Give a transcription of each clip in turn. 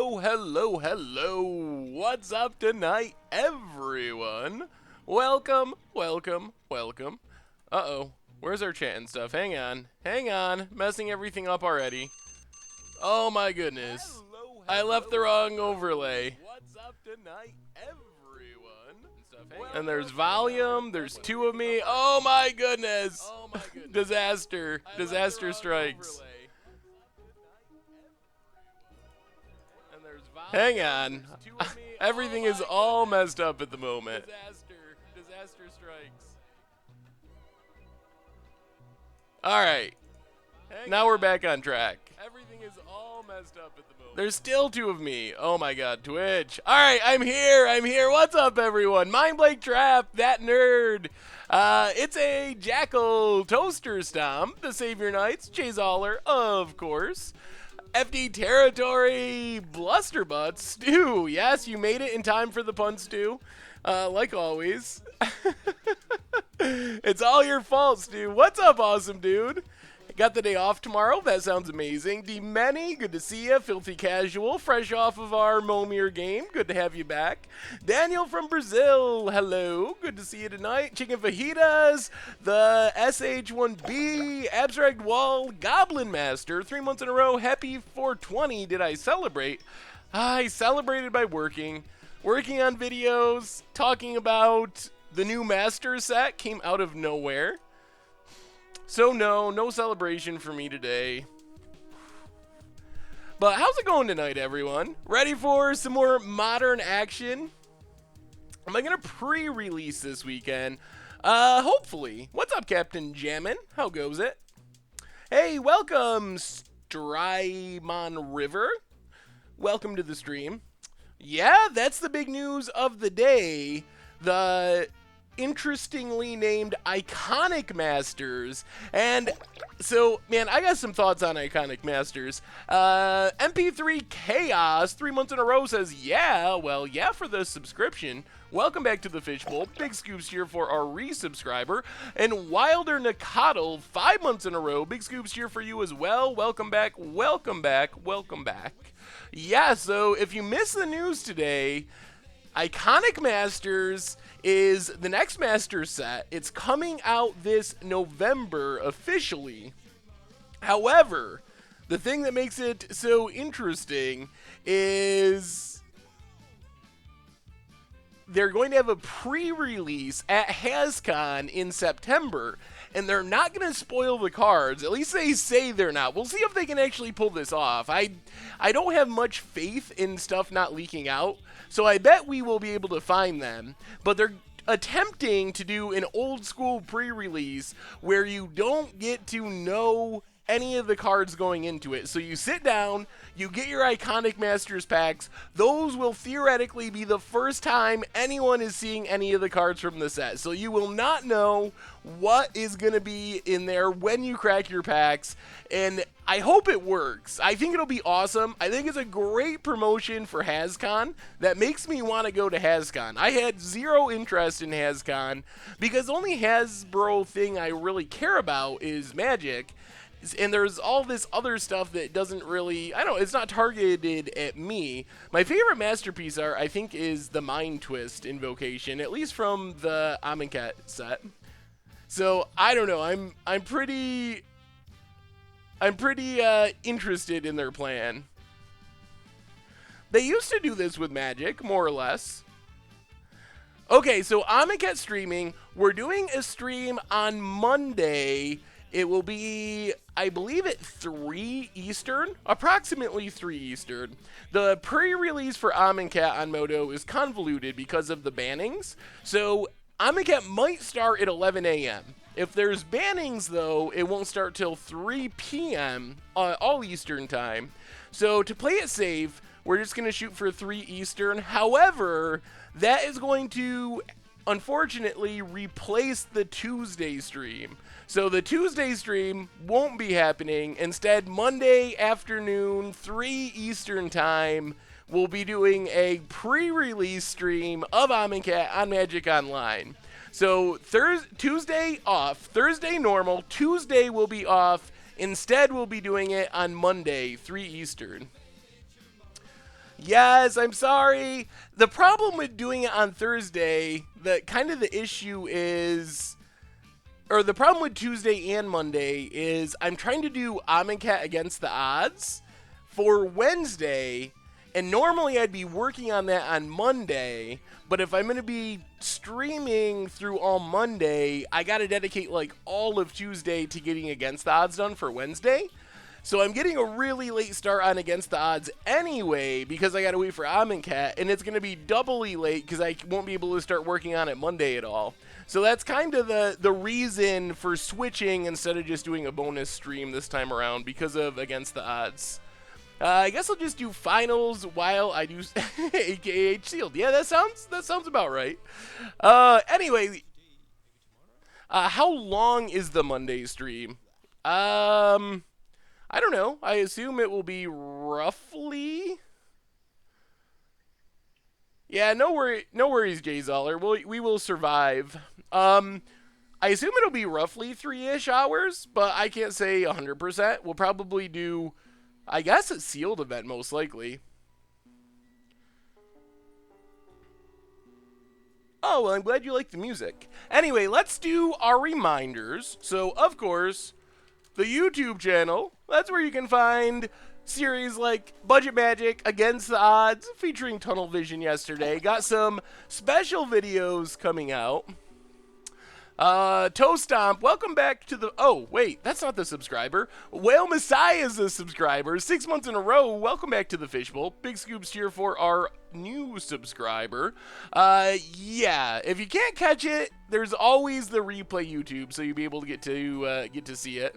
Hello. What's up tonight, everyone? Welcome. Uh-oh. Where's our chat and stuff? Hang on. Messing everything up already. Oh my goodness. I left the wrong overlay. What's up tonight, everyone? And there's volume. There's two of me. Oh my goodness. Disaster strikes. Hang on. Everything is all messed up at the moment. Disaster strikes. Alright. Now we're back on track. Everything is all messed up at the moment. There's still two of me. Oh my god, Twitch. Alright, I'm here. What's up, everyone? Mind Blake Trap, that nerd. It's a Jackal Toaster Stomp, the Savior Knights, Chase Aller, of course. FD Territory, Blusterbutt, Stu. Yes, you made it in time for the pun, Stu. Like always. It's all your fault, Stu. What's up, awesome dude? Got the day off tomorrow. That sounds amazing. D-Many, good to see you. Filthy Casual, fresh off of our Momir game. Good to have you back. Daniel from Brazil, hello. Good to see you tonight. Chicken Fajitas, the SH1B, Abstract Wall, Goblin Master, 3 months in a row. Happy 420. Did I celebrate? I celebrated by working on videos, talking about the new Master set. Came out of nowhere. So no celebration for me today. But how's it going tonight, everyone? Ready for some more modern action? Am I going to pre-release this weekend? Hopefully. What's up, Captain Jammin'? How goes it? Hey, welcome, Strymon River. Welcome to the stream. Yeah, that's the big news of the day. The interestingly named Iconic Masters. And so, man, I got some thoughts on Iconic Masters. MP3 Chaos 3 months in a row says, yeah for the subscription. Welcome back to the Fishbowl. Big scoops here for our resubscriber. And Wilder Nicottle 5 months in a row. Big scoops here for you as well. Welcome back. Yeah, so if you missed the news today, Iconic Masters is the next Master set. It's coming out this November officially. However, the thing that makes it so interesting is they're going to have a pre-release at HasCon in September, and they're not going to spoil the cards. At least they say they're not. We'll see if they can actually pull this off. I don't have much faith in stuff not leaking out, so I bet we will be able to find them. But they're attempting to do an old school pre-release where you don't get to know any of the cards going into it. So you sit down, you get your Iconic Masters packs. Those will theoretically be the first time anyone is seeing any of the cards from the set. So you will not know what is going to be in there when you crack your packs. And I hope it works. I think it'll be awesome. I think it's a great promotion for HasCon that makes me want to go to HasCon. I had zero interest in HasCon because the only Hasbro thing I really care about is Magic. And there's all this other stuff that doesn't really, it's not targeted at me. My favorite masterpiece art, I think, is the Mind Twist Invocation, at least from the Amonkhet set. So, I don't know, I'm pretty interested in their plan. They used to do this with Magic, more or less. Okay, so Amonkhet streaming, we're doing a stream on Monday. It will be, I believe, at 3 Eastern, approximately 3 Eastern. The pre-release for Amonkhet on Moto is convoluted because of the bannings, so Amonkhet might start at 11 a.m. If there's bannings, though, it won't start till 3 p.m. All Eastern time. So to play it safe, we're just going to shoot for 3 Eastern. However, that is going to, unfortunately, replace the Tuesday stream. So the Tuesday stream won't be happening. Instead, Monday afternoon, 3 Eastern time, we'll be doing a pre-release stream of Amonkhet on Magic Online. So Tuesday off, Thursday normal, Tuesday will be off. Instead, we'll be doing it on Monday, 3 Eastern. Yes, I'm sorry. The problem with doing it on Thursday, the issue is, or the problem with Tuesday and Monday is I'm trying to do Amonkhet against the odds for Wednesday, and normally I'd be working on that on Monday, but if I'm going to be streaming through all Monday, I got to dedicate like all of Tuesday to getting against the odds done for Wednesday. So I'm getting a really late start on Against the Odds anyway because I got to wait for Amonkhet, and it's going to be doubly late because I won't be able to start working on it Monday at all. So that's kind of the reason for switching instead of just doing a bonus stream this time around because of Against the Odds. I guess I'll just do finals while I do AKH Sealed. Yeah, that sounds about right. Anyway, how long is the Monday stream? I don't know. I assume it will be roughly. Yeah, no worries, Jay Zoller. We will survive. I assume it'll be roughly 3-ish hours, but I can't say 100%. We'll probably do, I guess, a sealed event most likely. Oh, well, I'm glad you like the music. Anyway, let's do our reminders. So, of course, the YouTube channel, that's where you can find series like Budget Magic, Against the Odds, featuring Tunnel Vision yesterday. Got some special videos coming out. Toe Stomp, welcome back to the... Oh, wait, that's not the subscriber. Whale Messiah is the subscriber. 6 months in a row, welcome back to the Fishbowl. Big scoops here for our new subscriber. Yeah, if you can't catch it, there's always the replay YouTube, so you'll be able to get to see it.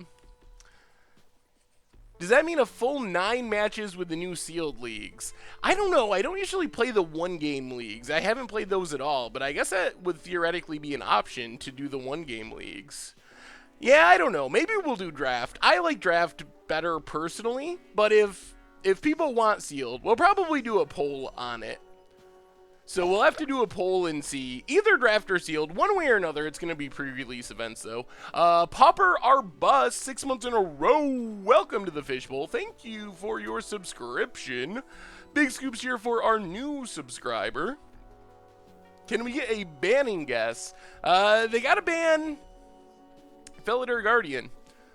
Does that mean a full 9 matches with the new sealed leagues? I don't know. I don't usually play the one-game leagues. I haven't played those at all, but I guess that would theoretically be an option to do the one-game leagues. Yeah, I don't know. Maybe we'll do draft. I like draft better personally, but if people want sealed, we'll probably do a poll on it. So we'll have to do a poll and see. Either draft or sealed. One way or another, it's going to be pre-release events, though. Popper our Bus, 6 months in a row. Welcome to the Fishbowl. Thank you for your subscription. Big scoops here for our new subscriber. Can we get a banning guess? They got to ban Felidar Guardian.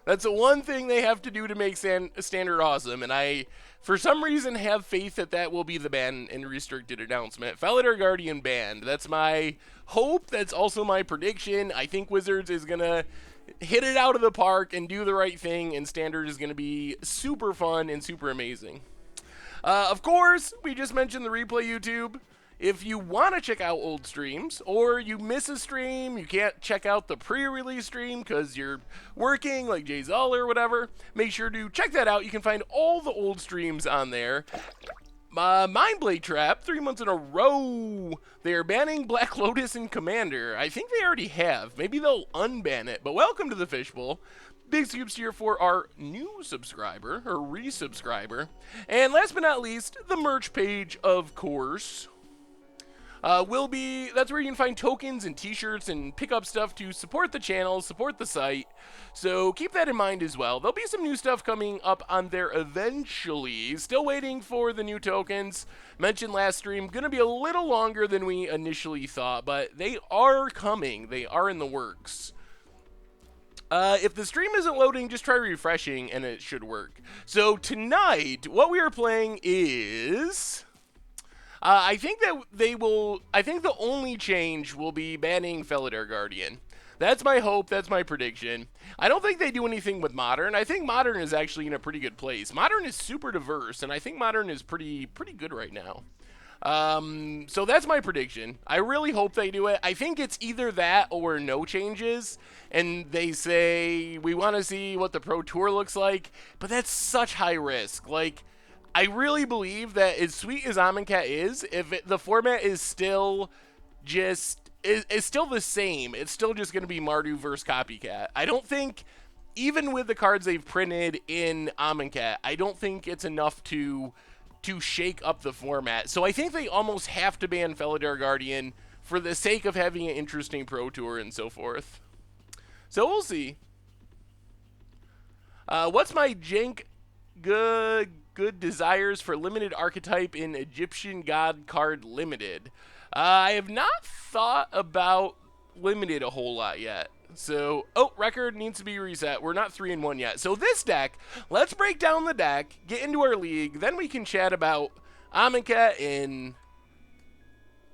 That's the one thing they have to do to make Standard awesome, and I, for some reason, have faith that that will be the ban and restricted announcement. Felidar Guardian banned. That's my hope. That's also my prediction. I think Wizards is going to hit it out of the park and do the right thing, and Standard is going to be super fun and super amazing. Of course, we just mentioned the replay YouTube. If you want to check out old streams, or you miss a stream, you can't check out the pre-release stream because you're working, like Jay Zoll or whatever, make sure to check that out. You can find all the old streams on there. Mindblade Trap, 3 months in a row. They are banning Black Lotus and Commander. I think they already have. Maybe they'll unban it, but welcome to the Fishbowl. Big scoops here for our new subscriber, or resubscriber. And last but not least, the merch page, of course. That's where you can find tokens and t-shirts and pick up stuff to support the channel, support the site. So keep that in mind as well. There'll be some new stuff coming up on there eventually. Still waiting for the new tokens. Mentioned last stream, gonna be a little longer than we initially thought, but they are coming. They are in the works. If the stream isn't loading, just try refreshing and it should work. So tonight, what we are playing is... I think the only change will be banning Felidar Guardian. That's my hope, that's my prediction. I don't think they do anything with Modern. I think Modern is actually in a pretty good place. Modern is super diverse, and I think Modern is pretty good right now. So that's my prediction. I really hope they do it. I think it's either that or no changes, and they say, we want to see what the Pro Tour looks like, but that's such high risk. Like, I really believe that as sweet as Amonkhet is, if the format is still is still the same, it's still just going to be Mardu versus Copycat. I don't think, even with the cards they've printed in Amonkhet, I don't think it's enough to shake up the format. So I think they almost have to ban Felidar Guardian for the sake of having an interesting Pro Tour and so forth. So we'll see. What's my jank good desires for limited archetype in Egyptian God card limited. I have not thought about limited a whole lot yet. So, record needs to be reset. We're not 3-1 yet. So this deck, let's break down the deck, get into our league, then we can chat about Amonkhet and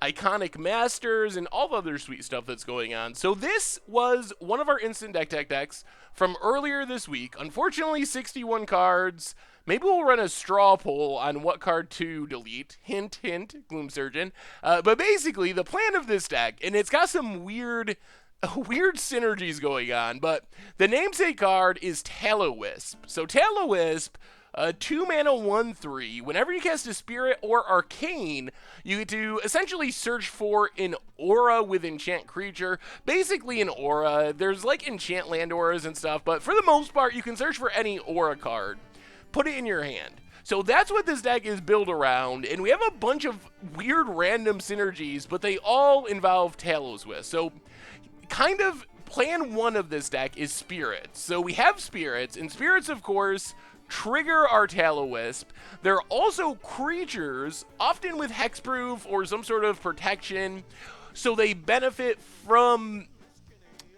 Iconic Masters and all the other sweet stuff that's going on. So this was one of our instant deck tech decks from earlier this week. Unfortunately, 61 cards. Maybe we'll run a straw poll on what card to delete. Hint, hint, Gloom Surgeon. But basically, the plan of this deck, and it's got some weird synergies going on, but the namesake card is Tallowisp. So Tallowisp, 2-mana 1/3. Whenever you cast a Spirit or Arcane, you get to essentially search for an aura with enchant creature. Basically an aura. There's like enchant land auras and stuff, but for the most part, you can search for any aura card. Put it in your hand. So that's what this deck is built around, and we have a bunch of weird random synergies, but they all involve Tallowisp. So kind of plan one of this deck is Spirits. So we have Spirits, and Spirits, of course, trigger our Tallowisp. They're also creatures, often with hexproof or some sort of protection, so they benefit from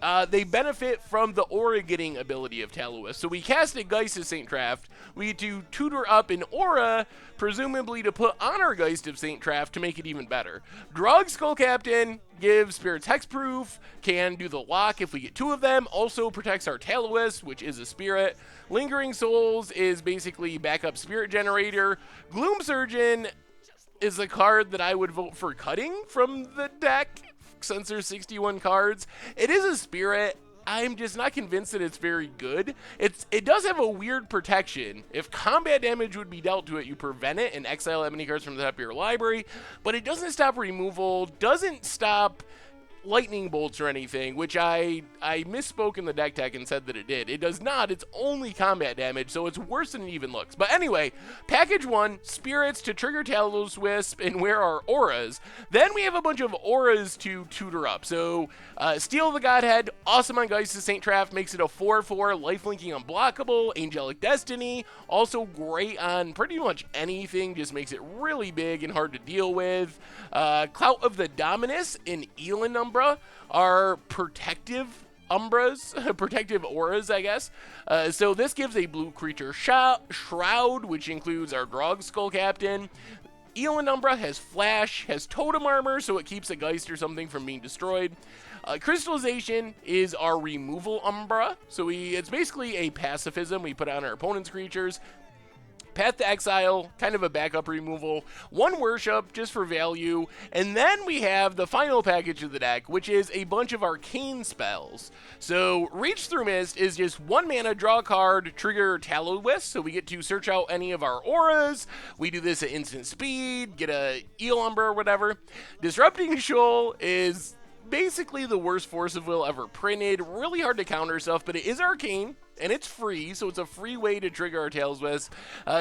the aura getting ability of Tallowisp. So we cast a Geist of Saint Traft. We get to tutor up an aura, presumably to put on our Geist of Saint Traft to make it even better. Drog Skull Captain gives Spirits hexproof, can do the lock if we get 2 of them, also protects our Tallowisp, which is a Spirit. Lingering Souls is basically backup Spirit Generator. Gloom Surgeon is the card that I would vote for cutting from the deck, since there's 61 cards. It is a Spirit. I'm just not convinced that it's very good. It does have a weird protection. If combat damage would be dealt to it, you prevent it and exile that many cards from the top of your library, but it doesn't stop removal, doesn't stop lightning bolts or anything, which I misspoke in the deck tech and said that it did. It does not. It's only combat damage, so it's worse than it even looks. But anyway, package 1, Spirits to trigger Tallowisp and wear our auras. Then we have a bunch of auras to tutor up. So Steal the Godhead, awesome on Geist of Saint Traft, makes it a 4/4, lifelinking unblockable. Angelic Destiny, also great on pretty much anything, just makes it really big and hard to deal with. Clout of the Dominus and Elin Umbra are protective umbras, protective auras, I guess. So this gives a blue creature shroud, which includes our Drog Skull Captain. Elin Umbra has flash, has totem armor, so it keeps a Geist or something from being destroyed. Crystallization is our removal umbra, so it's basically a pacifism we put on our opponent's creatures. Path to Exile, kind of a backup removal. 1 Worship, just for value. And then we have the final package of the deck, which is a bunch of arcane spells. So Reach Through Mist is just 1 mana, draw a card, trigger Tallowisp, so we get to search out any of our auras. We do this at instant speed, get a Eel Umbra or whatever. Disrupting Shoal is basically the worst Force of Will ever printed. Really hard to counter stuff, but it is arcane, and it's free, so it's a free way to trigger our Tallowisp.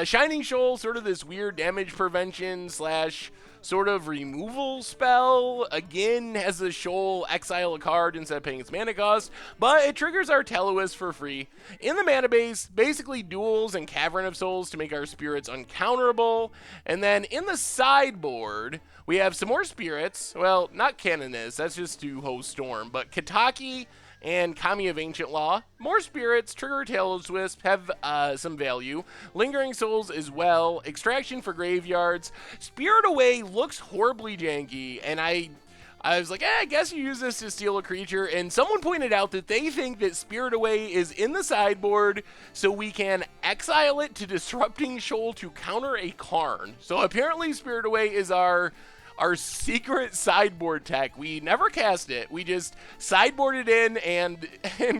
Shining Shoal, sort of this weird damage prevention slash sort of removal spell. Again, has the Shoal exile a card instead of paying its mana cost, but it triggers our Tallowisp for free. In the mana base, basically duels and Cavern of Souls to make our Spirits uncounterable. And then in the sideboard, we have some more Spirits. Well, not Canonist, that's just to host Storm, but Kataki and Kami of Ancient Law. More Spirits, trigger Tallowisp, have some value. Lingering Souls as well. Extraction for graveyards. Spirit Away looks horribly janky, and I was like, I guess you use this to steal a creature, and someone pointed out that they think that Spirit Away is in the sideboard, so we can exile it to Disrupting Shoal to counter a Karn. So apparently Spirit Away is our secret sideboard tech. We never cast it. We just sideboard it in and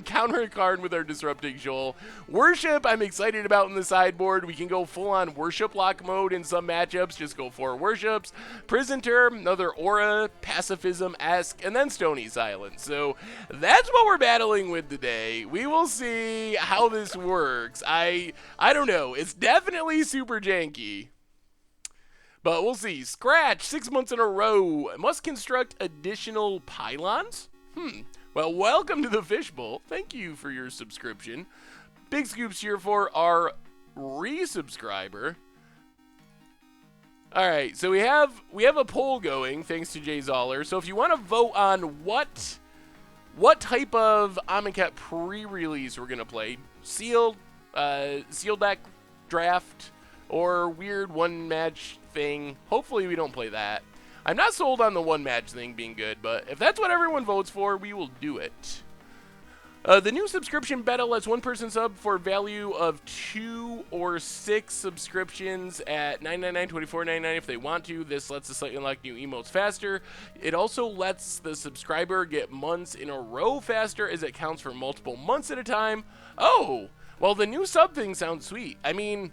counter a card with our Disrupting Shoal. Worship, I'm excited about in the sideboard. We can go full-on Worship lock mode in some matchups. Just go 4 Worships. Prison Term, another aura, pacifism-esque, and then Stony Silence. So that's what we're battling with today. We will see how this works. I don't know. It's definitely super janky. But we'll see. Scratch, 6 months in a row. Must construct additional pylons? Well, welcome to the Fishbowl. Thank you for your subscription. Big scoops here for our resubscriber. All right, so we have a poll going thanks to Jay Zoller. So if you want to vote on what type of Amonkhet pre-release we're gonna play, sealed deck, draft, or weird one match thing. Hopefully we don't play that. I'm not sold on the one match thing being good, but if that's what everyone votes for, we will do it. The new subscription beta lets one person sub for value of 2 or 6 subscriptions at $9.99, $24.99 if they want to. This lets the site unlock new emotes faster. It also lets the subscriber get months in a row faster as it counts for multiple months at a time. Oh, well, the new sub thing sounds sweet. I mean,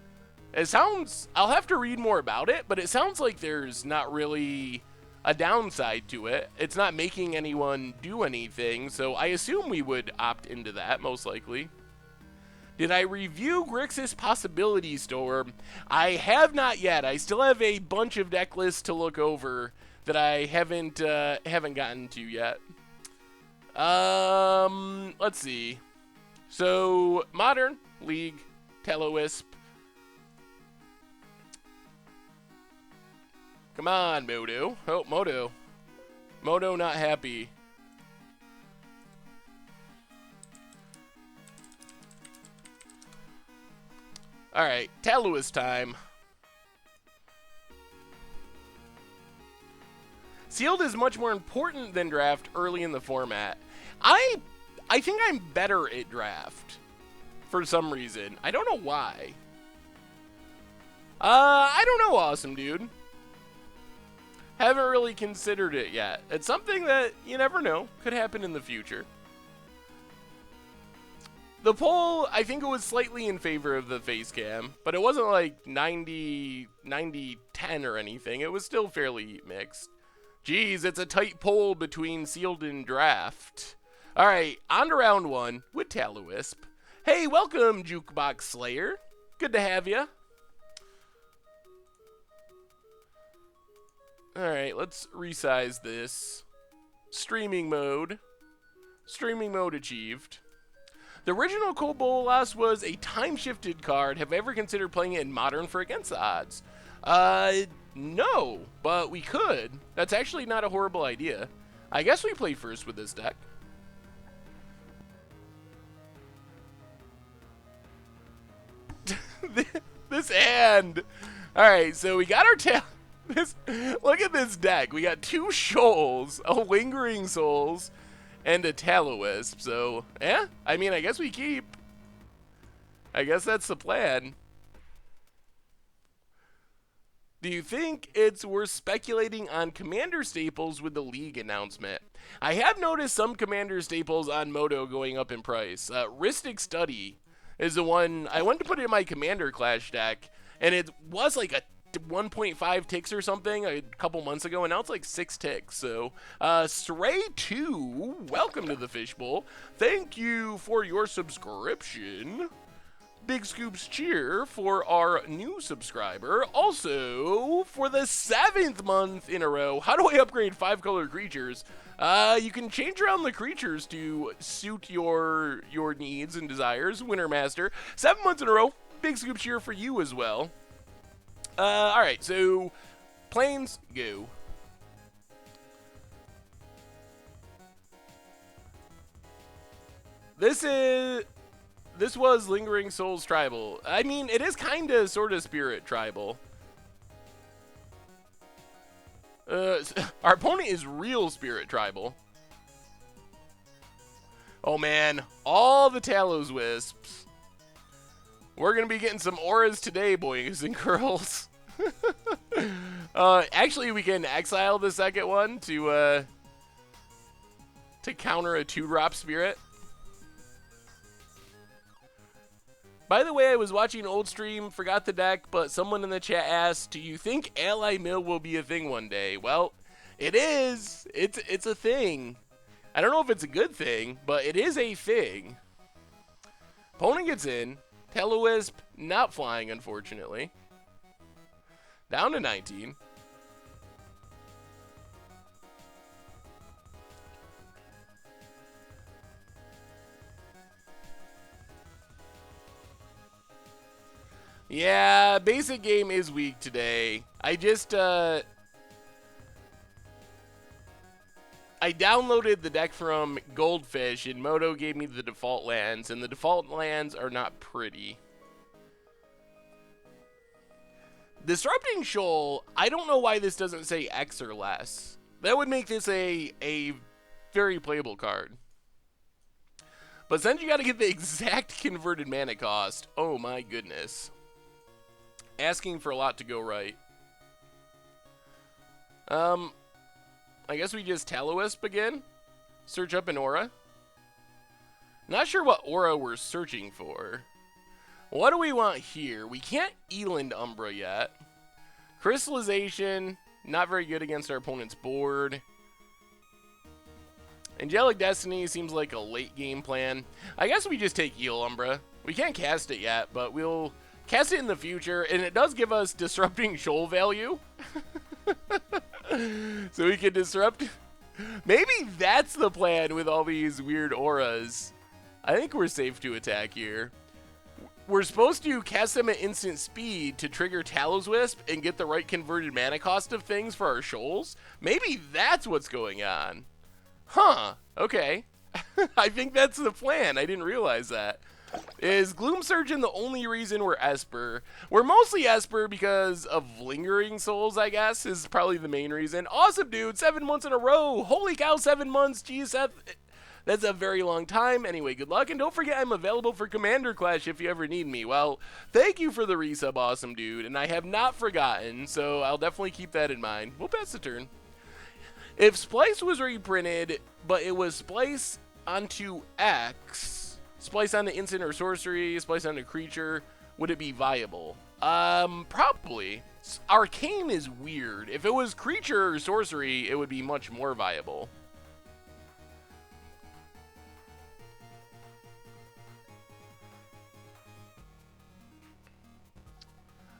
it sounds, I'll have to read more about it, but it sounds like there's not really a downside to it. It's not making anyone do anything, so I assume we would opt into that, most likely. Did I review Grixis Possibility Store? I have not yet. I still have a bunch of deck lists to look over that I haven't gotten to yet. Let's see. So, Modern, League, Tallowisp. Come on, Modo. Oh, Modo. Modo not happy. Alright, Tallowisp time. Sealed is much more important than draft early in the format. I think I'm better at draft. For some reason. I don't know why. I don't know, awesome dude. Haven't really considered it yet. It's something that you never know. Could happen in the future. The poll, I think it was slightly in favor of the face cam, but it wasn't like 90, 10 or anything. It was still fairly mixed. Geez, it's a tight poll between sealed and draft. All right, on to round 1 with Tallowisp. Hey, welcome, Jukebox Slayer. Good to have you. Alright, let's resize this. Streaming mode. Streaming mode achieved. The original Cold Bolas was a time-shifted card. Have I ever considered playing it in Modern for against the odds? No, but we could. That's actually not a horrible idea. I guess we play first with this deck. This hand. Alright, so we got our tail. Look at this deck. We got 2 Shoals, a Lingering Souls, and a Tallowisp. So, yeah, I mean, I guess we keep. I guess that's the plan. Do you think it's worth speculating on Commander staples with the League announcement? I have noticed some Commander staples on Moto going up in price. Rhystic Study is the one. I wanted to put it in my Commander Clash deck, and it was like a 1.5 ticks or something a couple months ago, and now it's like 6 ticks. So, Stray2, welcome to the Fishbowl. Thank you for your subscription. Big Scoops cheer for our new subscriber. Also, for the 7th month in a row, how do I upgrade 5-color creatures? You can change around the creatures to suit your needs and desires. Winter Master, 7 months in a row. Big Scoops cheer for you as well. Alright, so planes go. This was Lingering Souls Tribal. I mean, it is kind of sort of Spirit Tribal. Our opponent is real Spirit Tribal. Oh man, all the Tallowisps. We're going to be getting some auras today, boys and girls. Actually, we can exile the second one to counter a 2-drop spirit. By the way, I was watching an old stream, forgot the deck, but someone in the chat asked, do you think Ally Mill will be a thing one day? Well, it is. It's a thing. I don't know if it's a good thing, but it is a thing. Opponent gets in. Tallowisp not flying, unfortunately. Down to 19. Yeah, basic game is weak today. I just, I downloaded the deck from Goldfish, and Moto gave me the default lands, and the default lands are not pretty. Disrupting Shoal, I don't know why this doesn't say X or less. That would make this a very playable card. But since you got to get the exact converted mana cost, oh my goodness. Asking for a lot to go right. I guess we just Tallowisp again. Search up an aura. Not sure what aura we're searching for. What do we want here? We can't Eland Umbra yet. Crystallization, not very good against our opponent's board. Angelic Destiny seems like a late game plan. I guess we just take Eel Umbra. We can't cast it yet, but we'll cast it in the future, and it does give us Disrupting Shoal value. So we can disrupt. Maybe that's the plan with all these weird auras. I think we're safe to attack here. We're supposed to cast them at instant speed to trigger Tallowisp and get the right converted mana cost of things for our shoals. Maybe that's what's going on. Huh, okay. I think that's the plan. I didn't realize that. Is Gloom Surgeon the only reason we're Esper? We're mostly Esper because of Lingering Souls, I guess, is probably the main reason. Awesome, dude. 7 months in a row. Holy cow, 7 months. Geez, that's a very long time. Anyway, good luck. And don't forget, I'm available for Commander Clash if you ever need me. Well, thank you for the resub, awesome, dude. And I have not forgotten, so I'll definitely keep that in mind. We'll pass the turn. If Splice was reprinted, but it was Splice onto X, Splice onto instant or sorcery, Splice onto creature, would it be viable? Probably. Arcane is weird. If it was creature or sorcery, it would be much more viable.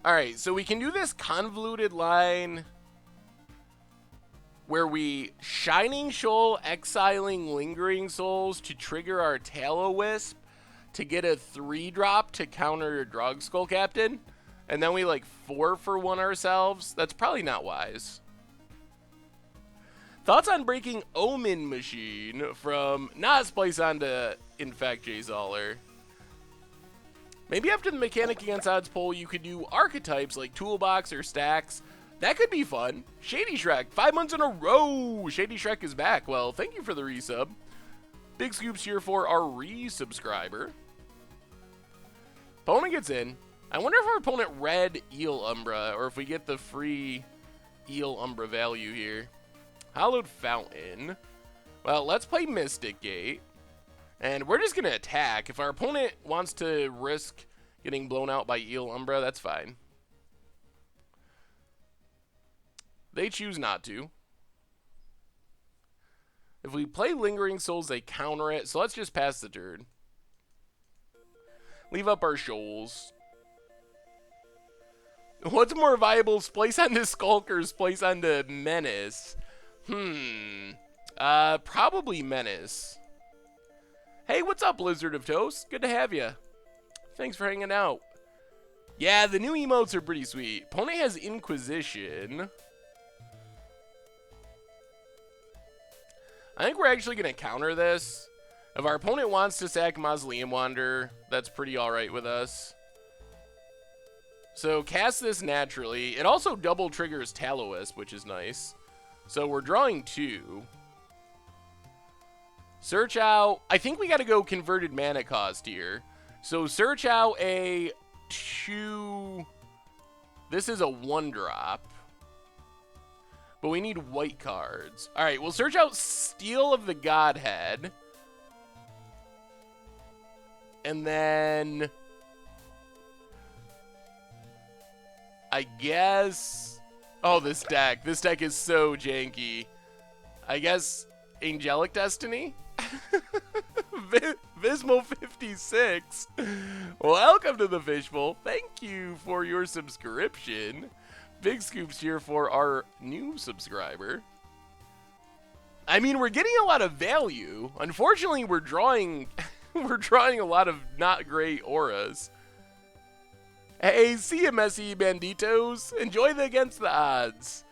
Alright, so we can do this convoluted line where we Shining Shoal, exiling Lingering Souls to trigger our Tallowisp to get a 3-drop to counter Drog Skull Captain, and then we like 4 for 1 ourselves. That's probably not wise. Thoughts on breaking Omen Machine from not Splice onto Infect Jayzaller? Maybe after the mechanic against odds pull, you could do archetypes like Toolbox or Stacks. That could be fun. Shady Shrek, 5 months in a row. Shady Shrek is back. Well, thank you for the resub. Big scoops here for our resubscriber. Opponent gets in. I wonder if our opponent read Eel Umbra, or if we get the free Eel Umbra value here. Hallowed Fountain. Well, let's play Mystic Gate. And we're just going to attack. If our opponent wants to risk getting blown out by Eel Umbra, that's fine. They choose not to. If we play Lingering Souls, they counter it. So let's just pass the turn. Leave up our shoals. What's more viable, Splice onto Skulk or Splice onto Menace? Probably Menace. Hey, what's up, Blizzard of Toast? Good to have you. Thanks for hanging out. Yeah, the new emotes are pretty sweet. Opponent has Inquisition. I think we're actually going to counter this. If our opponent wants to sack Mausoleum Wanderer, that's pretty alright with us. So cast this naturally. It also double triggers Tallowisp, which is nice. So we're drawing 2. Search out. I think we got to go converted mana cost here. So search out a 2. This is a 1-drop. But we need white cards. Alright, we'll search out Steel of the Godhead. And then I guess... Oh, this deck. This deck is so janky. I guess Angelic Destiny? Vismo56. Welcome to the Fishbowl. Thank you for your subscription. Big scoops here for our new subscriber. I mean, we're getting a lot of value. Unfortunately, we're drawing we're drawing a lot of not great auras. Hey, see ya, messy banditos. Enjoy the against the odds.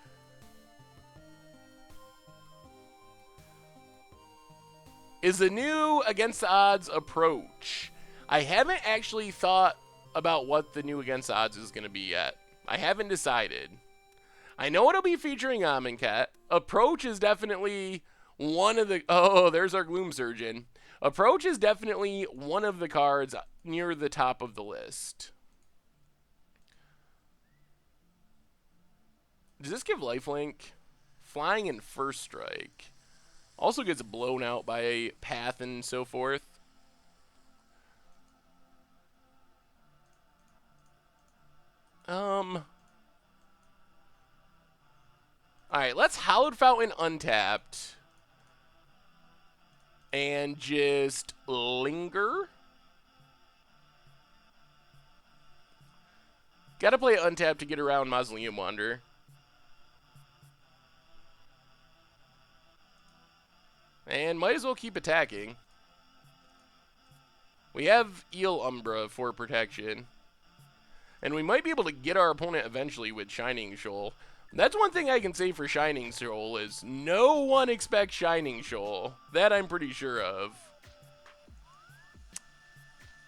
Is the new against the odds approach? I haven't actually thought about what the new against the odds is going to be yet. I haven't decided. I know it'll be featuring Amonkhet. Approach is definitely one of the... Oh, there's our Gloom Surgeon. Approach is definitely one of the cards near the top of the list. Does this give lifelink? Flying and First Strike. Also gets blown out by Path and so forth. Alright, let's Hallowed Fountain untapped. And just linger. Gotta play untapped to get around Mausoleum Wander. And might as well keep attacking. We have Eel Umbra for protection. And we might be able to get our opponent eventually with Shining Shoal. That's one thing I can say for Shining Shoal is no one expects Shining Shoal. That I'm pretty sure of.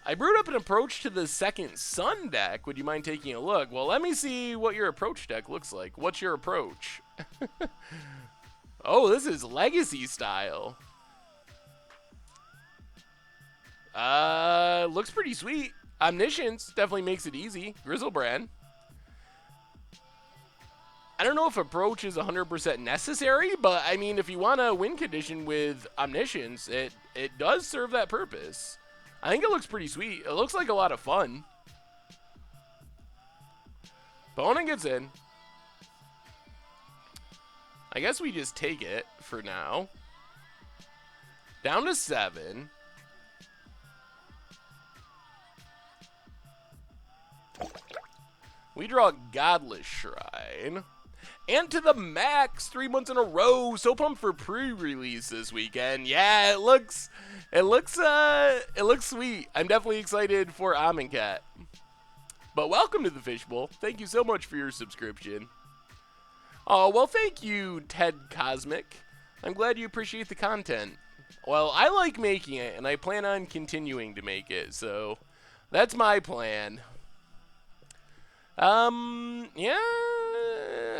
I brewed up an approach to the second Sun deck. Would you mind taking a look? Well, let me see what your approach deck looks like. What's your approach? Oh, this is Legacy style. Looks pretty sweet. Omniscience definitely makes it easy. Grizzlebrand. I don't know if approach is 100% necessary, but I mean, if you want a win condition with Omniscience, it does serve that purpose. I think it looks pretty sweet. It looks like a lot of fun. Opponent gets in. I guess we just take it for now. Down to 7. We draw Godless Shrine. And to the max, 3 months in a row. So pumped for pre-release this weekend. Yeah, it looks sweet. I'm definitely excited for Amonkhet. But welcome to the Fishbowl. Thank you so much for your subscription. Oh, well, thank you, Ted Cosmic. I'm glad you appreciate the content. Well, I like making it, and I plan on continuing to make it, so that's my plan. Yeah,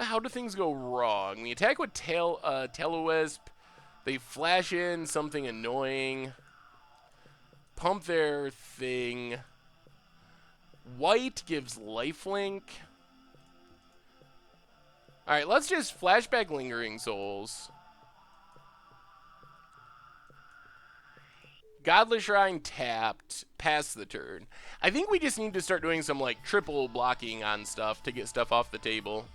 how do things go wrong? We attack with Tallowisp. They flash in something annoying. Pump their thing. White gives lifelink. Alright, let's just flashback Lingering Souls. Godless Shrine tapped. Pass the turn. I think we just need to start doing some like triple blocking on stuff to get stuff off the table.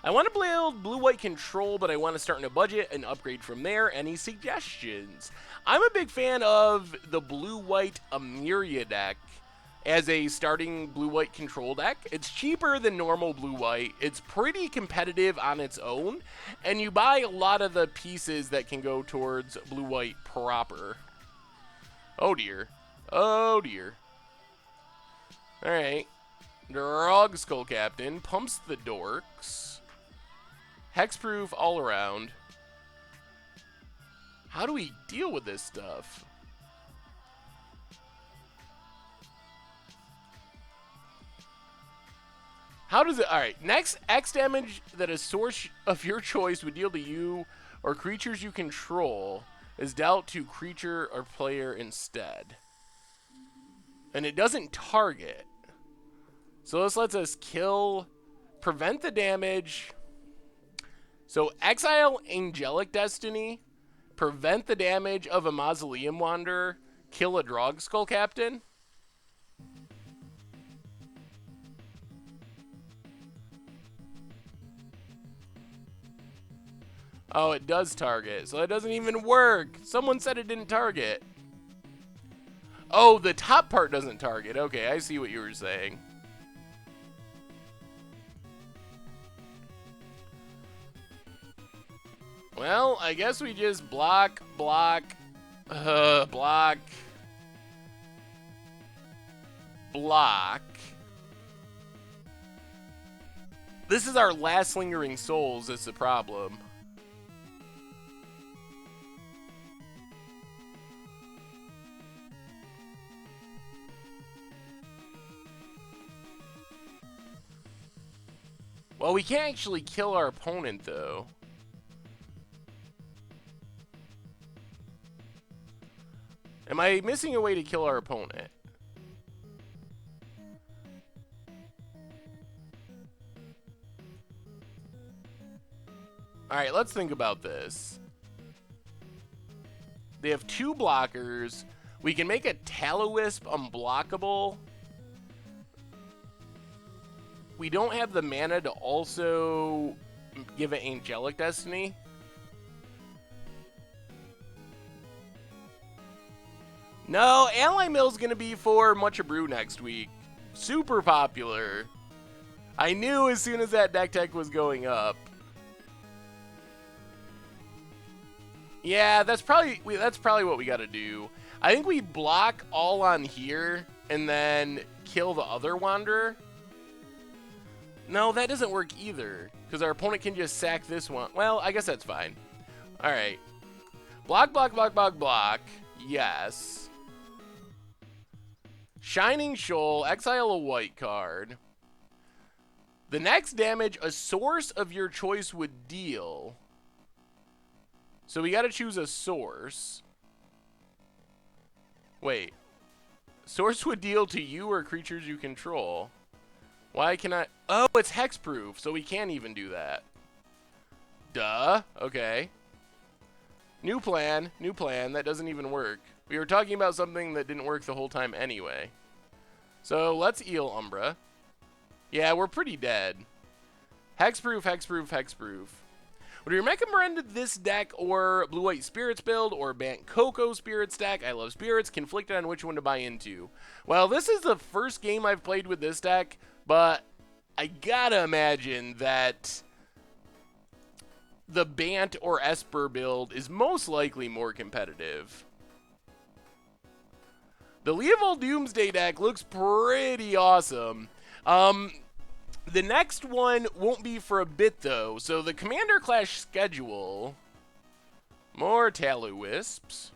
I want to build blue-white control, but I want to start in a budget and upgrade from there. Any suggestions? I'm a big fan of the blue-white Amiria deck as a starting blue-white control deck. It's cheaper than normal blue-white. It's pretty competitive on its own, and you buy a lot of the pieces that can go towards blue-white proper. Oh dear. Oh dear. Alright. Drog Skull Captain pumps the dorks. Hexproof all around. How do we deal with this stuff? How does it... Alright, next X damage that a source of your choice would deal to you or creatures you control is dealt to creature or player instead. And it doesn't target. So this lets us kill, prevent the damage. So exile Angelic Destiny, prevent the damage of a Mausoleum Wanderer, kill a Drog Skull Captain. Oh, it does target, so it doesn't even work. Someone said it didn't target. Oh, the top part doesn't target. Okay, I see what you were saying. Well, I guess we just block, block, block, block. This is our last lingering souls. That's the problem. Well, we can't actually kill our opponent, though. Am I missing a way to kill our opponent? Alright, let's think about this. They have 2 blockers. We can make a Tallowisp unblockable. We don't have the mana to also give it Angelic Destiny. No, Ally Mill's going to be for Mucha Brew next week. Super popular. I knew as soon as that deck tech was going up. Yeah, that's probably what we got to do. I think we block all on here and then kill the other Wanderer. No, that doesn't work either, because our opponent can just sack this one. Well, I guess that's fine. All right. Block, block, block, block, block. Yes. Shining Shoal, exile a white card. The next damage a source of your choice would deal. So we got to choose a source. Wait. Source would deal to you or creatures you control. Why can I... Oh, it's hexproof, so we can't even do that. Duh. Okay. New plan. New plan. That doesn't even work. We were talking about something that didn't work the whole time anyway. So let's Eel Umbra. Yeah, we're pretty dead. Hexproof, hexproof, hexproof. Would you recommend this deck or Blue-White Spirits build or Bant Coco Spirits deck? I love Spirits. Conflicted on which one to buy into. Well, this is the first game I've played with this deck, but I gotta imagine that the Bant or Esper build is most likely more competitive. The Leovold Doomsday deck looks pretty awesome. The next one won't be for a bit, though. So the Commander Clash schedule. More Tallowisps.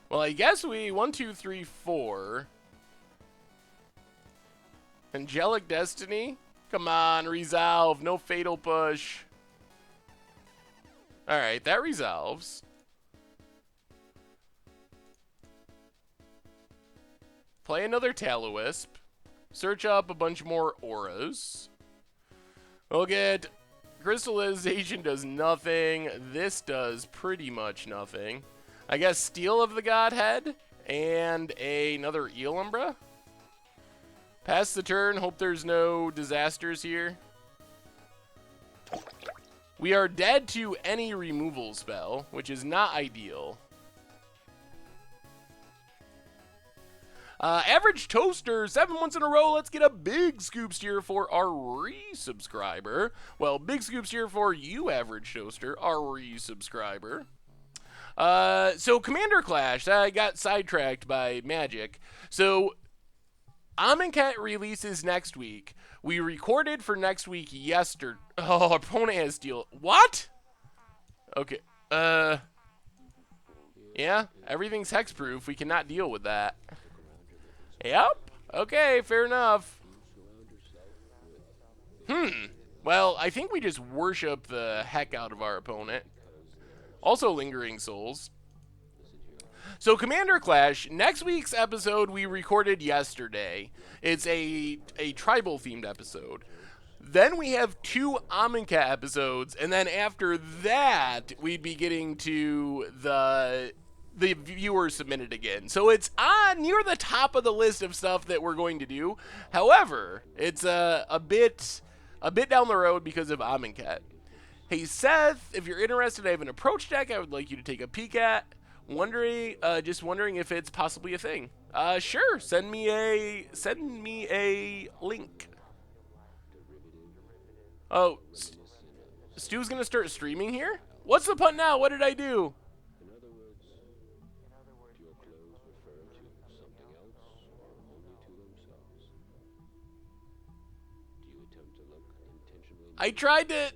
Well, I guess we... 1, 2, 3, 4. Angelic Destiny. Come on, resolve. No Fatal Push. Alright, that resolves. Play another Tallowisp. Search up a bunch more auras. We'll get... Crystallization does nothing. This does pretty much nothing. I guess Steel of the Godhead. And another Eel Umbra. Pass the turn. Hope there's no disasters here. We are dead to any removal spell, which is not ideal. Average Toaster, 7 months in a row. Let's get a big scoops here for our resubscriber. Well, big scoops here for you, Average Toaster, our resubscriber. So Commander Clash, I got sidetracked by Magic. So Amonkhet releases next week. We recorded for next week yesterday. Oh, our opponent has Steel. What? Okay. Yeah, everything's hexproof. We cannot deal with that. Yep. Okay, fair enough. Well, I think we just worship the heck out of our opponent. Also Lingering Souls. So Commander Clash, next week's episode we recorded yesterday. It's a tribal themed episode. Then we have 2 Amonkhet episodes, and then after that we'd be getting to the viewer submitted again. So it's near the top of the list of stuff that we're going to do. However, it's a bit down the road because of Amonkhet. Hey Seth, if you're interested, I have an approach deck I would like you to take a peek at. Just wondering if it's possibly a thing. Sure. Send me a link. Oh, Stu's gonna start streaming here? What's the punt now? What did I do? I tried to...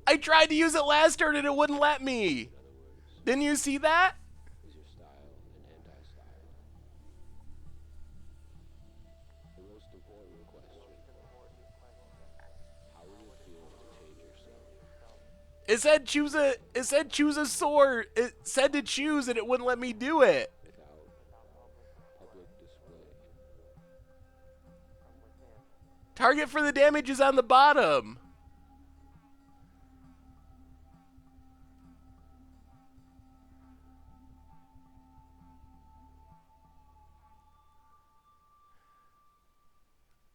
I tried to use it last turn and it wouldn't let me. Didn't you see that? It said choose a. It said choose a sword. It said to choose, and it wouldn't let me do it. Target for the damage is on the bottom.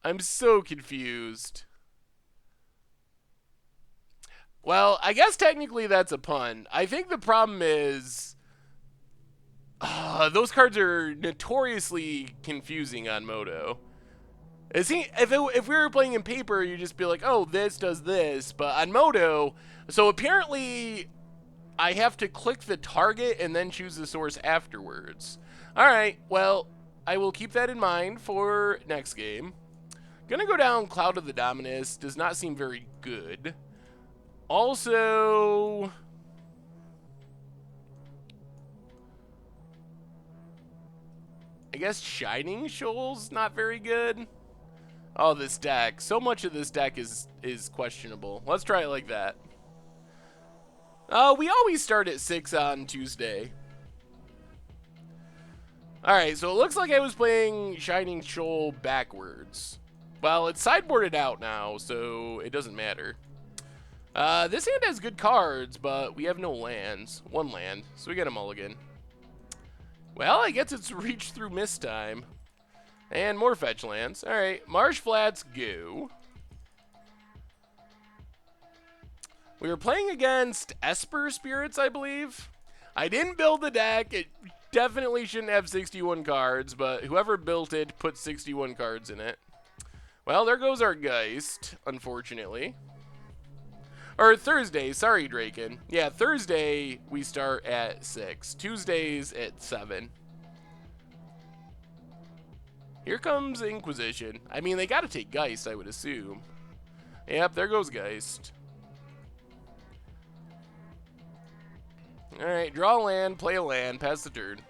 I'm so confused. Well, I guess technically that's a pun. I think the problem is those cards are notoriously confusing on Moto. If we were playing in paper, you'd just be like, oh, this does this. But on Moto, so apparently I have to click the target and then choose the source afterwards. All right, well, I will keep that in mind for next game. Gonna go down Cloud of the Dominus. Does not seem very good. Also, I guess Shining Shoal's not very good. Oh, this deck. So much of this deck is questionable. Let's try it like that. We always start at 6 on Tuesday. Alright, so it looks like I was playing Shining Shoal backwards. Well, it's sideboarded out now, so it doesn't matter. This hand has good cards, but we have no lands. One land, so we get a mulligan. Well, I guess it's reach through mist time. And more fetch lands. Alright, Marsh Flats, go. We were playing against Esper Spirits, I believe. I didn't build the deck. It definitely shouldn't have 61 cards, but whoever built it put 61 cards in it. Well, there goes our Geist, unfortunately. Or Thursday, sorry, Draken. Yeah, Thursday we start at 6. Tuesdays at 7. Here comes Inquisition. I mean, they gotta take Geist, I would assume. Yep, there goes Geist. Alright, draw a land, play a land, pass the turn.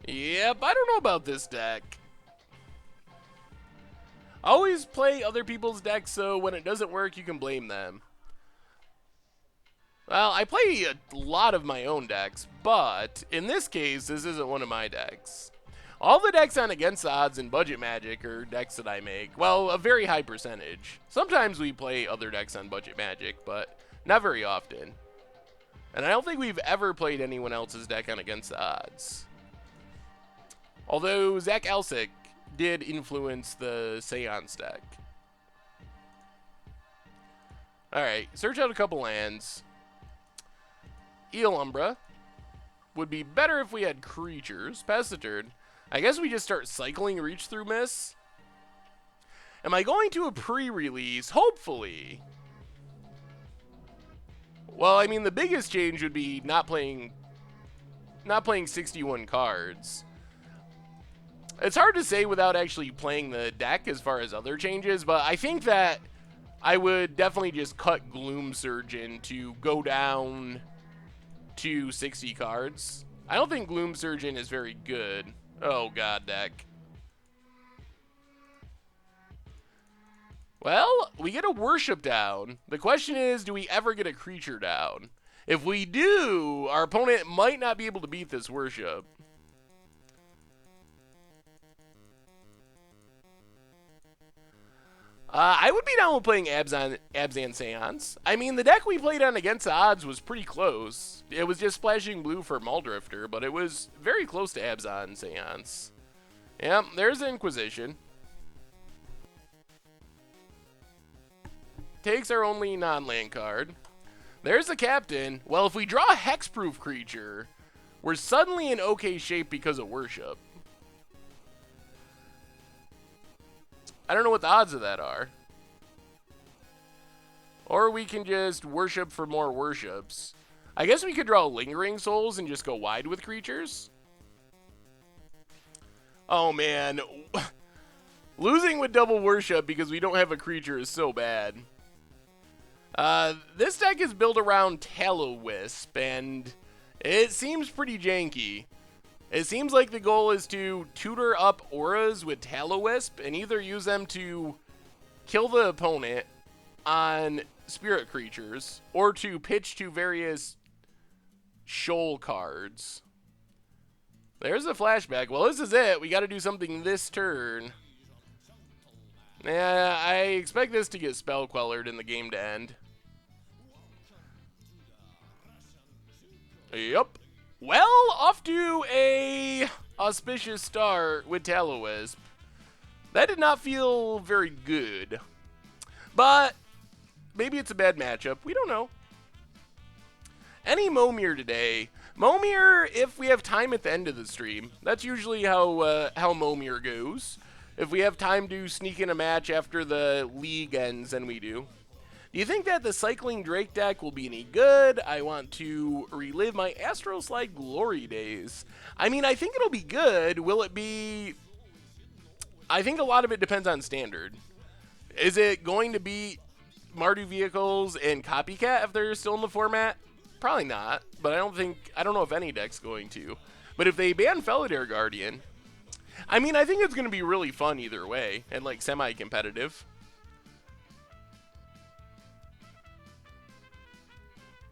Yep, I don't know about this deck. Always play other people's decks so when it doesn't work, you can blame them. Well, I play a lot of my own decks, but in this case, this isn't one of my decks. All the decks on Against the Odds and Budget Magic are decks that I make. Well, a very high percentage. Sometimes we play other decks on Budget Magic, but not very often. And I don't think we've ever played anyone else's deck on Against the Odds. Although Zach Alsic did influence the Seance deck. Alright, search out a couple lands. Eel Umbra. Would be better if we had creatures. Pass the turn. I guess we just start cycling Reach Through Miss. Am I going to a pre-release? Hopefully. Well, I mean, the biggest change would be not playing 61 cards. It's hard to say without actually playing the deck as far as other changes, but I think that I would definitely just cut Gloom Surgeon to go down to 60 cards. I don't think Gloom Surgeon is very good. Oh god, deck. Well, we get a Worship down. The question is, do we ever get a creature down? If we do, our opponent might not be able to beat this Worship. I would be down with playing Abzan Seance. I mean, the deck we played on Against the Odds was pretty close. It was just splashing blue for Muldrifter, but it was very close to Abzan Seance. Yep, there's the Inquisition. Takes our only non-land card. There's the Captain. Well, if we draw a Hexproof creature, we're suddenly in okay shape because of Worship. I don't know what the odds of that are. Or we can just worship for more worships. I guess we could draw Lingering Souls and just go wide with creatures. Oh, man. Losing with Double Worship because we don't have a creature is so bad. This deck is built around Tallowisp, and it seems pretty janky. It seems like the goal is to tutor up auras with Tallowisp and either use them to kill the opponent on spirit creatures or to pitch to various shoal cards. There's a flashback. Well, this is it. We got to do something this turn. Yeah, I expect this to get spell quellered in the game to end. Yup. Well, off to a auspicious start with Tallowisp. That did not feel very good. But maybe it's a bad matchup. We don't know. Any Momir today. Momir, if we have time at the end of the stream. That's usually how Momir goes. If we have time to sneak in a match after the league ends, then we do. Do you think that the Cycling Drake deck will be any good? I want to relive my Astral Slide glory days. I mean, I think it'll be good. Will it be... I think a lot of it depends on Standard. Is it going to be Mardu Vehicles and Copycat if they're still in the format? Probably not, but I don't know if any deck's going to. But if they ban Felidar Guardian, I mean, I think it's going to be really fun either way, and like semi-competitive.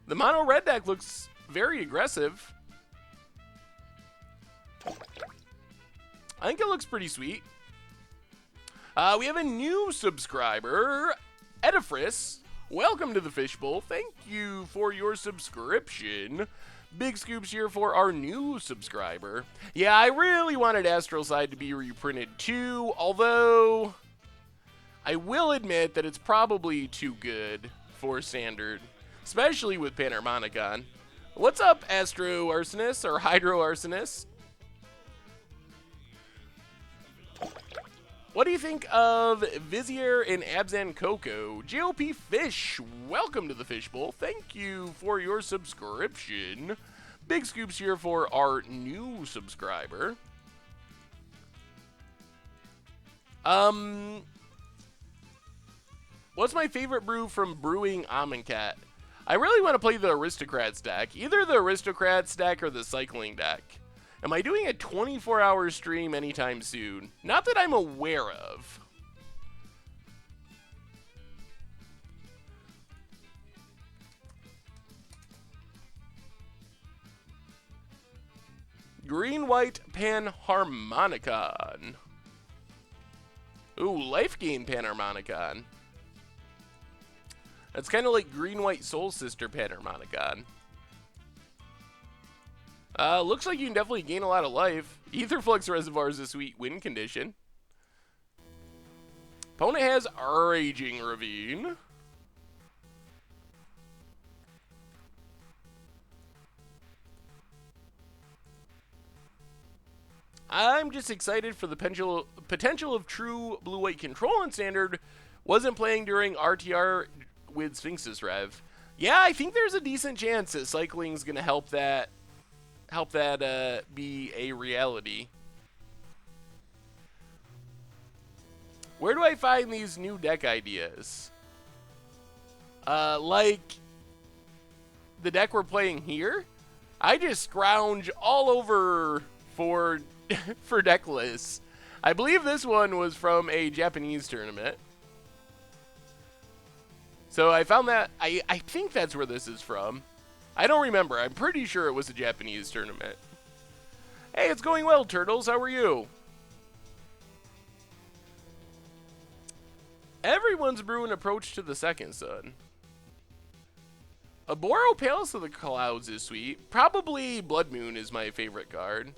The mono red deck looks very aggressive. I think it looks pretty sweet. We have a new subscriber, Edifris. Welcome to the Fishbowl. Thank you for your subscription. Big scoops here for our new subscriber. Yeah, I really wanted Astral Side to be reprinted too, although I will admit that it's probably too good for Standard, especially with Panharmonicon. What's up, Astro Arsonist or Hydro Arsonist? What do you think of Vizier and Abzan Coco? GOP Fish, welcome to the Fishbowl. Thank you for your subscription. Big scoops here for our new subscriber. What's my favorite brew from Brewing Amonkhet? I really want to play the Aristocrats deck. Either the Aristocrats deck or the Cycling deck. Am I doing a 24-hour stream anytime soon? Not that I'm aware of. Green-White Panharmonicon. Ooh, Life Gain Panharmonicon. That's kind of like Green-White Soul Sister Panharmonicon. Looks like you can definitely gain a lot of life. Aetherflux Reservoir is a sweet win condition. Opponent has Raging Ravine. I'm just excited for the potential of true blue-white control in Standard. Wasn't playing during RTR with Sphinx's Rev. Yeah, I think there's a decent chance that cycling's going to help that be a reality. Where do I find these new deck ideas? Like the deck we're playing here? I just scrounge all over for for deck lists. I believe this one was from a Japanese tournament. So I found that, I think that's where this is from. I don't remember. I'm pretty sure it was a Japanese tournament. Hey, it's going well, Turtles. How are you? Everyone's brewing Approach to the Second Sun. Aboro Palace of the Clouds is sweet. Probably Blood Moon is my favorite card.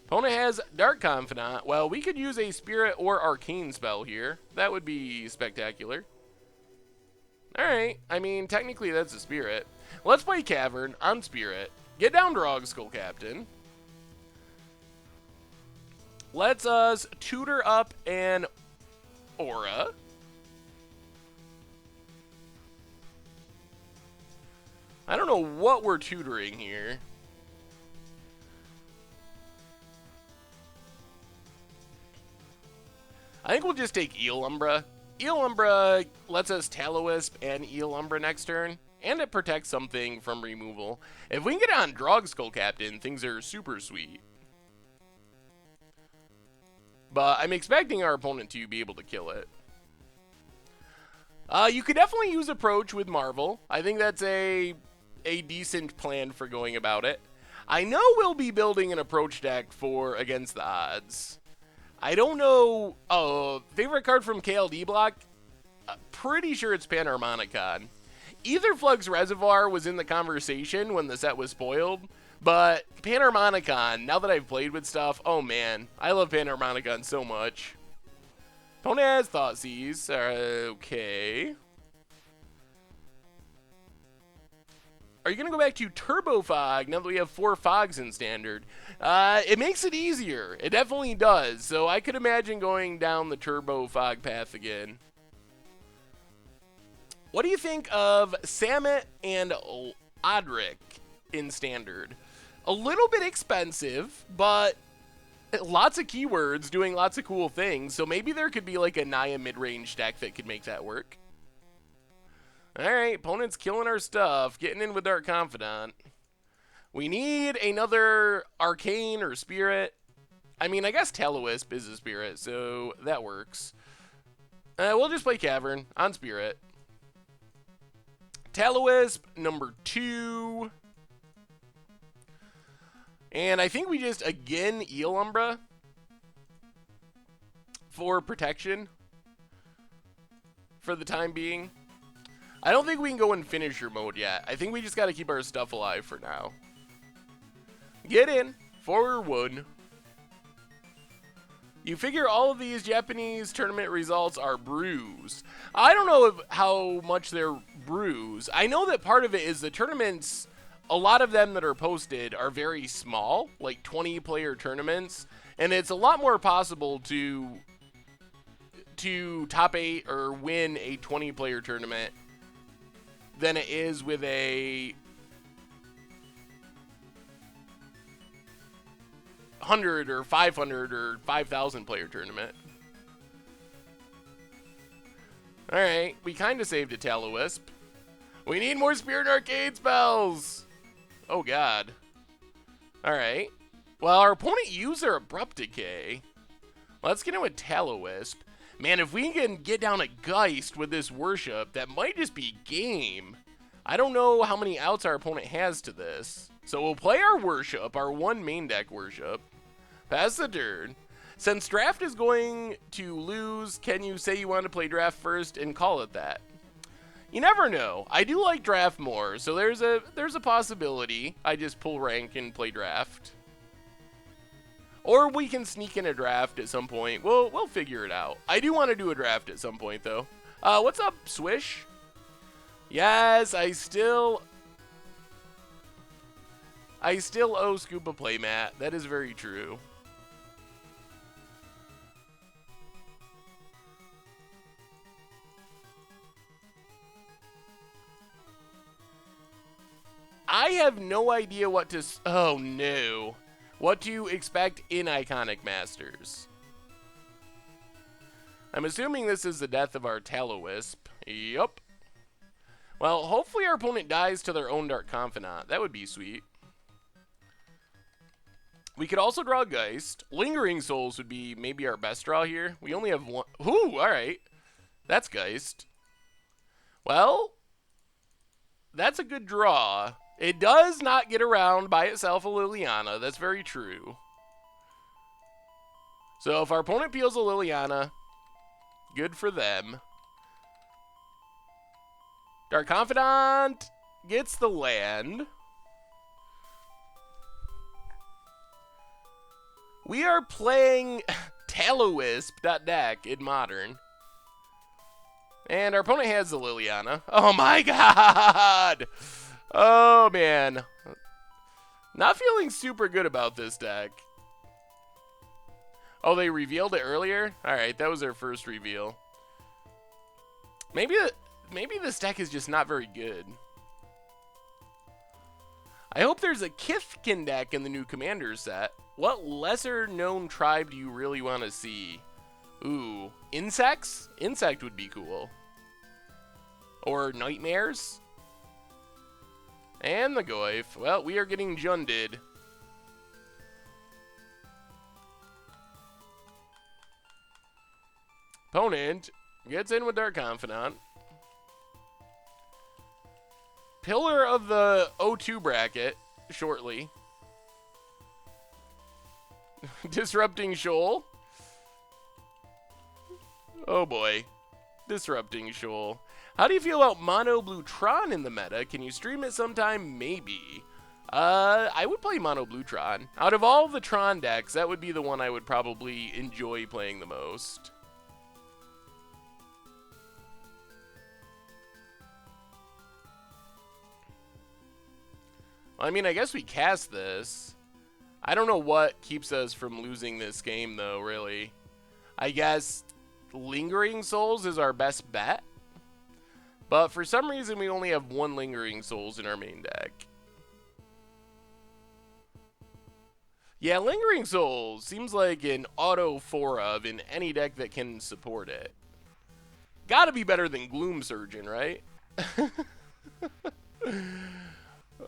Opponent has Dark Confidant. Well, we could use a Spirit or Arcane spell here. That would be spectacular. Alright, I mean, technically that's a Spirit. Let's play Cavern on Spirit. Get down, Drog Skull Captain. Let's us tutor up an Aura. I don't know what we're tutoring here. I think we'll just take Eel Umbra. Eel Umbra lets us Tallowisp and Eel Umbra next turn, and it protects something from removal. If we can get on Drog Skull Captain, things are super sweet. But I'm expecting our opponent to be able to kill it. You could definitely use Approach with Marvel. I think that's a decent plan for going about it. I know we'll be building an Approach deck for Against the Odds. I don't know. Oh, favorite card from KLD block? Pretty sure it's Panharmonicon. Aetherflux Reservoir was in the conversation when the set was spoiled, but Panharmonicon, now that I've played with stuff, oh man, I love Panharmonicon so much. Opponent has Thoughtseize. Okay. Are you going to go back to Turbo Fog now that we have 4 Fogs in Standard? It makes it easier. It definitely does. So I could imagine going down the Turbo Fog path again. What do you think of Samet and Odric in Standard? A little bit expensive, but lots of keywords doing lots of cool things. So maybe there could be like a Naya mid-range deck that could make that work. Alright, opponent's killing our stuff, getting in with Dark Confidant. We need another Arcane or Spirit. I mean, I guess Tallowisp is a Spirit, so that works. We'll just play Cavern on Spirit. Tallowisp, number 2. And I think we just, again, Eel Umbra for protection for the time being. I don't think we can go in finisher mode yet. I think we just got to keep our stuff alive for now. Get in. Forward 1. You figure all of these Japanese tournament results are brews. I don't know how much they're brews. I know that part of it is the tournaments, a lot of them that are posted are very small, like 20-player tournaments, and it's a lot more possible to top 8 or win a 20-player tournament than it is with a 100 or 500 or 5,000 player tournament. Alright, we kind of saved a Tallowisp. We need more Spirit Arcade spells! Oh god. Alright. Well, our opponent used their Abrupt Decay. Let's get in with Tallowisp. Man, if we can get down a Geist with this Worship, that might just be game. I don't know how many outs our opponent has to this. So we'll play our Worship, our 1 main deck Worship. Pass the turn. Since draft is going to lose, can you say you want to play draft first and call it that? You never know. I do like draft more, so there's a possibility I just pull rank and play draft. Or we can sneak in a draft at some point. We'll figure it out. I do want to do a draft at some point, though. What's up, Swish? Yes, I still owe Scoop a playmat. That is very true. I have no idea what to... Oh, no. What to expect in Iconic Masters. I'm assuming this is the death of our Tallowisp. Yup. Well, hopefully our opponent dies to their own Dark Confidant. That would be sweet. We could also draw Geist. Lingering Souls would be maybe our best draw here. We only have 1. Ooh, alright. That's Geist. Well, that's a good draw. It does not get around by itself a Liliana. That's very true. So if our opponent peels a Liliana, good for them. Dark Confidant gets the land. We are playing Tallowisp.deck in Modern. And our opponent has the Liliana. Oh my god! Oh man. Not feeling super good about this deck. Oh, they revealed it earlier? Alright, that was their first reveal. Maybe this deck is just not very good. I hope there's a Kithkin deck in the new Commander set. What lesser known tribe do you really want to see? Ooh, insects? Insect would be cool. Or nightmares? And the Goyf. Well, we are getting junded. Opponent gets in with Dark Confidant. Pillar of the O2 bracket shortly. Disrupting Shoal. Oh boy. Disrupting Shoal. How do you feel about Mono Blue Tron in the meta? Can you stream it sometime? Maybe. I would play Mono Blue Tron. Out of all the Tron decks, that would be the one I would probably enjoy playing the most. I mean, I guess we cast this. I don't know what keeps us from losing this game, though, really. I guess Lingering Souls is our best bet. But for some reason, we only have one Lingering Souls in our main deck. Yeah, Lingering Souls seems like an auto 4-of in any deck that can support it. Gotta be better than Gloom Surgeon, right?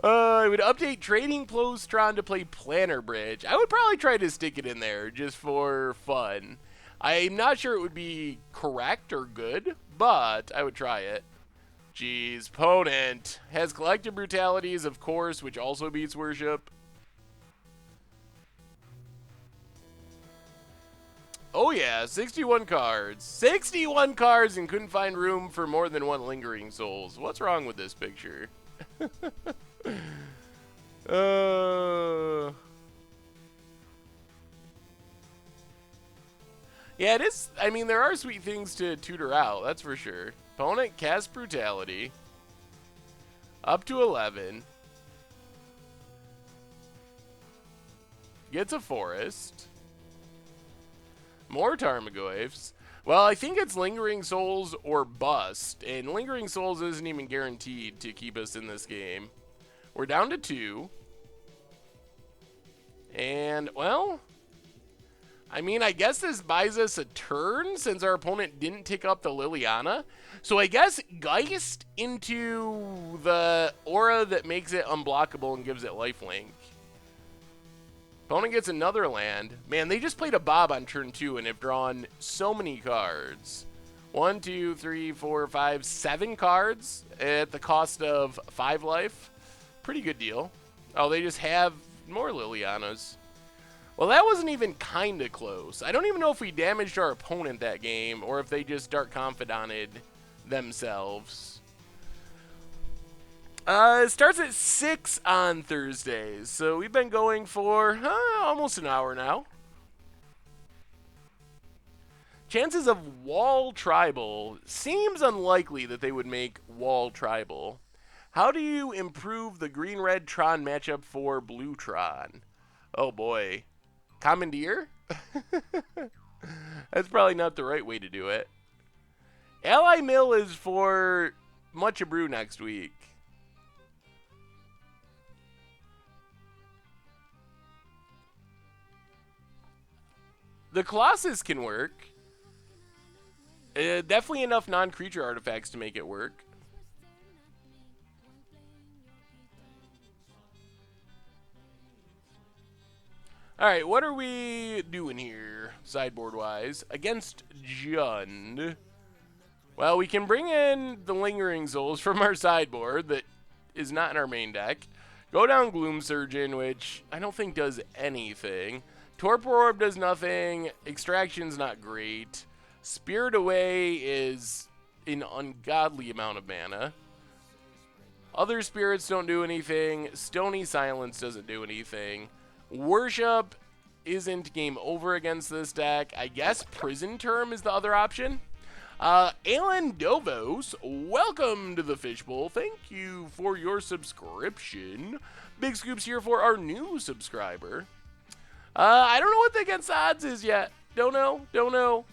I would update Trading Plostron to play Planner Bridge. I would probably try to stick it in there just for fun. I'm not sure it would be correct or good, but I would try it. Jeez, opponent has Collective Brutalities, of course, which also beats Worship. Oh yeah, 61 cards. 61 cards and couldn't find room for more than one Lingering Souls. What's wrong with this picture? Yeah, it is. I mean, there are sweet things to tutor out, that's for sure. Opponent casts Brutality. Up to 11. Gets a Forest. More Tarmogoyfs. Well, I think it's Lingering Souls or bust, and Lingering Souls isn't even guaranteed to keep us in this game. We're down to 2. And, well, I mean, I guess this buys us a turn since our opponent didn't tick up the Liliana. So I guess Geist into the aura that makes it unblockable and gives it lifelink. Opponent gets another land. Man, they just played a Bob on turn 2 and have drawn so many cards. 1, 2, 3, 4, 5, 7 cards at the cost of 5 life. Pretty good deal. Oh, they just have more Lilianas. Well, that wasn't even kind of close. I don't even know if we damaged our opponent that game or if they just Dark Confidanted themselves. It starts at 6 on Thursdays, so we've been going for almost an hour now. Chances of Wall Tribal. Seems unlikely that they would make Wall Tribal. How do you improve the green-red Tron matchup for blue Tron? Oh boy. Commandeer? That's probably not the right way to do it. Ally Mill is for Much Brew next week. The Colossus can work. Definitely enough non-creature artifacts to make it work. Alright, what are we doing here, sideboard-wise? Against Jund. Well, we can bring in the Lingering Souls from our sideboard that is not in our main deck. Go down Gloom Surgeon, which I don't think does anything. Torpor Orb does nothing. Extraction's not great. Spirit Away is an ungodly amount of mana. Other spirits don't do anything. Stony Silence doesn't do anything. Worship isn't game over against this deck. I guess Prison Term is the other option. Alan Dovos, welcome to the Fishbowl. Thank you for your subscription. Big scoops here for our new subscriber. I don't know what the against odds is yet. Don't know.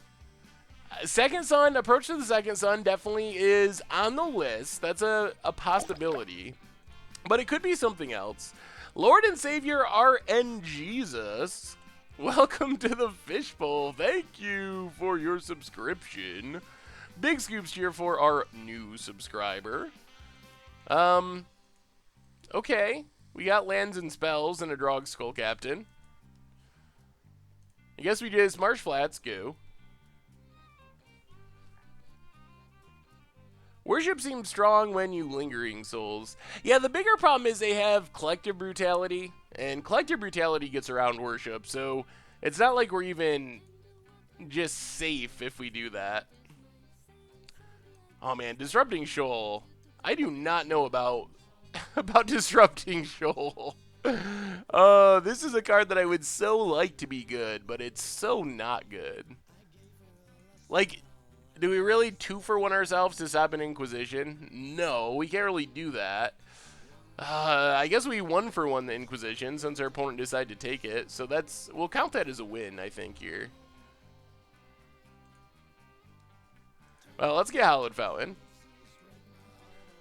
Second Sun, Approach to the Second Sun definitely is on the list. That's a possibility. But it could be something else. Lord and Savior RN Jesus, welcome to the Fishbowl. Thank you for your subscription. Big scoops cheer for our new subscriber. Okay. We got lands and spells and a Drog Skull Captain. I guess we just Marsh Flats, go. Worship seems strong when you Lingering Souls. Yeah, the bigger problem is they have Collective Brutality, and Collective Brutality gets around Worship, so it's not like we're even just safe if we do that. Oh man, Disrupting Shoal. I do not know about Disrupting Shoal. This is a card that I would so like to be good, but it's so not good. Like, do we really 2-for-1 ourselves to stop an Inquisition? No, we can't really do that. I guess we 1-for-1 the Inquisition since our opponent decided to take it. So we'll count that as a win, I think, here. Well, let's get Hallowed Fountain.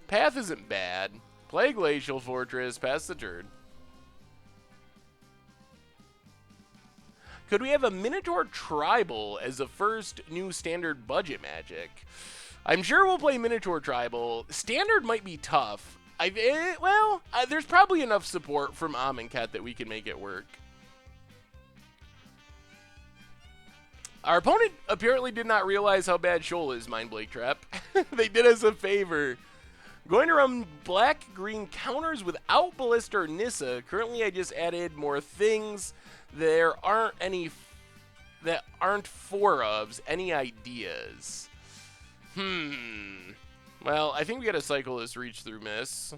Path isn't bad. Play Glacial Fortress, pass the turn. Could we have a Minotaur Tribal as the first new standard budget Magic? I'm sure we'll play Minotaur Tribal. Standard might be tough. There's probably enough support from Amonkhet that we can make it work. Our opponent apparently did not realize how bad Shoal is, Mind Blade Trap. They did us a favor. Going to run black-green counters without Ballista or Nissa. Currently, I just added more things. There aren't any that aren't 4-ofs. Any ideas? Well, I think we gotta cycle this Reach Through Miss.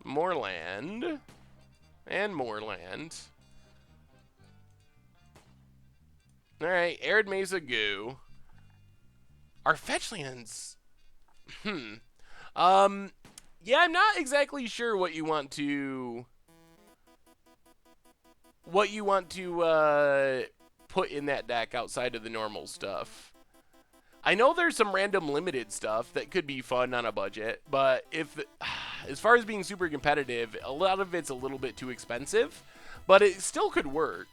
More land. And more land. Alright, Arid Mesa, go. Our fetch lands... Yeah, I'm not exactly sure what you want to put in that deck outside of the normal stuff. I know there's some random limited stuff that could be fun on a budget, but as far as being super competitive, a lot of it's a little bit too expensive, but it still could work.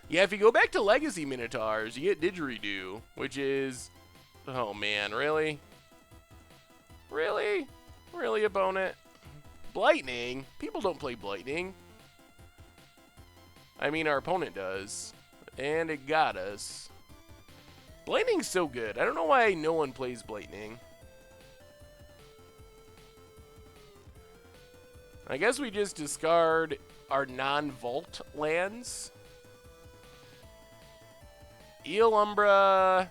Yeah, if you go back to Legacy Minotaurs, you get Didgeridoo, which is... Oh man, really? Really? Really, opponent? Blightning? People don't play Blightning. I mean, our opponent does. And it got us. Blightning's so good. I don't know why no one plays Blightning. I guess we just discard our non-vault lands. Eel Umbra...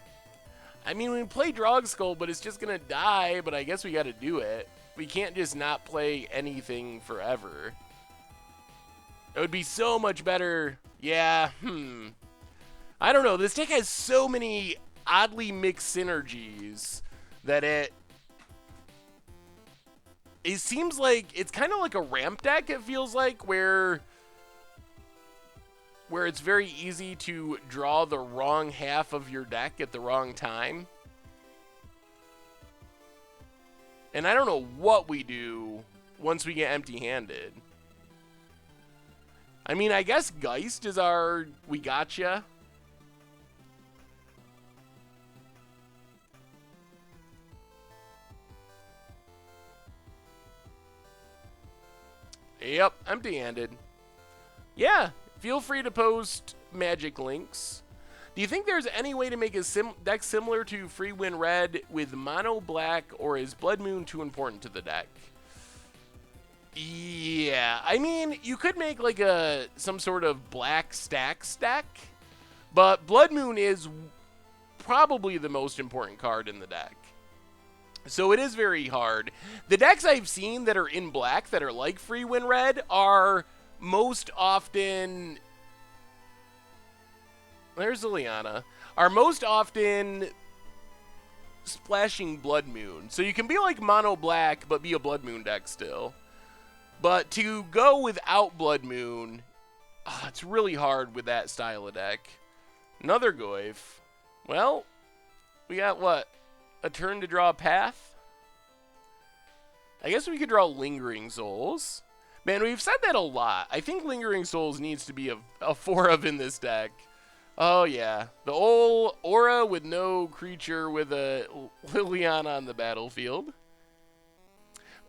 I mean, we can play Drogskull, but it's just going to die, but I guess we got to do it. We can't just not play anything forever. It would be so much better. Yeah, I don't know. This deck has so many oddly mixed synergies that it seems like it's kind of like a ramp deck, it feels like, where it's very easy to draw the wrong half of your deck at the wrong time. And I don't know what we do once we get empty-handed. I mean, I guess Geist is our we gotcha. Yep, empty-handed. Yeah. Feel free to post magic links. Do you think there's any way to make a deck similar to Free Win Red with mono black, or is Blood Moon too important to the deck? Yeah, I mean, you could make like some sort of black stack, but Blood Moon is probably the most important card in the deck. So it is very hard. The decks I've seen that are in black that are like Free Win Red are... most often, there's Liliana, are most often splashing Blood Moon. So you can be like mono black, but be a Blood Moon deck still. But to go without Blood Moon, it's really hard with that style of deck. Another Goyf. Well, we got what? A turn to draw a path? I guess we could draw Lingering Souls. Man, we've said that a lot. I think Lingering Souls needs to be a 4 of in this deck. Oh, yeah. The old aura with no creature with a Liliana on the battlefield.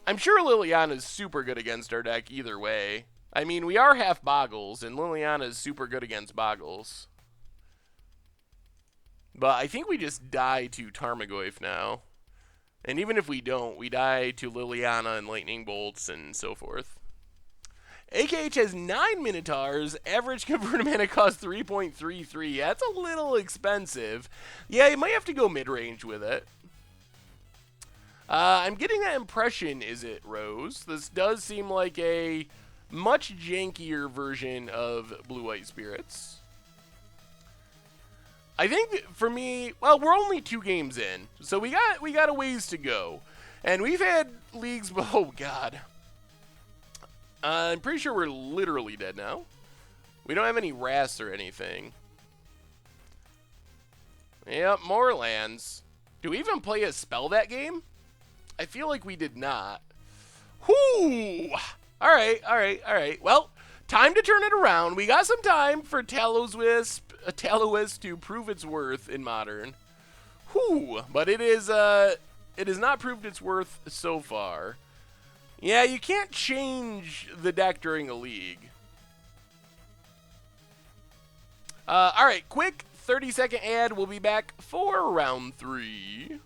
I'm sure Liliana's super good against our deck either way. I mean, we are half Boggles, and Liliana's super good against Boggles. But I think we just die to Tarmogoyf now. And even if we don't, we die to Liliana and Lightning Bolts and so forth. AKH has 9 Minotaurs. Average converted mana cost 3.33. That's a little expensive. Yeah, you might have to go mid-range with it. I'm getting that impression, is it, Rose? This does seem like a much jankier version of Blue-White Spirits. I think for me, well, we're only 2 games in, so we got a ways to go, and we've had leagues. Oh God, I'm pretty sure we're literally dead now. We don't have any Wraths or anything. Yep, more lands. Do we even play a spell that game? I feel like we did not. Whoo! All right. Well, time to turn it around. We got some time for Tallowisp to prove its worth in Modern. Whoo! But it has not proved its worth so far. Yeah, you can't change the deck during a league. All right, quick 30-second ad. We'll be back for round 3.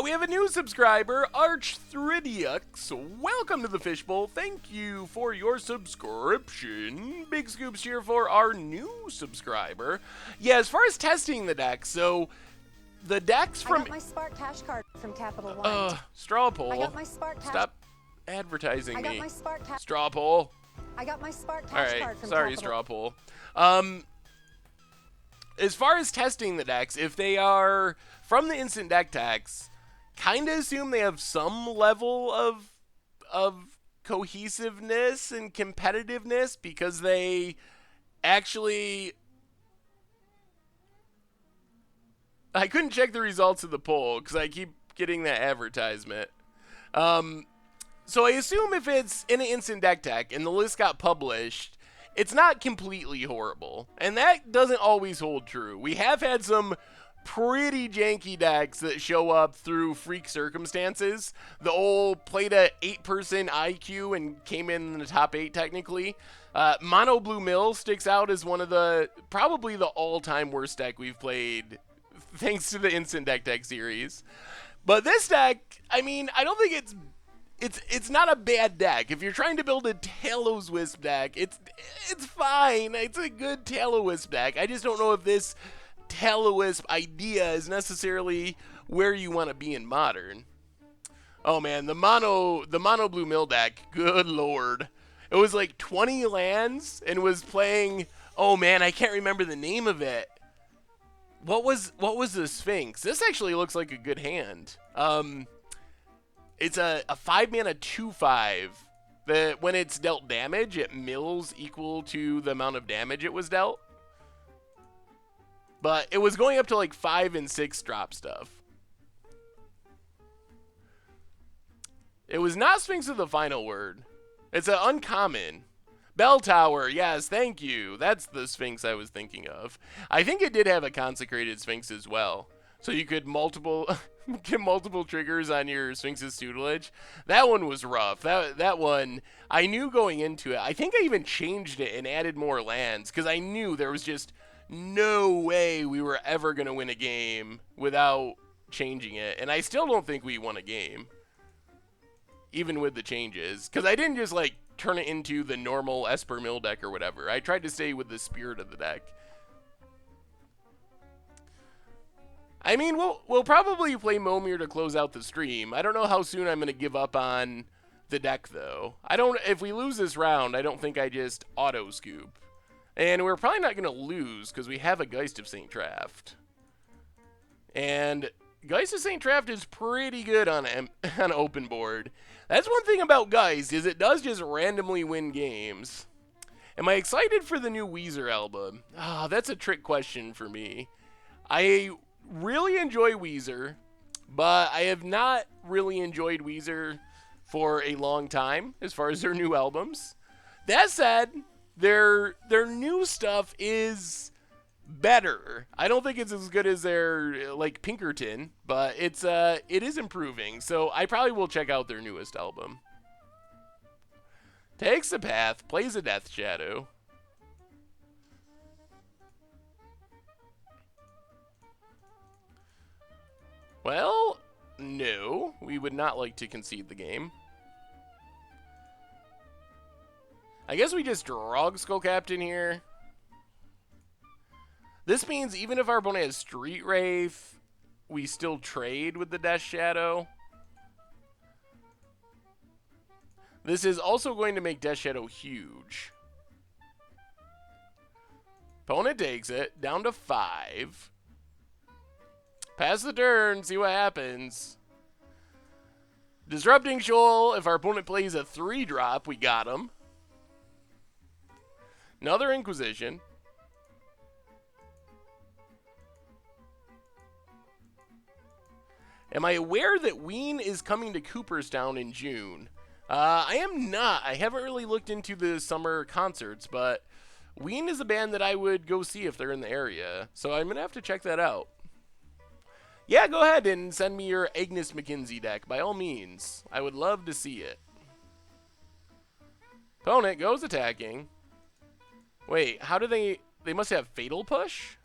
We have a new subscriber, Arch3dx. Welcome to the Fishbowl. Thank you for your subscription. Big scoops here for our new subscriber. Yeah, as far as testing the deck, so the decks from... I got my Spark Cash card from Capital One. Straw Poll. I got my Spark Cash... Stop advertising me. I got my Spark Cash... Straw Poll. I got my Spark Cash card from sorry, Capital... Straw Poll. As far as testing the decks, if they are from the instant deck tags, kind of assume they have some level of cohesiveness and competitiveness because they actually... I couldn't check the results of the poll because I keep getting that advertisement. So I assume if it's in an instant deck tech and the list got published, it's not completely horrible. And that doesn't always hold true. We have had some pretty janky decks that show up through freak circumstances. The old played a 8-person IQ and came in the top 8 technically. Mono Blue Mill sticks out as one of the, probably the all-time worst deck we've played thanks to the instant deck tech series. But this deck, I mean, I don't think it's not a bad deck. If you're trying to build a Tallowisp deck, it's fine. It's a good Tallowisp deck. I just don't know if this Tallowisp idea is necessarily where you want to be in Modern. Oh man, the mono Blue Mill deck, good lord. It was like 20 lands and was playing, oh man, I can't remember the name of it. What was the Sphinx? This actually looks like a good hand. It's a 5-mana 2/5 that when it's dealt damage, it mills equal to the amount of damage it was dealt. But it was going up to like 5 and 6 drop stuff. It was not Sphinx of the Final Word. It's an uncommon. Bell Tower, yes, thank you. That's the Sphinx I was thinking of. I think it did have a consecrated Sphinx as well. So you could get multiple triggers on your Sphinx's tutelage. That one was rough. That one, I knew going into it. I think I even changed it and added more lands because I knew there was just no way we were ever going to win a game without changing it. And I still don't think we won a game, even with the changes. Because I didn't just, like, turn it into the normal Esper Mill deck or whatever. I tried to stay with the spirit of the deck. I mean, we'll probably play Momir to close out the stream. I don't know how soon I'm going to give up on the deck, though. If we lose this round, I don't think I just auto-scoop. And we're probably not going to lose, because we have a Geist of St. Traft. And Geist of St. Traft is pretty good on open board. That's one thing about Geist, is it does just randomly win games. Am I excited for the new Weezer album? Ah, that's a trick question for me. I really enjoy Weezer, but I have not really enjoyed Weezer for a long time as far as their new albums. That said, their new stuff is better. I don't think it's as good as their like Pinkerton, but it is improving. So I probably will check out their newest album. Takes the path, plays a Death Shadow. Well, no, we would not like to concede the game. I guess we just drog Skull Captain here. This means even if our opponent has Street Wraith, we still trade with the Death Shadow. This is also going to make Death Shadow huge. Opponent takes it, down to 5. Pass the turn, see what happens. Disrupting Shoal, if our opponent plays a 3-drop, we got him. Another Inquisition. Am I aware that Ween is coming to Cooperstown in June? I am not. I haven't really looked into the summer concerts, but Ween is a band that I would go see if they're in the area. So I'm going to have to check that out. Yeah, go ahead and send me your Agnes McKinsey deck, by all means. I would love to see it. Opponent goes attacking. Wait, how do they must have Fatal Push?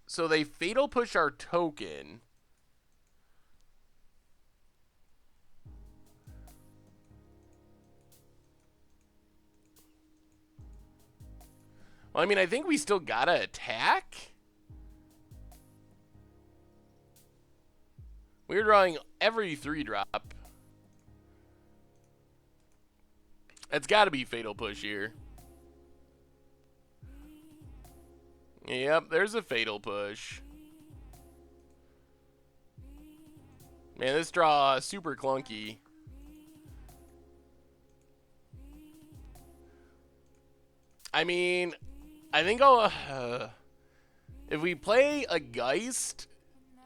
So they Fatal Push our token. Well, I mean, I think we still gotta attack. We're drawing every 3-drop. That's gotta be Fatal Push here. Yep, there's a Fatal Push. Man, this draw is super clunky. I mean, I think if we play a Geist,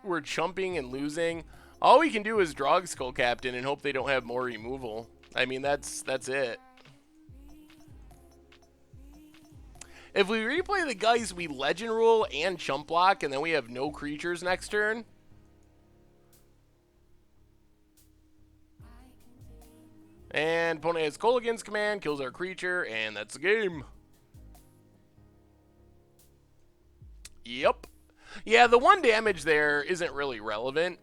we're chumping and losing. All we can do is draw Skull Captain and hope they don't have more removal. I mean, that's it. If we replay the Geist, we Legend Rule and Chump Block, and then we have no creatures next turn. And opponent has Kolaghan's Command, kills our creature, and that's the game. Yep. Yeah, the 1 damage there isn't really relevant.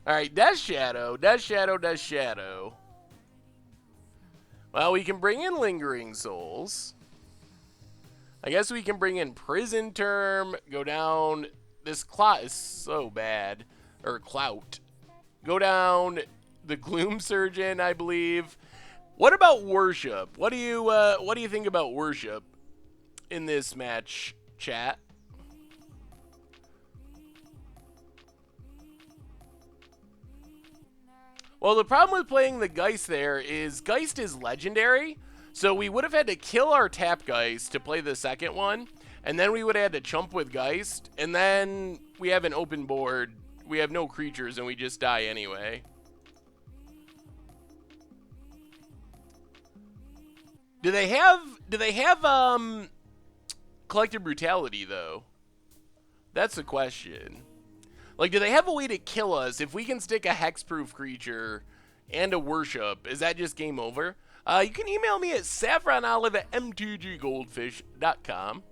Alright, Death Shadow, Death Shadow, Death Shadow. Well, we can bring in Lingering Souls. I guess we can bring in Prison Term, go down. This Clot is so bad. Or Clout. Go down the Gloom Surgeon, I believe. What about Worship? What do you think about Worship in this match, chat? Well, the problem with playing the Geist there is Geist is legendary, so we would have had to kill our tap Geist to play the second one, and then we would have had to chump with Geist, and then we have an open board, we have no creatures, and we just die anyway. Do they have Collective Brutality, though? That's the question. Like, do they have a way to kill us if we can stick a hexproof creature and a Worship? Is that just game over? You can email me at saffronolive@mtggoldfish.com.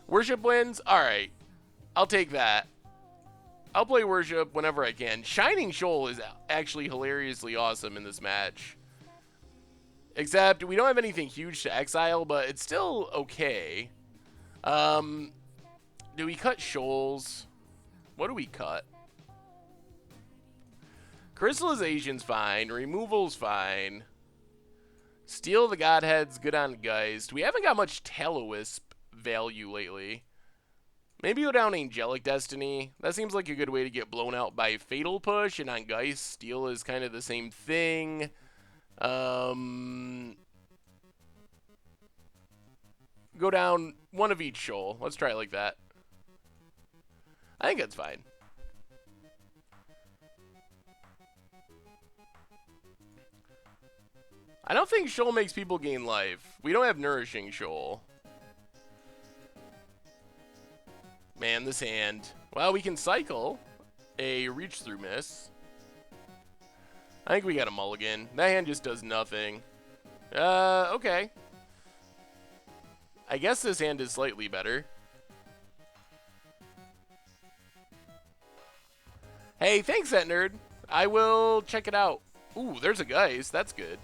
Worship wins? Alright. I'll take that. I'll play Worship whenever I can. Shining Shoal is actually hilariously awesome in this match. Except we don't have anything huge to exile, but it's still okay. Do we cut Shoals? What do we cut? Crystallization's fine. Removal's fine. Steal the Godhead's good on Geist. We haven't got much Tallowisp value lately. Maybe go down Angelic Destiny. That seems like a good way to get blown out by Fatal Push, and on Geist, Steal is kind of the same thing. Go down one of each Shoal. Let's try it like that. I think that's fine. I don't think Shoal makes people gain life. We don't have Nourishing Shoal. Man, this hand. Well, we can cycle a Reach Through Miss. I think we got a mulligan. That hand just does nothing. Okay. I guess this hand is slightly better. Hey, thanks, that nerd. I will check it out. Ooh, there's a Geist. That's good.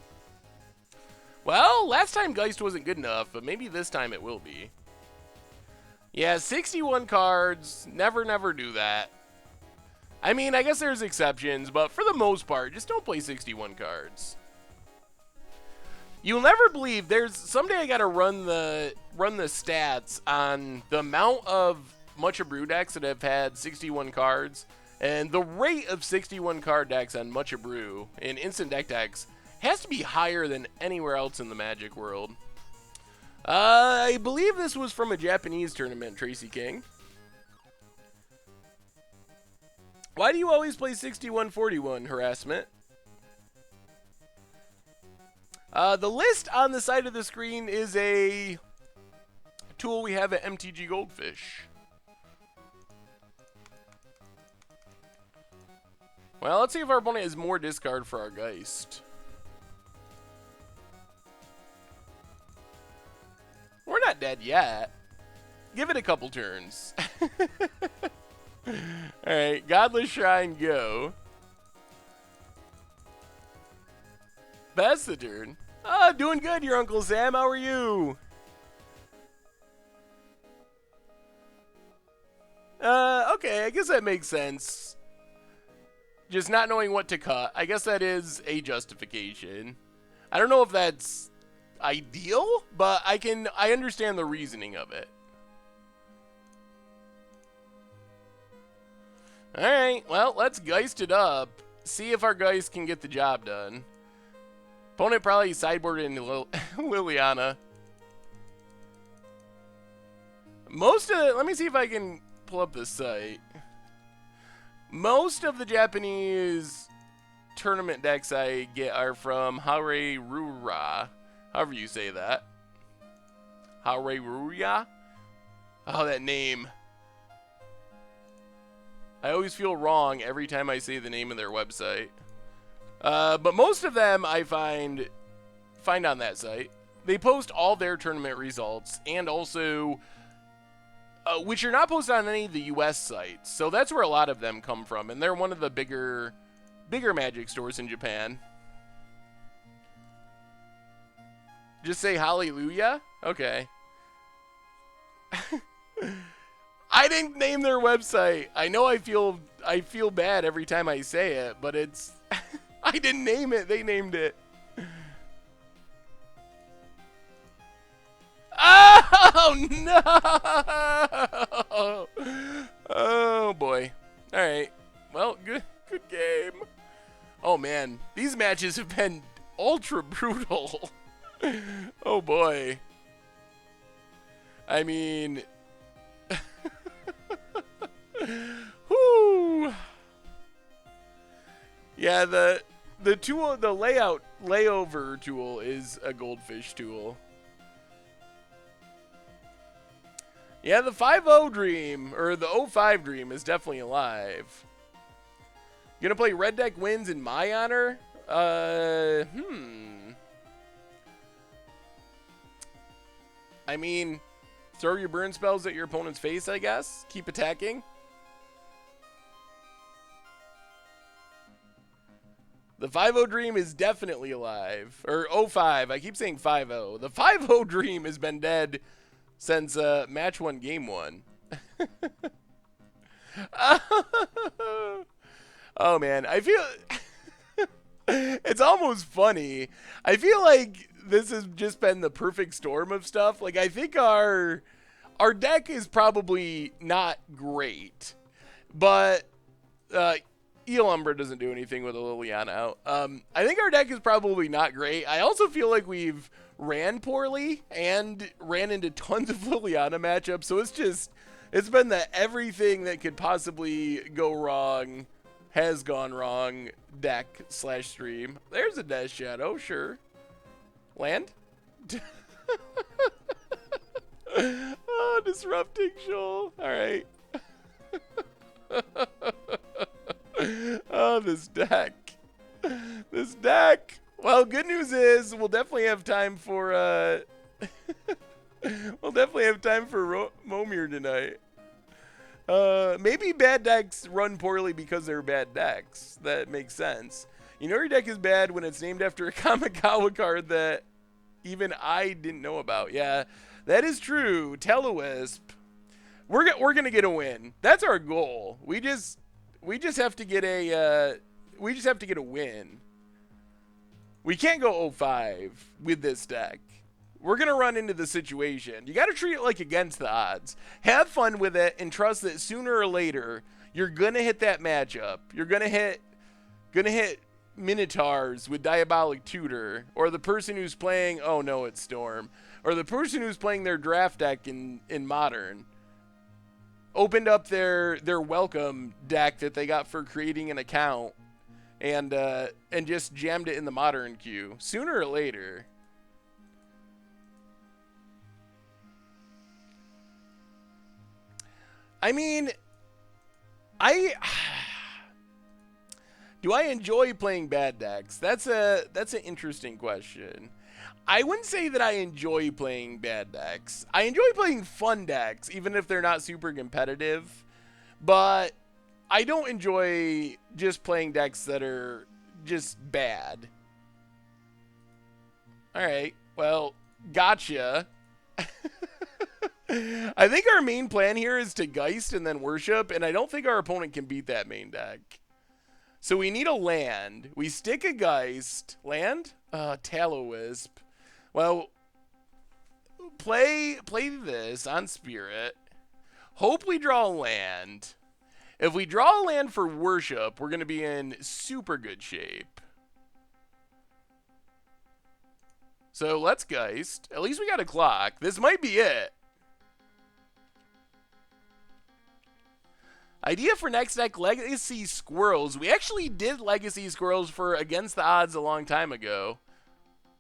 Well, last time Geist wasn't good enough, but maybe this time it will be. Yeah, 61 cards. Never do that. I mean, I guess there's exceptions, but for the most part, just don't play 61 cards. You'll never believe someday I gotta run the stats on the amount of Mucha Brew decks that have had 61 cards, and the rate of 61 card decks on Mucha Brew in instant deck decks has to be higher than anywhere else in the Magic world. I believe this was from a Japanese tournament, Tracy King. Why do you always play 61-41, Harassment? The list on the side of the screen is a tool we have at MTG Goldfish. Well, let's see if our opponent has more discard for our Geist. We're not dead yet. Give it a couple turns. Alright, Godless Shrine, go. That's the turn. Oh, doing good, your Uncle Sam. How are you? Okay, I guess that makes sense. Just not knowing what to cut. I guess that is a justification. I don't know if that's ideal, but I understand the reasoning of it. Alright, well, let's Geist it up. See if our Geist can get the job done. Opponent probably sideboarded into Liliana. Let me see if I can pull up the site. Most of the Japanese tournament decks I get are from Harerura. However you say that. Harerura? Oh, that name. I always feel wrong every time I say the name of their website. But most of them I find on that site. They post all their tournament results, and also which are not posted on any of the US sites. So that's where a lot of them come from, and they're one of the bigger Magic stores in Japan. Just say hallelujah? Okay. I didn't name their website. I know I feel bad every time I say it, but it's I didn't name it. They named it. Oh no! Oh boy. All right. Well, good game. Oh man, these matches have been ultra brutal. Oh boy. I mean, whoo. Yeah, the tool, the layover tool is a Goldfish tool. Yeah, the 5-0 dream, or the 05 dream is definitely alive. Gonna play red deck wins in my honor? I mean, throw your burn spells at your opponent's face, I guess. Keep attacking. The 5-0 dream is definitely alive. Or 0-5. I keep saying 5-0. The 5-0 dream has been dead since match 1, game 1. Oh, man. I feel... it's almost funny. I feel like this has just been the perfect storm of stuff. Like, I think our deck is probably not great. But Eel Umbra doesn't do anything with a Liliana out. I think our deck is probably not great. I also feel like we've ran poorly and ran into tons of Liliana matchups. So it's been the everything that could possibly go wrong has gone wrong deck/stream. There's a Death Shadow, sure. Land? Oh, disrupting Shoal. Alright. Oh, this deck. This deck. Well, good news is we'll definitely have time for Momir tonight. Maybe bad decks run poorly because they're bad decks. That makes sense. You know your deck is bad when it's named after a Kamikawa card that even I didn't know about. Yeah, that is true. Tallowisp. We're gonna get a win. That's our goal. We just have to get a win. We can't go 0-5 with this deck. We're going to run into the situation. You got to treat it like against the odds. Have fun with it and trust that sooner or later you're going to hit that matchup. You're going to hit Minotaurs with Diabolic Tutor, or the person who's playing, oh no, it's Storm, or the person who's playing their draft deck in Modern. Opened up their welcome deck that they got for creating an account and just jammed it in the Modern queue. Sooner or later. I mean, do I enjoy playing bad decks? That's an interesting question. I wouldn't say that I enjoy playing bad decks. I enjoy playing fun decks, even if they're not super competitive. But I don't enjoy just playing decks that are just bad. Alright, well, gotcha. I think our main plan here is to Geist and then Worship, and I don't think our opponent can beat that main deck. So we need a land. We stick a Geist. Land? Tallowisp. Well, play this on Spirit. Hope we draw a land. If we draw a land for Worship, we're going to be in super good shape. So let's Geist. At least we got a clock. This might be it. Idea for next deck, Legacy Squirrels. We actually did Legacy Squirrels for Against the Odds a long time ago.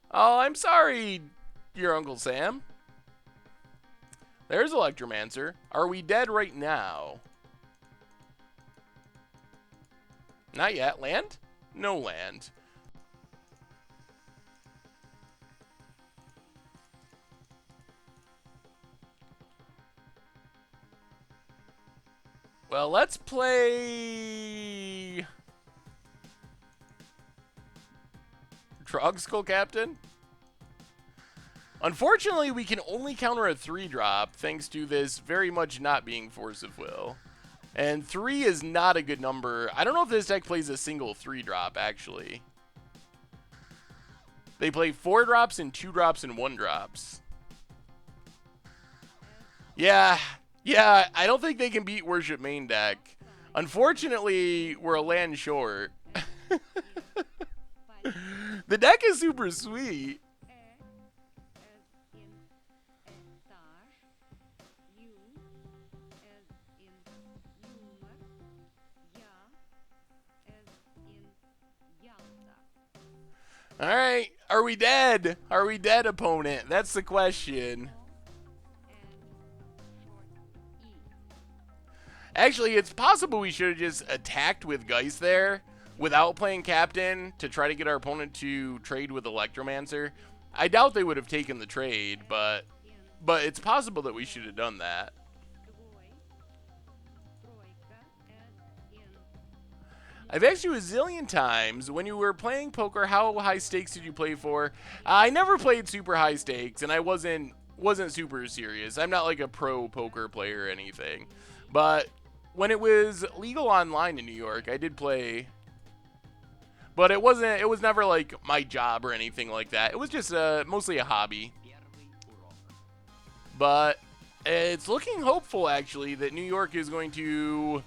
Oh, I'm sorry, your Uncle Sam. There's Electromancer. Are we dead right now? Not yet. Land? No land. Well, let's play Trog Skull Captain. Unfortunately, we can only counter a 3-drop thanks to this very much not being Force of Will. And 3 is not a good number. I don't know if this deck plays a single 3-drop, actually. They play 4-drops and 2-drops and 1-drops. Yeah, I don't think they can beat Worship main deck. Unfortunately, we're a land short. The deck is super sweet. Alright, are we dead? Are we dead, opponent? That's the question. Actually, it's possible we should have just attacked with Geist there without playing Captain to try to get our opponent to trade with Electromancer. I doubt they would have taken the trade, but it's possible that we should have done that. I've asked you a zillion times, when you were playing poker, how high stakes did you play for? I never played super high stakes, and I wasn't super serious. I'm not like a pro poker player or anything. But when it was legal online in New York, I did play. But it was never like my job or anything like that. It was just mostly a hobby. But it's looking hopeful, actually, that New York is going to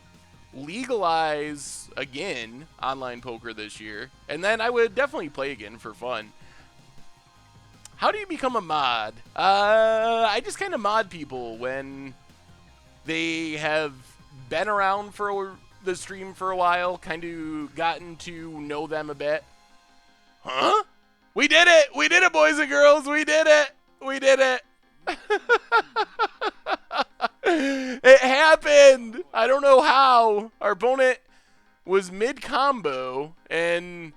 legalize again online poker this year, and then I would definitely play again for fun. How do you become a mod? I just kind of mod people when they have been around for the stream for a while, kind of gotten to know them a bit. Huh? We did it! We did it, boys and girls! We did it! We did it! It happened! I don't know how. Our opponent was mid-combo and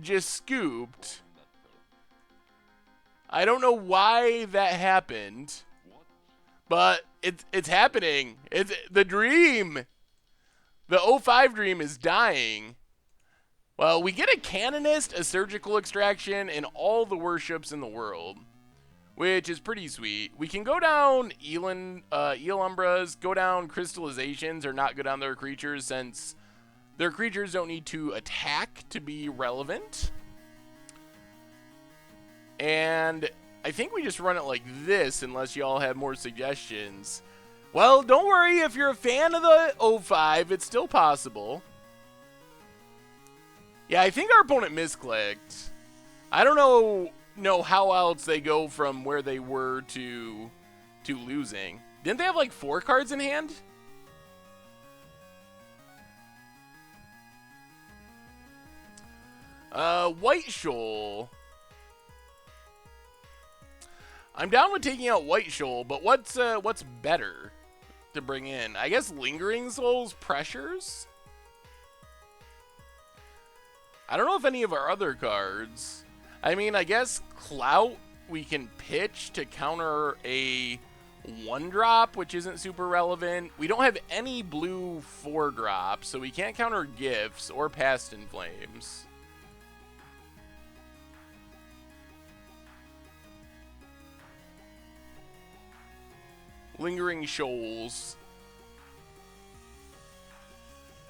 just scooped. I don't know why that happened, but it's happening. It's the dream. The 05 dream is dying. Well, we get a canonist, a surgical extraction, and all the worships in the world, which is pretty sweet. We can go down Eel Umbras, go down crystallizations, or not go down their creatures, since their creatures don't need to attack to be relevant. And I think we just run it like this, unless y'all have more suggestions. Well, don't worry, if you're a fan of the 05, it's still possible. Yeah, I think our opponent misclicked. I don't know how else they go from where they were to losing. Didn't they have like 4 cards in hand? White Shoal. I'm down with taking out White Shoal, but what's better to bring in? I guess Lingering Souls, Pressures? I don't know if any of our other cards. I mean, I guess Clout we can pitch to counter a 1-drop, which isn't super relevant. We don't have any blue 4-drops, so we can't counter Gifts or Past in Flames. Lingering Shoals.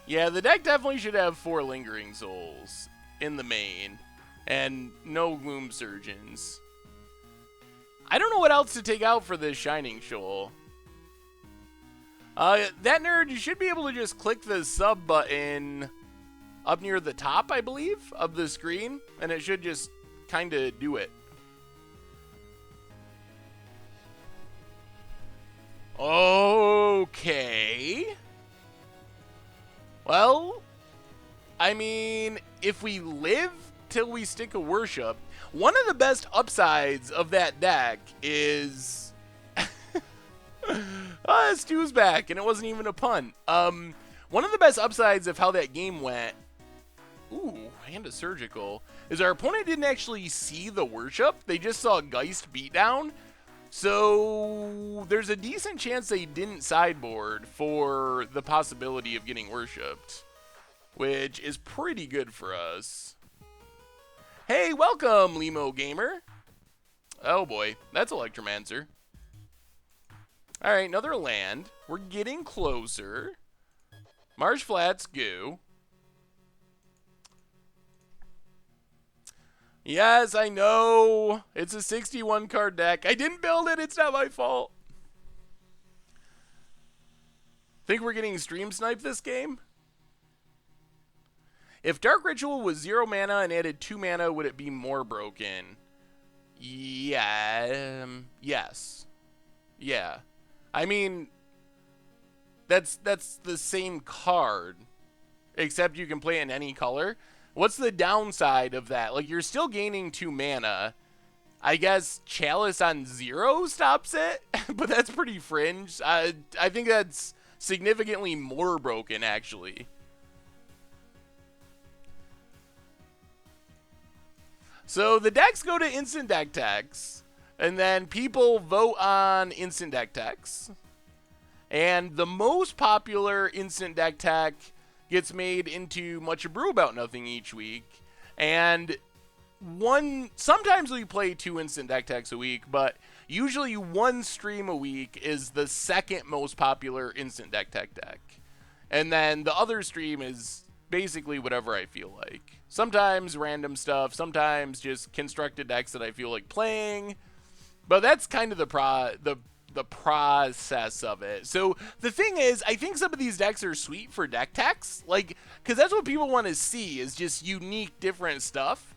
Yeah, the deck definitely should have 4 Lingering Souls in the main, and no Gloom Surgeons. I don't know what else to take out for this Shining Shoal. That nerd, you should be able to just click the sub button up near the top, I believe, of the screen, and it should just kind of do it. Okay. Well, I mean, if we live till we stick a worship, one of the best upsides of that deck is... Stu's back, and it wasn't even a pun. One of the best upsides of how that game went... Ooh, Hand of Surgical. Is our opponent didn't actually see the worship. They just saw Geist beatdown. So there's a decent chance they didn't sideboard for the possibility of getting worshipped, which is pretty good for us. Hey, welcome, Limo Gamer. Oh boy, that's Electromancer. Alright, another land. We're getting closer. Marsh Flats, Goo. Yes, I know. It's a 61 card deck. I didn't build it. It's not my fault. Think we're getting stream sniped this game? If Dark Ritual was 0 mana and added 2 mana, would it be more broken? Yeah. Yes. Yeah. I mean, that's the same card, except you can play it in any color. What's the downside of that? Like, you're still gaining 2 mana. I guess Chalice on 0 stops it, but that's pretty fringe. I think that's significantly more broken, actually. So the decks go to instant deck techs, and then people vote on instant deck techs. And the most popular instant deck tech gets made into Much Ado About Nothing each week. And sometimes we play 2 instant deck techs a week, but usually 1 stream a week is the second most popular instant deck tech deck. And then the other stream is basically whatever I feel like. Sometimes random stuff, sometimes just constructed decks that I feel like playing. But that's kind of the process of it. So the thing is, I think some of these decks are sweet for deck techs, like, because that's what people want to see, is just unique, different stuff.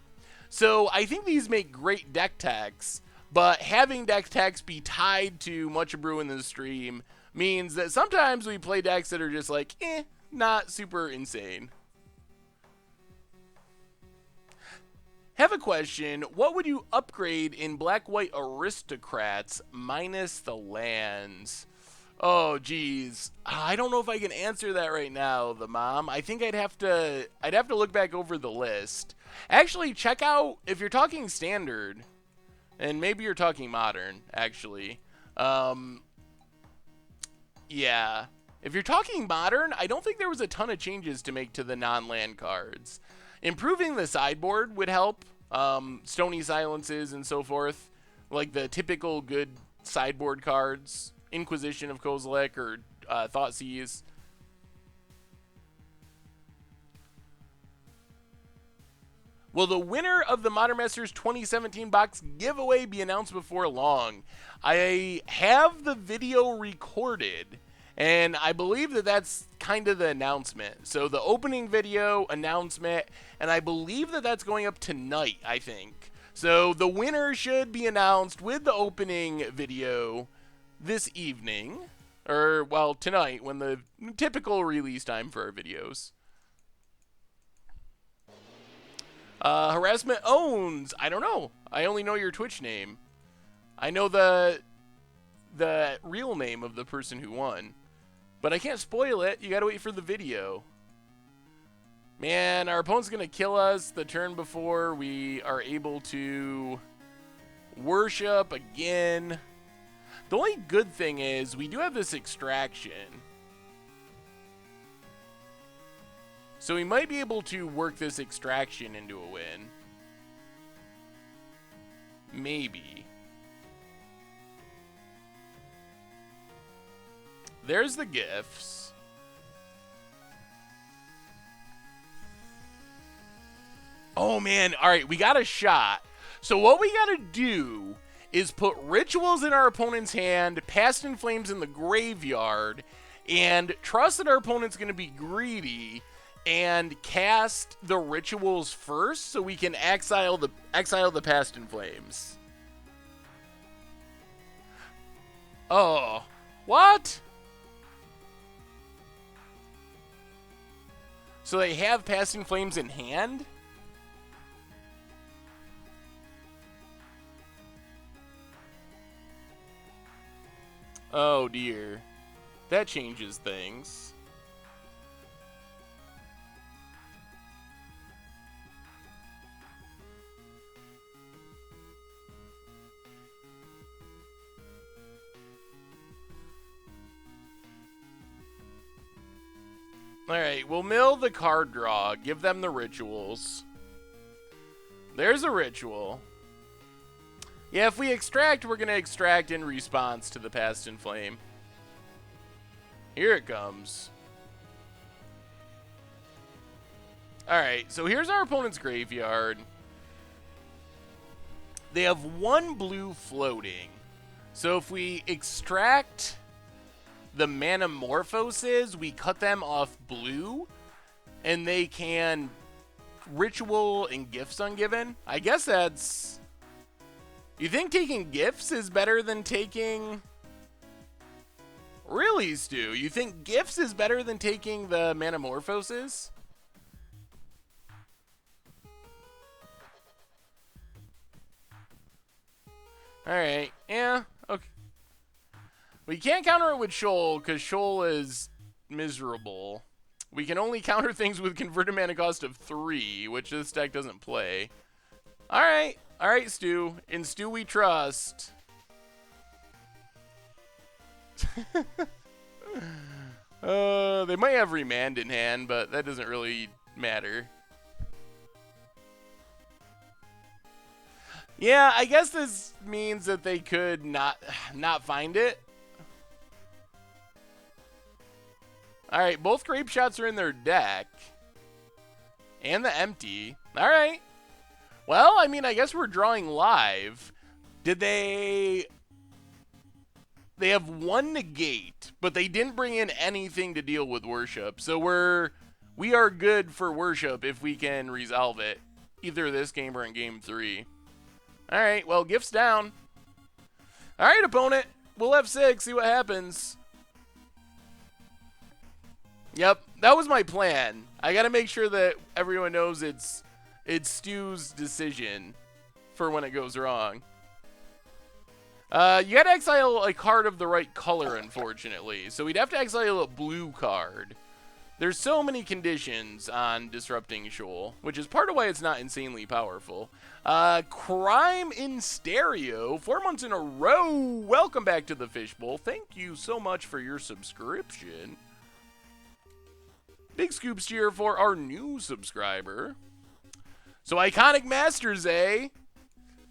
So I think these make great deck techs, but having deck techs be tied to Much Ado in the stream means that sometimes we play decks that are just like, not super insane. Have a question. What would you upgrade in Black-White Aristocrats minus the lands? Oh, geez. I don't know if I can answer that right now, the mom. I think I'd have to look back over the list. Actually, check out, if you're talking standard, and maybe you're talking modern, actually. Yeah. If you're talking modern, I don't think there was a ton of changes to make to the non-land cards. Improving the sideboard would help. Stony Silences and so forth. Like the typical good sideboard cards. Inquisition of Kozilek or Thoughtseize. Will the winner of the Modern Masters 2017 box giveaway be announced before long? I have the video recorded, and I believe that that's kind of the announcement. So the opening video, announcement, and I believe that that's going up tonight, I think. So the winner should be announced with the opening video this evening, or, well, tonight, when the typical release time for our videos. Harassment owns. I don't know. I only know your Twitch name. I know the real name of the person who won. But I can't spoil it. You gotta wait for the video. Man, our opponent's gonna kill us the turn before we are able to worship again. The only good thing is we do have this extraction. So we might be able to work this extraction into a win. Maybe. There's the gifts. Oh man, alright, we got a shot. So what we gotta do is put rituals in our opponent's hand, Past in Flames in the graveyard, and trust that our opponent's gonna be greedy and cast the rituals first so we can exile the Past in Flames. Oh, what? So they have Past in Flames in hand? Oh dear. That changes things. Alright, we'll mill the card draw. Give them the rituals. There's a ritual. Yeah, if we extract, we're going to extract in response to the Past in Flame. Here it comes. Alright, so here's our opponent's graveyard. They have 1 blue floating. So if we extract the Manamorphoses, we cut them off blue, and they can ritual and gifts ungiven. I guess that's... You think taking gifts is better than taking... Really, Stu? You think gifts is better than taking the Manamorphoses? Alright, yeah, okay. We can't counter it with Shoal, because Shoal is miserable. We can only counter things with converted mana cost of 3, which this deck doesn't play. Alright, alright, Stu. In Stu we trust. They might have Remand in hand, but that doesn't really matter. Yeah, I guess this means that they could not find it. Alright, both Grape Shots are in their deck. And the Empty. Alright. Well, I mean, I guess we're drawing live. Did they... They have one negate, but they didn't bring in anything to deal with Worship. So we are good for Worship if we can resolve it. Either this game or in game 3. Alright, well, Gift's down. Alright, opponent. We'll F6, see what happens. Yep, that was my plan. I gotta make sure that everyone knows it's Stu's decision for when it goes wrong. You gotta exile a card of the right color, unfortunately. So we'd have to exile a blue card. There's so many conditions on Disrupting Shoal, which is part of why it's not insanely powerful. Crime in Stereo, 4 months in a row. Welcome back to the Fishbowl. Thank you so much for your subscription. Big scoops cheer for our new subscriber. So Iconic Masters, eh?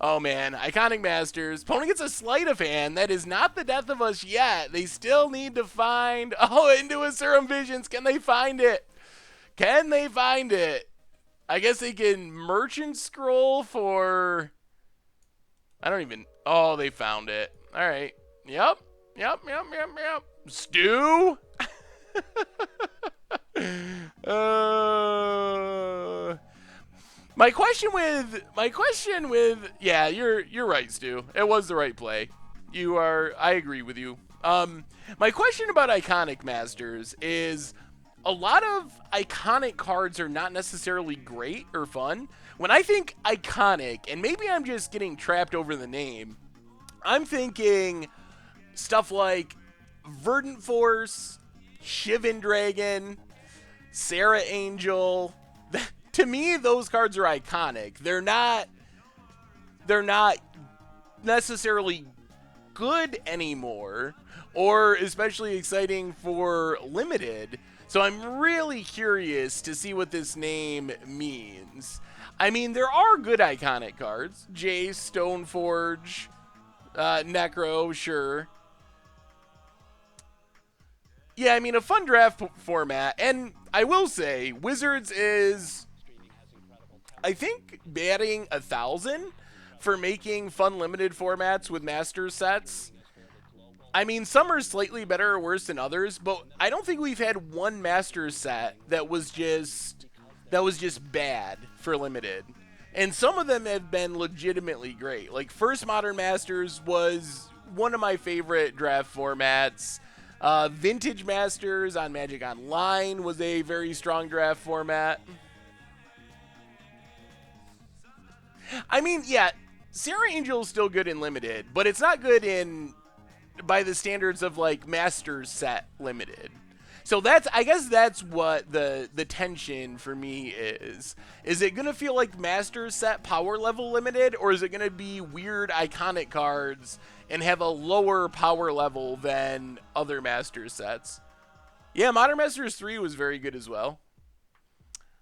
Oh man, Iconic Masters. Opponent gets a Sleight of Hand. That is not the death of us yet. They still need to find... Oh, into a Serum Visions. Can they find it? Can they find it? I guess they can Merchant Scroll for... I don't even... Oh, they found it. Alright. Yep. Stu? My question with yeah, you're right, Stu. It was the right play. I agree with you. My question about Iconic Masters is a lot of iconic cards are not necessarily great or fun. When I think iconic, and maybe I'm just getting trapped over the name, I'm thinking stuff like Verdant Force, Shivan Dragon, Sarah Angel. To me, those cards are iconic. They're not necessarily good anymore, or especially exciting for limited. So I'm really curious to see what this name means. I mean, there are good iconic cards. Jace, Stoneforge, Necro, sure. Yeah, I mean, a fun draft format. And I will say, Wizards is... I think batting 1,000 for making fun limited formats with Masters sets. I mean, some are slightly better or worse than others, but I don't think we've had one Masters set that was just bad for limited. And some of them have been legitimately great. Like First Modern Masters was one of my favorite draft formats. Vintage Masters on Magic Online was a very strong draft format. I mean, yeah, Sarah Angel is still good in limited, but it's not good in by the standards of like Masters set limited. So I guess that's what the tension for me is. Is it going to feel like Masters set power level limited, or is it going to be weird iconic cards and have a lower power level than other Masters sets? Yeah, Modern Masters 3 was very good as well.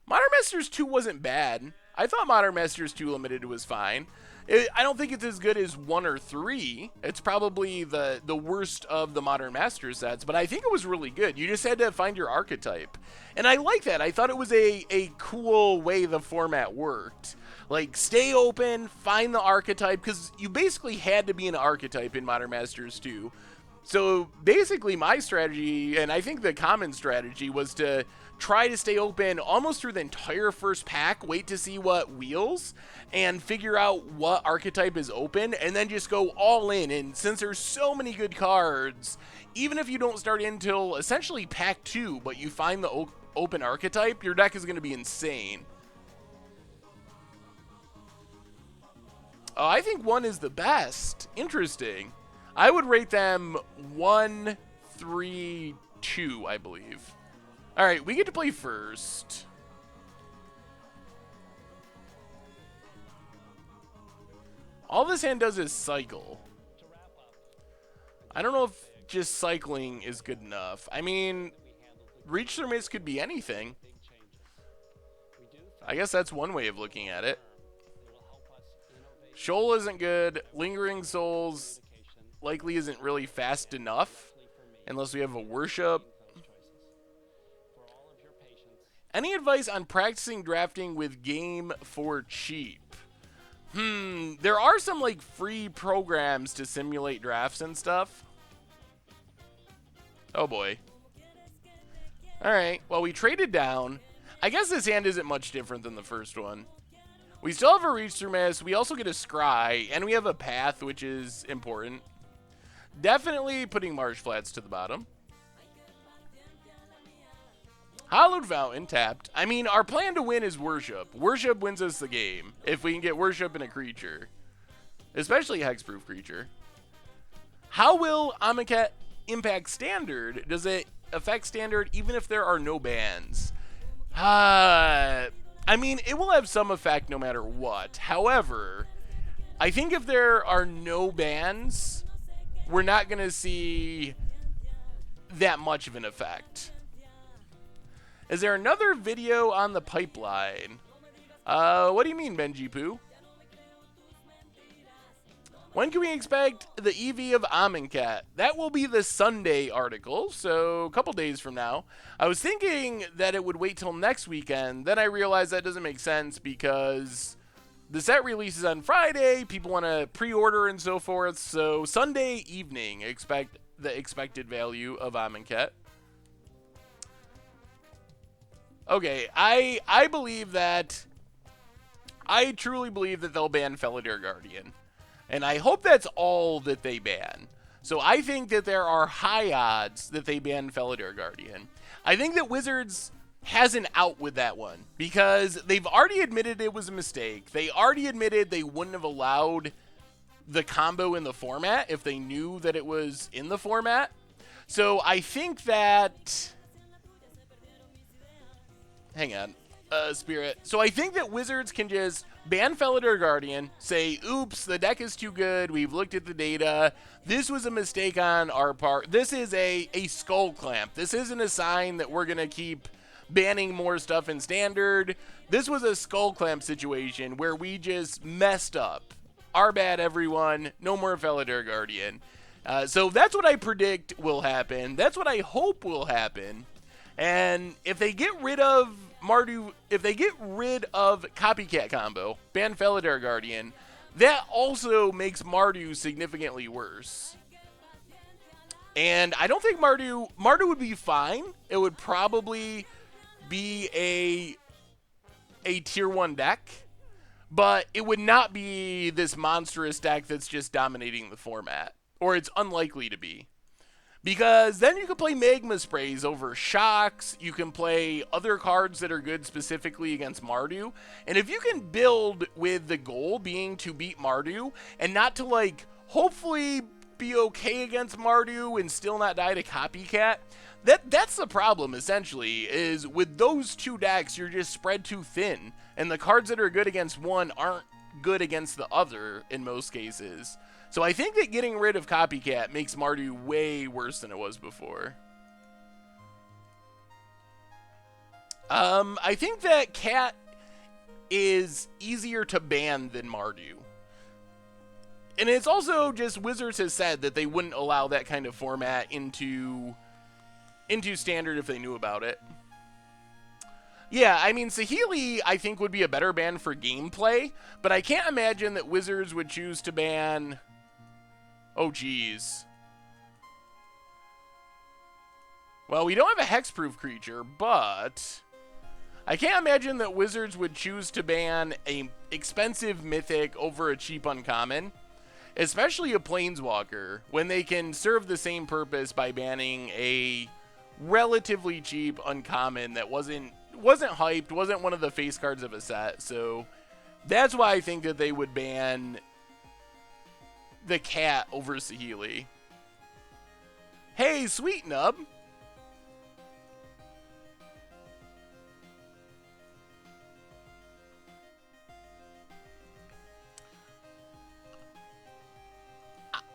Modern Masters 2 wasn't bad. I thought Modern Masters 2 Limited was fine. I don't think it's as good as 1 or 3. It's probably the worst of the Modern Masters sets, but I think it was really good. You just had to find your archetype. And I like that. I thought it was a cool way the format worked. Like, stay open, find the archetype, because you basically had to be an archetype in Modern Masters 2. So basically my strategy, and I think the common strategy, was to try to stay open almost through the entire first pack, wait to see what wheels, and figure out what archetype is open, and then just go all in. And since there's so many good cards, even if you don't start until essentially pack 2, but you find the open archetype, your deck is going to be insane. Oh, I think 1 is the best. Interesting. I would rate them 1, 3, 2, I believe. All right, we get to play first. All this hand does is cycle. I don't know if just cycling is good enough. I mean, Reach or miss could be anything. I guess that's one way of looking at it. Shoal isn't good. Lingering Souls likely isn't really fast enough unless we have a worship. Any advice on practicing drafting with game for cheap? There are some like free programs to simulate drafts and stuff. Oh boy. Alright, well we traded down. I guess this hand isn't much different than the first one. We still have a reach through miss. We also get a scry, and we have a path, which is important. Definitely putting marsh flats to the bottom. Hollowed Fountain tapped. I mean, our plan to win is worship. Worship wins us the game if we can get worship in a creature, especially a hexproof creature. How will Amonkhet impact standard? Does it affect standard even if there are no bans? I mean, it will have some effect no matter what. However, I think if there are no bans, we're not going to see that much of an effect. Is there another video on the pipeline? What do you mean, Benji Poo? When can we expect the EV of Amonkhet? That will be the Sunday article, so a couple days from now. I was thinking that it would wait till next weekend, then I realized that doesn't make sense because the set releases on Friday, people want to pre-order and so forth, so Sunday evening, expect the expected value of Amonkhet. Okay, I believe that, I truly believe that they'll ban Felidar Guardian. And I hope that's all that they ban. So I think that there are high odds that they ban Felidar Guardian. I think that Wizards has an out with that one because they've already admitted it was a mistake. They already admitted they wouldn't have allowed the combo in the format if they knew that it was in the format. So I think that... Hang on. Spirit. So I think that Wizards can just ban Felidar Guardian, say, oops, the deck is too good, we've looked at the data, this was a mistake on our part, this is a skull clamp, this isn't a sign that we're going to keep banning more stuff in standard, this was a skull clamp situation where we just messed up. Our bad, everyone, no more Felidar Guardian. So that's what I predict will happen, that's what I hope will happen, and if they get rid of Mardu, if they get rid of Copycat combo, ban Felidar Guardian, that also makes Mardu significantly worse. And I don't think Mardu would be fine. It would probably be a tier 1 deck, but it would not be this monstrous deck that's just dominating the format, or it's unlikely to be. Because then you can play Magma Sprays over Shocks, you can play other cards that are good specifically against Mardu, and if you can build with the goal being to beat Mardu, and not to like, hopefully be okay against Mardu and still not die to Copycat, that's the problem essentially, is with those two decks you're just spread too thin, and the cards that are good against one aren't good against the other in most cases. So I think that getting rid of Copycat makes Mardu way worse than it was before. I think that Cat is easier to ban than Mardu. And it's also just Wizards has said that they wouldn't allow that kind of format into Standard if they knew about it. Yeah, I mean, Saheeli, I think, would be a better ban for gameplay, but I can't imagine that Wizards would choose to ban... Oh, geez. Well, we don't have a hexproof creature, but I can't imagine that Wizards would choose to ban a expensive mythic over a cheap uncommon, especially a planeswalker, when they can serve the same purpose by banning a relatively cheap uncommon that wasn't hyped, wasn't one of the face cards of a set. So that's why I think that they would ban the Cat over Saheeli. Hey, Sweet Nub.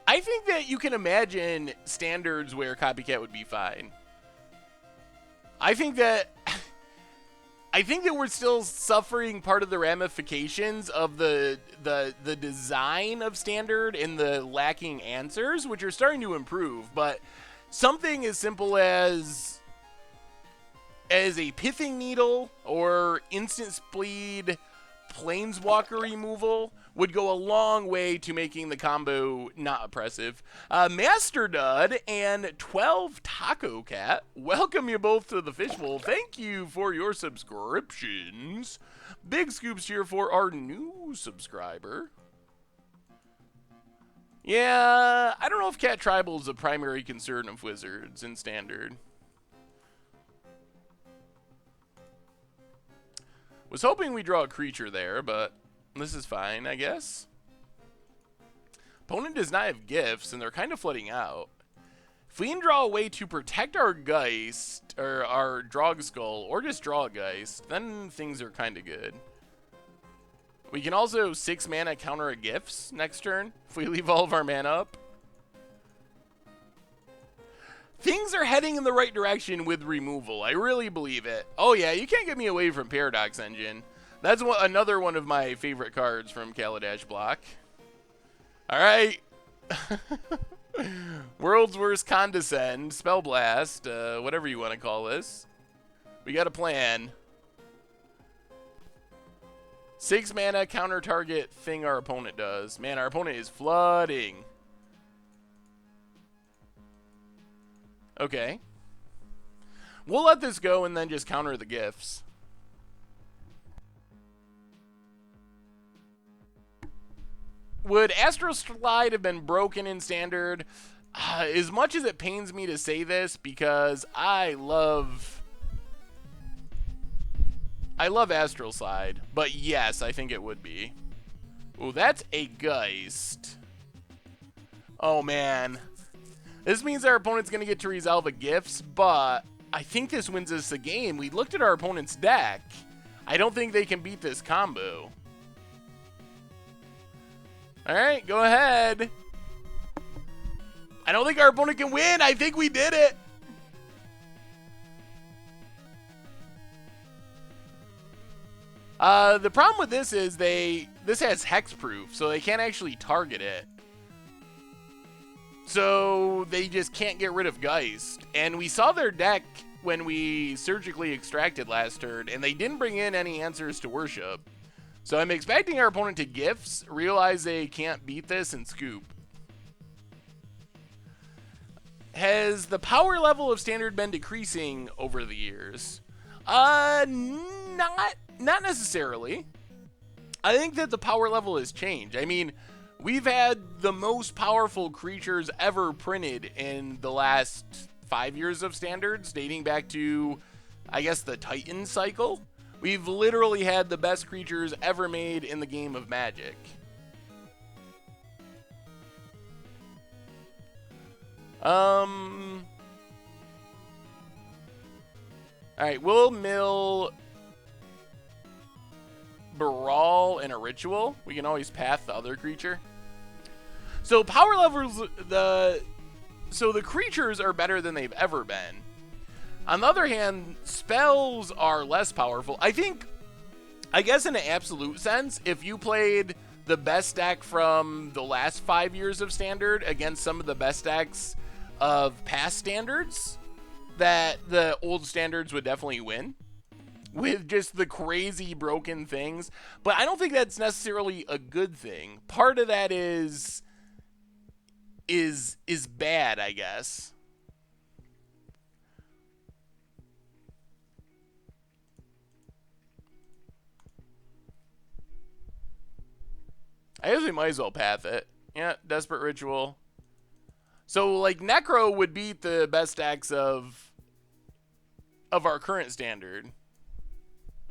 I think that you can imagine standards where Copycat would be fine. I think that we're still suffering part of the ramifications of the design of standard and the lacking answers, which are starting to improve. But something as simple as a pithing needle or instant speed planeswalker removal would go a long way to making the combo not oppressive. Master Dud and 12 Taco Cat, welcome you both to the Fishbowl. Thank you for your subscriptions. Big scoops here for our new subscriber. Yeah, I don't know if Cat Tribal is a primary concern of Wizards in Standard. Was hoping we draw a creature there, but this is fine, I guess. Opponent does not have gifts, and they're kind of flooding out. If we can draw a way to protect our Geist, or our Drog Skull, or just draw a Geist, then things are kind of good. We can also 6 mana counter a Gifts next turn, if we leave all of our mana up. Things are heading in the right direction with removal. I really believe it. Oh yeah, you can't get me away from Paradox Engine. That's another one of my favorite cards from Kaladesh block. Alright. World's Worst Condescend, Spell Blast, whatever you want to call this. We got a plan. 6 mana, counter target thing our opponent does. Man, our opponent is flooding. Okay. We'll let this go and then just counter the gifts. Would Astral Slide have been broken in Standard? As much as it pains me to say this, because I love Astral Slide, but yes, I think it would be. Ooh, that's a Geist. Oh man. This means our opponent's going to get to resolve a gifts, but I think this wins us the game. We looked at our opponent's deck. I don't think they can beat this combo. Alright, go ahead. I don't think our opponent can win. I think we did it. The problem with this is this has hexproof, so they can't actually target it. So they just can't get rid of Geist. And we saw their deck when we surgically extracted last turn, and they didn't bring in any answers to worship. So I'm expecting our opponent to gifts, realize they can't beat this, and scoop. Has the power level of Standard been decreasing over the years? Not necessarily. I think that the power level has changed. I mean, we've had the most powerful creatures ever printed in the last 5 years of Standards, dating back to, I guess, the Titan cycle. We've literally had the best creatures ever made in the game of Magic. Alright, we'll mill Brawl and a Ritual. We can always path the other creature. So power levels, so the creatures are better than they've ever been. On the other hand, spells are less powerful. I guess in an absolute sense, if you played the best deck from the last 5 years of Standard against some of the best decks of past Standards, that the old Standards would definitely win with just the crazy broken things. But I don't think that's necessarily a good thing. Part of that is bad, I guess. I guess we might as well path it. Yeah, Desperate Ritual. So, like, Necro would beat the best decks of our current Standard.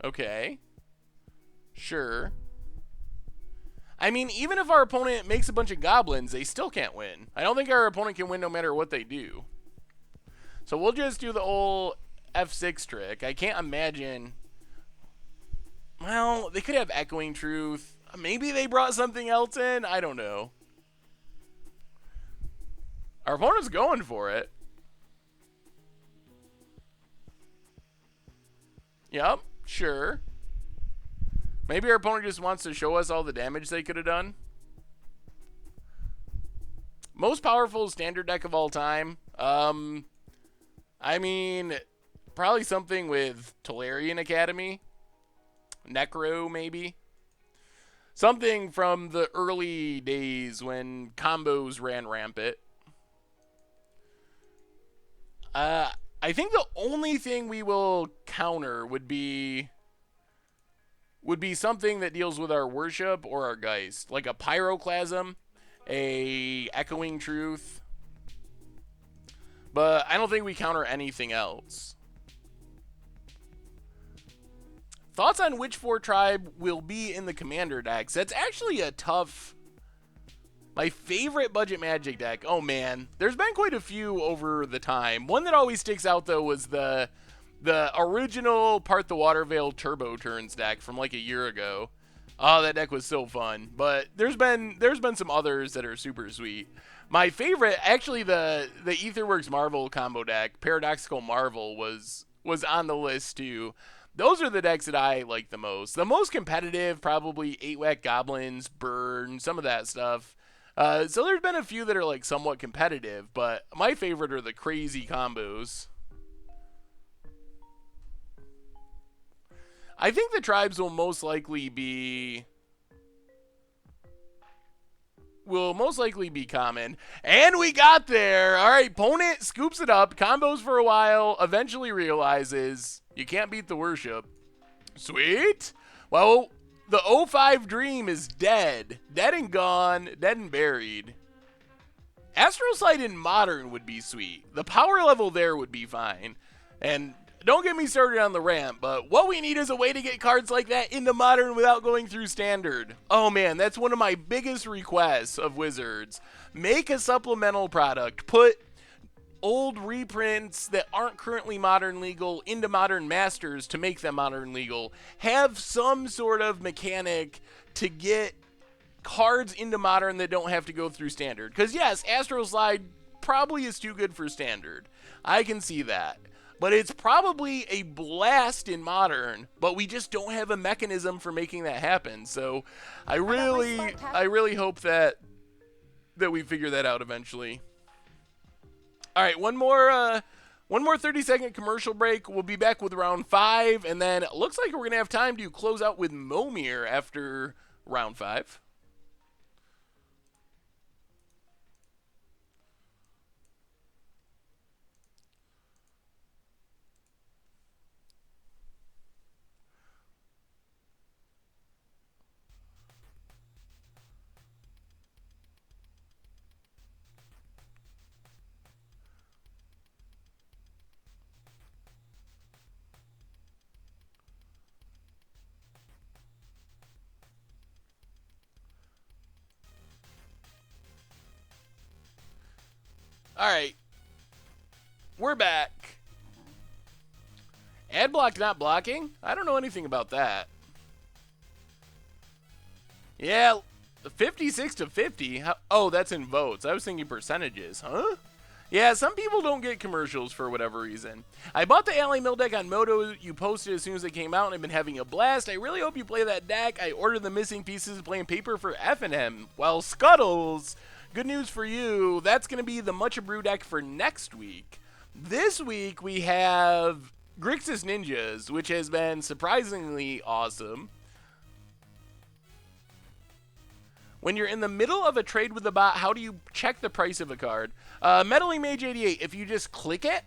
Okay. Sure. I mean, even if our opponent makes a bunch of goblins, they still can't win. I don't think our opponent can win no matter what they do. So we'll just do the old F6 trick. I can't imagine... Well, they could have Echoing Truth. Maybe they brought something else in. I don't know. Our opponent's going for it. Yep, sure. Maybe our opponent just wants to show us all the damage they could have done. Most powerful standard deck of all time. I mean, probably something with Tolarian Academy. Necro, maybe. Something from the early days when combos ran rampant. I think the only thing we will counter would be something that deals with our worship or our Geist. Like a Pyroclasm, a Echoing Truth. But I don't think we counter anything else. Thoughts on which 4 tribe will be in the commander decks? That's actually a tough... My favorite budget Magic deck. Oh man, there's been quite a few over the time. One that always sticks out though was the original Part the Water Veil Turbo Turns deck from like a year ago. Oh, that deck was so fun. But there's been some others that are super sweet. My favorite, actually, the Aetherworks Marvel combo deck, Paradoxical Marvel, was on the list too. Those are the decks that I like the most. The most competitive, probably 8-Whack Goblins, Burn, some of that stuff. So there's been a few that are like somewhat competitive, but my favorite are the crazy combos. I think the tribes will most likely be common. And we got there. All right, opponent scoops it up, combos for a while, eventually realizes you can't beat the worship. Sweet. Well, the 05 Dream is dead. Dead and gone. Dead and buried. Astral Sight in Modern would be sweet. The power level there would be fine. And don't get me started on the ramp, but what we need is a way to get cards like that into Modern without going through Standard. Oh man, that's one of my biggest requests of Wizards. Make a supplemental product. Put old reprints that aren't currently Modern legal into Modern Masters to make them Modern legal. Have some sort of mechanic to get cards into Modern that don't have to go through Standard. Because yes, Astral Slide probably is too good for Standard. I can see that. But it's probably a blast in Modern, but we just don't have a mechanism for making that happen. So I really hope that we figure that out eventually. All right, one more 30-second commercial break. We'll be back with round 5, and then it looks like we're going to have time to close out with Momir after round 5. All right, we're back. Ad block not blocking? I don't know anything about that. Yeah, 56 to 50. Oh, that's in votes. I was thinking percentages, huh? Yeah, some people don't get commercials for whatever reason. I bought the Ally Mill deck on Moto you posted as soon as it came out, and I've been having a blast. I really hope you play that deck. I ordered the missing pieces playing paper for F&M. Well, Scuttles, good news for you. That's going to be the Mucha Brew deck for next week. This week we have Grixis Ninjas, which has been surprisingly awesome. When you're in the middle of a trade with the bot, how do you check the price of a card? Meddling Mage 88, if you just click it,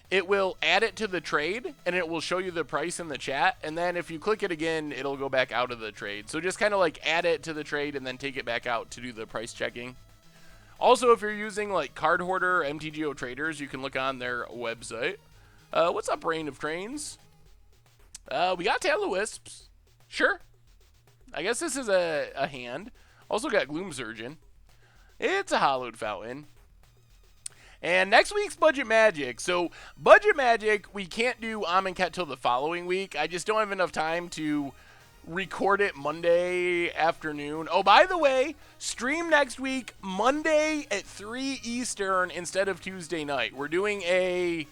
it will add it to the trade, and it will show you the price in the chat. And then if you click it again, it'll go back out of the trade. So just kind of like add it to the trade and then take it back out to do the price checking. Also, if you're using like Card Hoarder or MTGO Traders, you can look on their website. What's up, Reign of Trains? We got Tallowisps. Sure. I guess this is a hand. Also got Gloom Surgeon. It's a Hollowed Fountain. And next week's Budget Magic. So, Budget Magic, we can't do Amonkhet till the following week. I just don't have enough time to record it Monday afternoon. Oh, by the way, stream next week, Monday at 3 Eastern instead of Tuesday night. We're doing a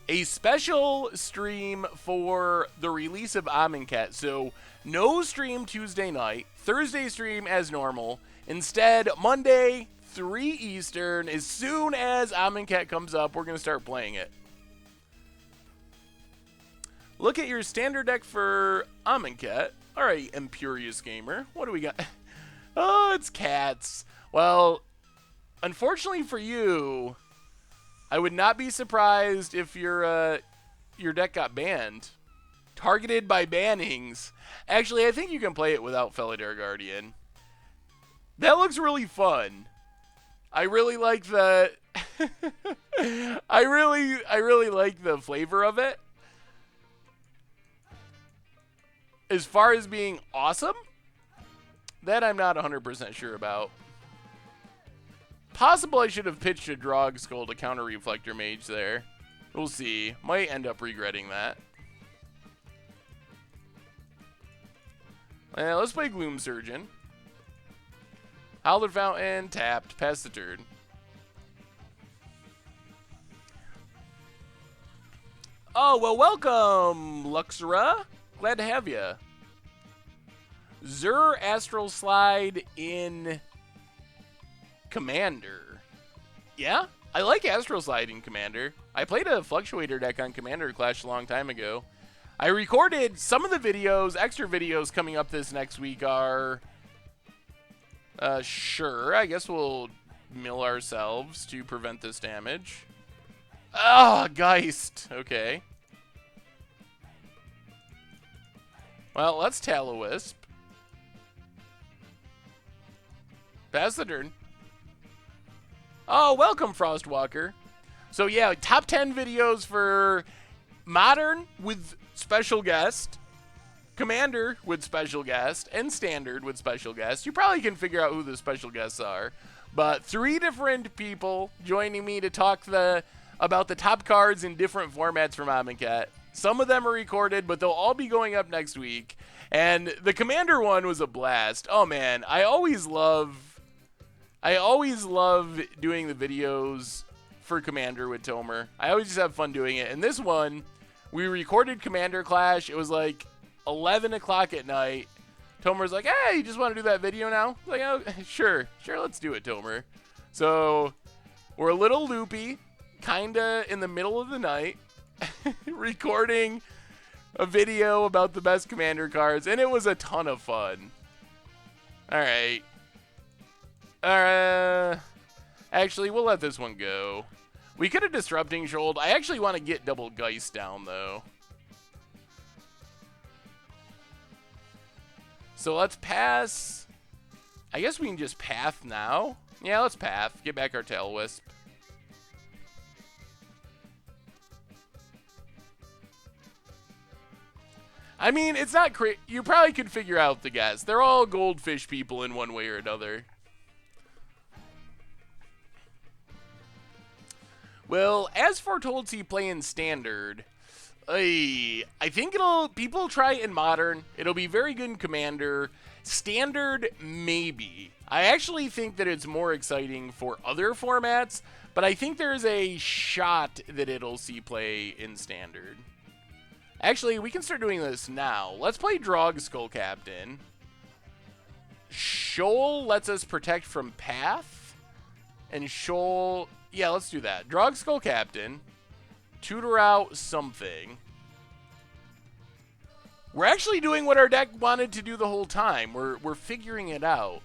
a special stream for the release of Amonkhet. So no stream Tuesday night, Thursday stream as normal. Instead, Monday, 3 Eastern, as soon as Amonkhet comes up, we're going to start playing it. Look at your standard deck for Amonkhet. All right, Imperious Gamer. What do we got? Oh, it's cats. Well, unfortunately for you, I would not be surprised if your deck got banned. Targeted by bannings. Actually, I think you can play it without Felidar Guardian. That looks really fun. I really like the I really like the flavor of it. As far as being awesome, that I'm not 100% sure about. Possible I should have pitched a Drog Skull to counter Reflector Mage there. We'll see. Might end up regretting that. Let's play Gloom Surgeon. Howler Fountain, tapped. Pass the turn. Oh, well, welcome, Luxra. Glad to have you. Zur Astral Slide in Commander. Yeah, I like Astral Slide in Commander. I played a Fluctuator deck on Commander Clash a long time ago. I recorded some of the videos. Extra videos coming up this next week are... sure, I guess we'll mill ourselves to prevent this damage. Ah, Geist. Okay. Well, let's Tallowisp. Pass the turn. Oh, welcome, Frostwalker. So, yeah, top 10 videos for Modern with special guest, Commander with special guest, and Standard with special guest. You probably can figure out who the special guests are. But 3 different people joining me to talk about the top cards in different formats from Amonkhet. Some of them are recorded, but they'll all be going up next week. And the Commander one was a blast. Oh, man, I always love doing the videos for Commander with Tomer. I always just have fun doing it. And this one, we recorded Commander Clash. It was like 11 o'clock at night. Tomer's like, hey, you just want to do that video now? I'm like, oh, sure, let's do it, Tomer. So we're a little loopy, kind of in the middle of the night, recording a video about the best Commander cards, and it was a ton of fun. All right. Actually, we'll let this one go. We could have Disrupting Shoaled. I actually want to get double Geist down, though. So let's pass. I guess we can just Path now. Yeah, let's Path. Get back our Tallowisp. I mean, it's not crazy. You probably could figure out the guess. They're all goldfish people in one way or another. Well, as foretold, see play in Standard. I think people try it in Modern. It'll be very good in Commander. Standard, maybe. I actually think that it's more exciting for other formats, but I think there's a shot that it'll see play in Standard. Actually, we can start doing this now. Let's play Drog Skull Captain. Shoal lets us protect from Path. And Shoal... Yeah, let's do that. Drog Skull Captain. Tutor out something. We're actually doing what our deck wanted to do the whole time. We're figuring it out.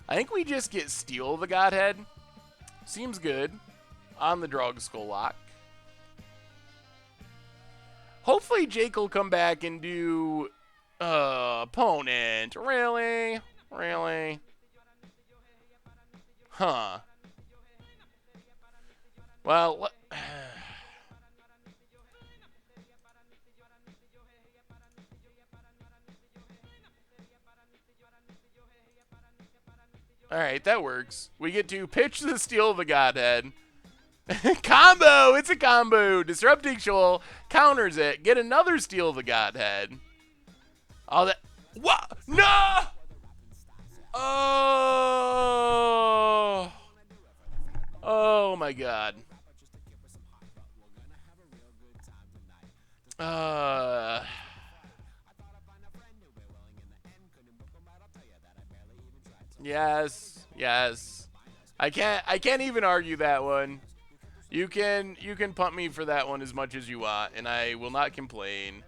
I think we just get Steel the Godhead. Seems good. On the Drog Skull lock. Hopefully Jake will come back and do opponent. Really? Really? Huh. Well, alright, that works. We get to pitch the Steel of the Godhead. Combo! It's a combo! Disrupting Shoal counters it. Get another Steel of the Godhead. All that. What? No! Oh! Oh my god. Uh... Yes, yes. I can't even argue that one. You can pump me for that one as much as you want, and I will not complain.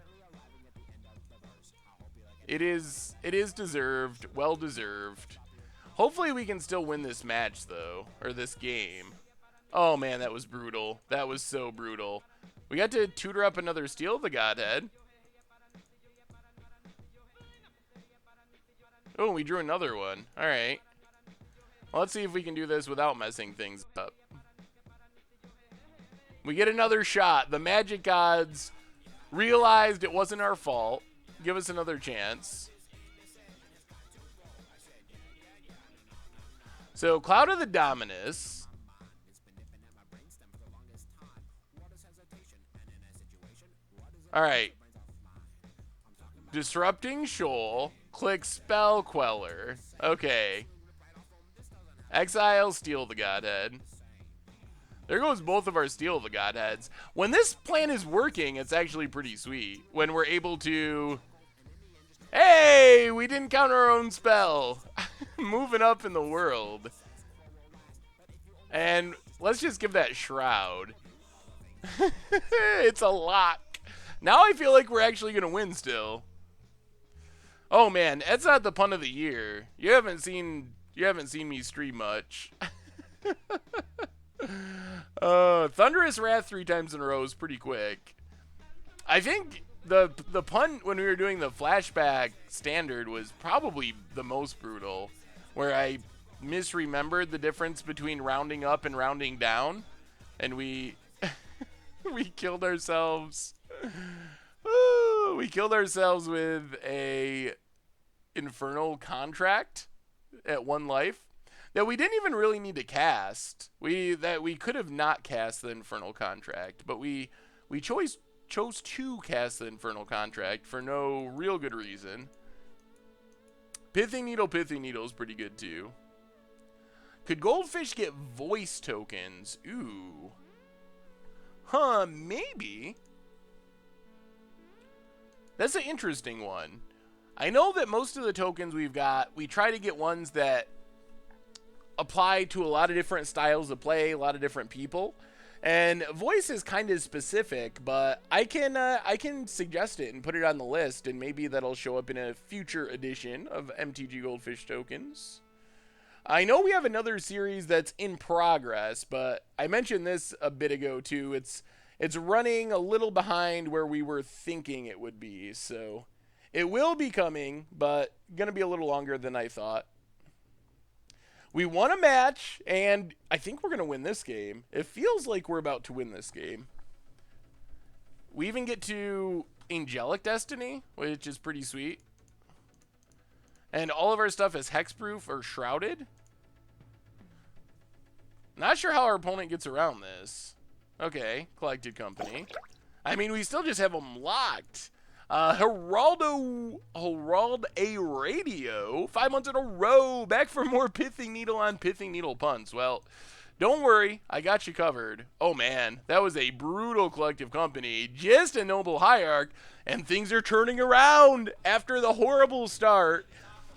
It is deserved, well deserved. Hopefully we can still win this match though, or this game. Oh man, that was brutal. That was so brutal. We got to tutor up another Steel of the Godhead. Oh, we drew another one. All right. Well, let's see if we can do this without messing things up. We get another shot. The Magic Gods realized it wasn't our fault. Give us another chance. So, Cloud of the Dominus. Alright. Disrupting Shoal. Click Spell Queller. Okay. Exile Steel the Godhead. There goes both of our Steel the Godheads. When this plan is working, it's actually pretty sweet. When we're able to... Hey! We didn't counter our own spell. Moving up in the world. And let's just give that Shroud. It's a lock. Now I feel like we're actually going to win still. Oh man, that's not the pun of the year. You haven't seen me stream much. Thunderous Wrath 3 times in a row is pretty quick. I think the pun when we were doing the flashback standard was probably the most brutal, where I misremembered the difference between rounding up and rounding down, and we we killed ourselves. We killed ourselves with a Infernal Contract at 1 life that we didn't even really need to cast. We could have not cast the Infernal Contract, but we chose to cast the Infernal Contract for no real good reason. Pithing Needle is pretty good too. Could Goldfish get voice tokens? Ooh. Huh, maybe. That's an interesting one. I know that most of the tokens we've got, we try to get ones that apply to a lot of different styles of play, a lot of different people. And voice is kind of specific, but I can suggest it and put it on the list, and maybe that'll show up in a future edition of MTG Goldfish tokens. I know we have another series that's in progress, but I mentioned this a bit ago too. It's running a little behind where we were thinking it would be, so it will be coming, but gonna be a little longer than I thought. We won a match, and I think we're gonna win this game. It feels like we're about to win this game. We even get to Angelic Destiny, which is pretty sweet. And all of our stuff is hexproof or shrouded. Not sure how our opponent gets around this. Okay, Collected Company. I mean, we still just have them locked. Herald A Radio, 5 months in a row, back for more Pithing Needle on Pithing Needle punts. Well, don't worry, I got you covered. Oh man, that was a brutal Collective Company, just a Noble Hierarch, and things are turning around after the horrible start.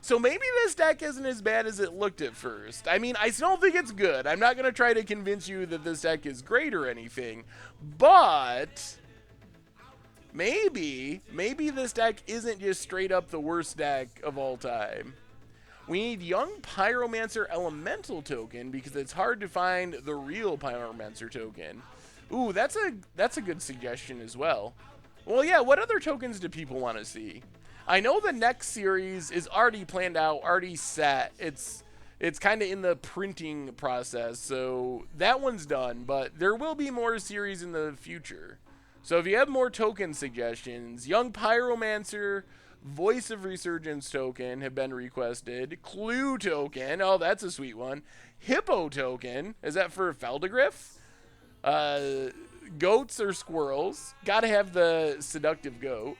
So maybe this deck isn't as bad as it looked at first. I mean, I still think it's good. I'm not going to try to convince you that this deck is great or anything, but maybe this deck isn't just straight up the worst deck of all time. We need Young Pyromancer Elemental token because it's hard to find the real Pyromancer token. Ooh, that's a good suggestion as well. Well, yeah, what other tokens do people want to see? I know the next series is already planned out, already set. It's kind of in the printing process, so that one's done, but there will be more series in the future. So if you have more token suggestions, Young Pyromancer, Voice of Resurgence token have been requested. Clue token, oh, that's a sweet one. Hippo token, is that for Feldegriff? Goats or squirrels, gotta have the seductive goat.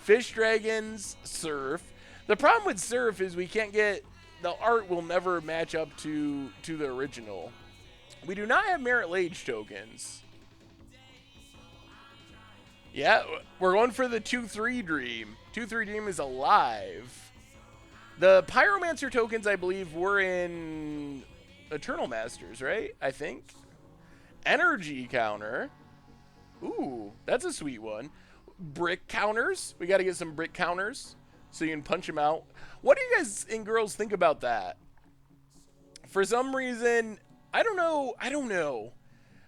Fish Dragons, Surf. The problem with Surf is we can't get, the art will never match up to the original. We do not have Merit Lage tokens. Yeah, we're going for the 2-3 Dream. 2-3 Dream is alive. The Pyromancer tokens, I believe, were in Eternal Masters, right? I think. Energy counter. Ooh, that's a sweet one. Brick counters. We got to get some brick counters so you can punch them out. What do you guys and girls think about that? For some reason, I don't know.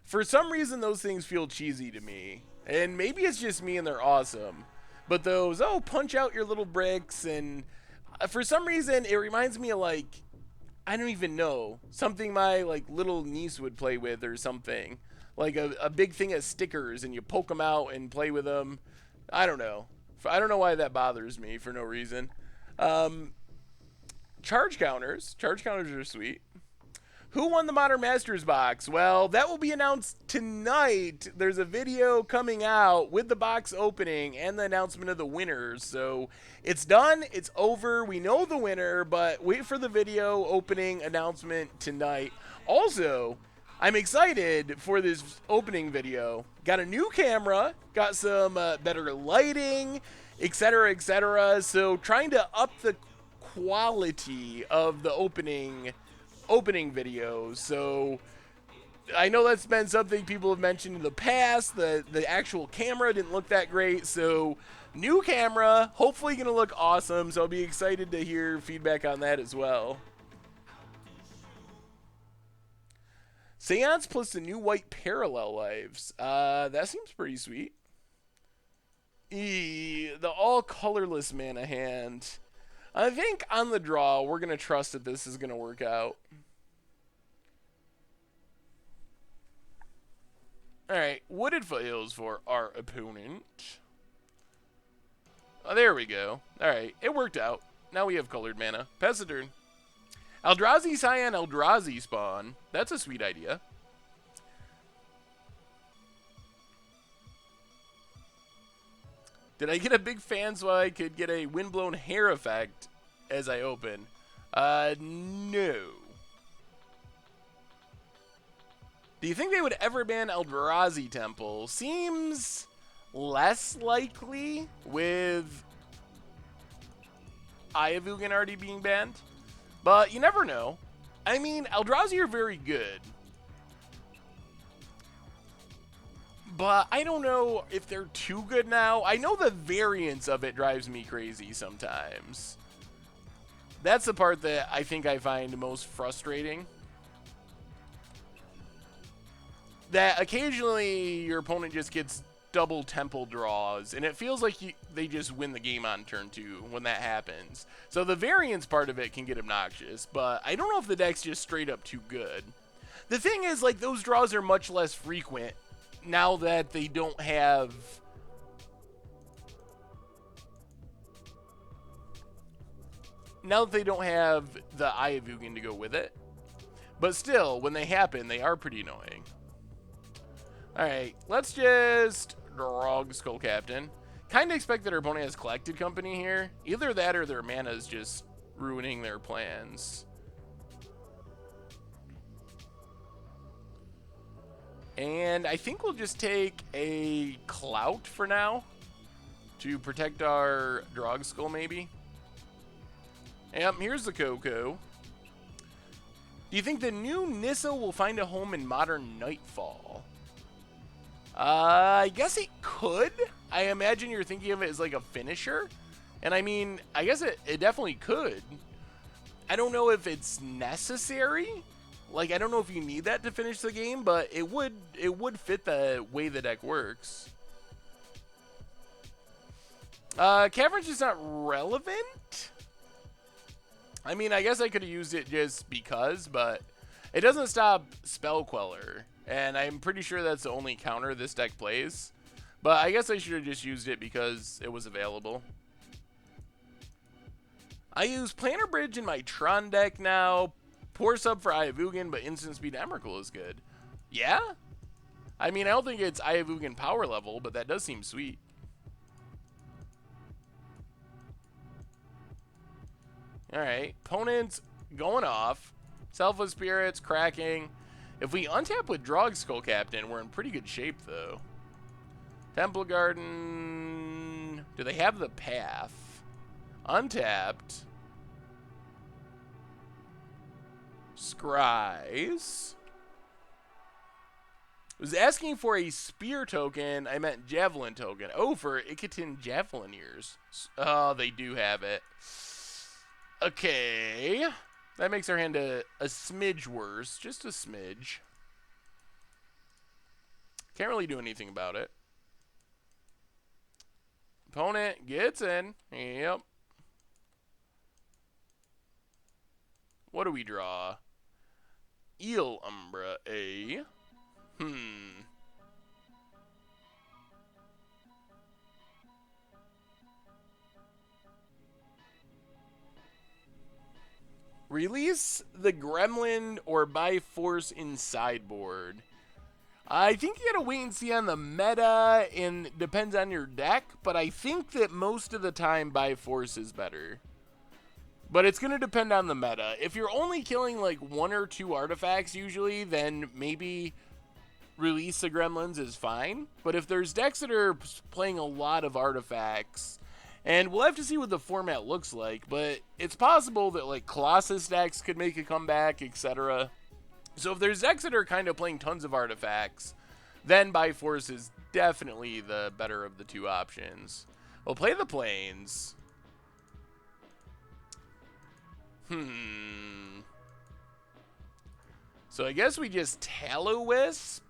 For some reason, those things feel cheesy to me. And maybe it's just me and they're awesome. But those, oh, punch out your little bricks. And for some reason, it reminds me of, like, I don't even know. Something my, like, little niece would play with or something. Like a big thing of stickers and you poke them out and play with them. I don't know. I don't know why that bothers me for no reason. Charge counters. Charge counters are sweet. Who won the Modern Masters box? Well, that will be announced tonight. There's a video coming out with the box opening and the announcement of the winners. So it's done. It's over. We know the winner, but wait for the video opening announcement tonight. Also, I'm excited for this opening video. Got a new camera, got some better lighting, etc., etc. So trying to up the quality of the opening videos. So I know that's been something people have mentioned in the past. The actual camera didn't look that great. So new camera, hopefully going to look awesome. So I'll be excited to hear feedback on that as well. Seance plus the new white parallel lives. That seems pretty sweet. The all colorless mana hand. I think on the draw, we're going to trust that this is going to work out. Alright, Wooded Foothills for our opponent. Oh, there we go. Alright, it worked out. Now we have colored mana. Pass the turn. Eldrazi Cyan, Eldrazi spawn. That's a sweet idea. Did I get a big fan so I could get a windblown hair effect as I open? No. Do you think they would ever ban Eldrazi Temple? Seems less likely with Ayavugan already being banned. But you never know. I mean, Eldrazi are very good. But I don't know if they're too good now. I know the variance of it drives me crazy sometimes. That's the part that I think I find most frustrating. That occasionally your opponent just gets double temple draws, and it feels like they just win the game on turn 2 when that happens. So the variance part of it can get obnoxious, but I don't know if the deck's just straight up too good. The thing is, like, those draws are much less frequent now that they don't have... Now that they don't have the Ayavugan to go with it. But still, when they happen, they are pretty annoying. Alright, let's just Drog Skull Captain. Kind of expect that our opponent has Collected Company here. Either that or their mana is just ruining their plans. And I think we'll just take a Clout for now to protect our Drog Skull, maybe. Yep, here's the Coco. Do you think the new Nissa will find a home in Modern Nightfall? I guess it could. I imagine you're thinking of it as like a finisher. And I mean, I guess it definitely could. I don't know if it's necessary. Like, I don't know if you need that to finish the game, but it would fit the way the deck works. Cavern's just not relevant. I mean, I guess I could have used it just because, but it doesn't stop Spell Queller. And I'm pretty sure that's the only counter this deck plays. But I guess I should have just used it because it was available. I use Planner Bridge in my Tron deck now. Poor sub for Ayavugan, but Instant Speed Emrakul is good. Yeah? I mean, I don't think it's Ayavugan power level, but that does seem sweet. Alright, opponent's going off. Selfless Spirits, cracking. If we untap with Drog Skull Captain, we're in pretty good shape, though. Temple Garden. Do they have the path? Untapped. Scries. Was asking for a spear token. I meant javelin token. Oh, for Ikatin Javelineers. Oh, they do have it. Okay. That makes our hand a smidge worse. Just a smidge. Can't really do anything about it. Opponent gets in. Yep. What do we draw? Eel Umbra, A. Release the Gremlin or by force in sideboard. I think you gotta wait and see on the meta, and depends on your deck, but I think that most of the time by force is better. But it's gonna depend on the meta. If you're only killing like 1 or 2 artifacts usually, then maybe release the gremlins is fine. But if there's decks that are playing a lot of artifacts, and we'll have to see what the format looks like, but it's possible that like Colossus decks could make a comeback, etc. So if there's decks that are kind of playing tons of artifacts, then by force is definitely the better of the 2 options. We'll play the plains. So I guess we just Tallowisp.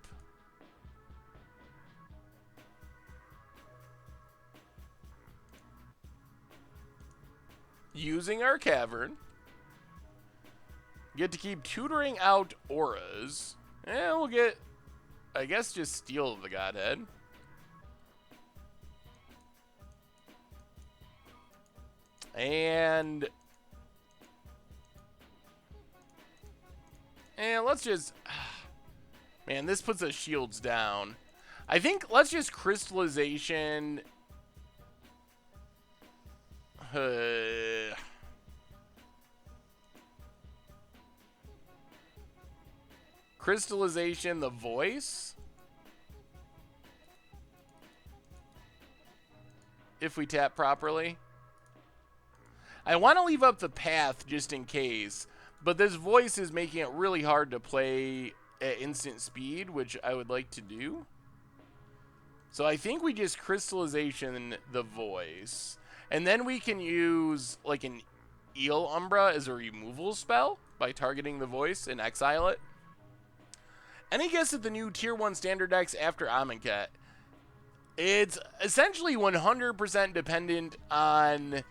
Using our cavern. Get to keep tutoring out auras. And we'll get, I guess, just Steel of the Godhead. And let's just, man, this puts us shields down. I think let's just crystallization. Crystallization the voice. If we tap properly. I want to leave up the path just in case. But this voice is making it really hard to play at instant speed, which I would like to do. So I think we just crystallization the voice. And then we can use like an Eel Umbra as a removal spell by targeting the voice and exile it. Any guess at the new tier 1 standard decks after Amonkhet? It's essentially 100% dependent on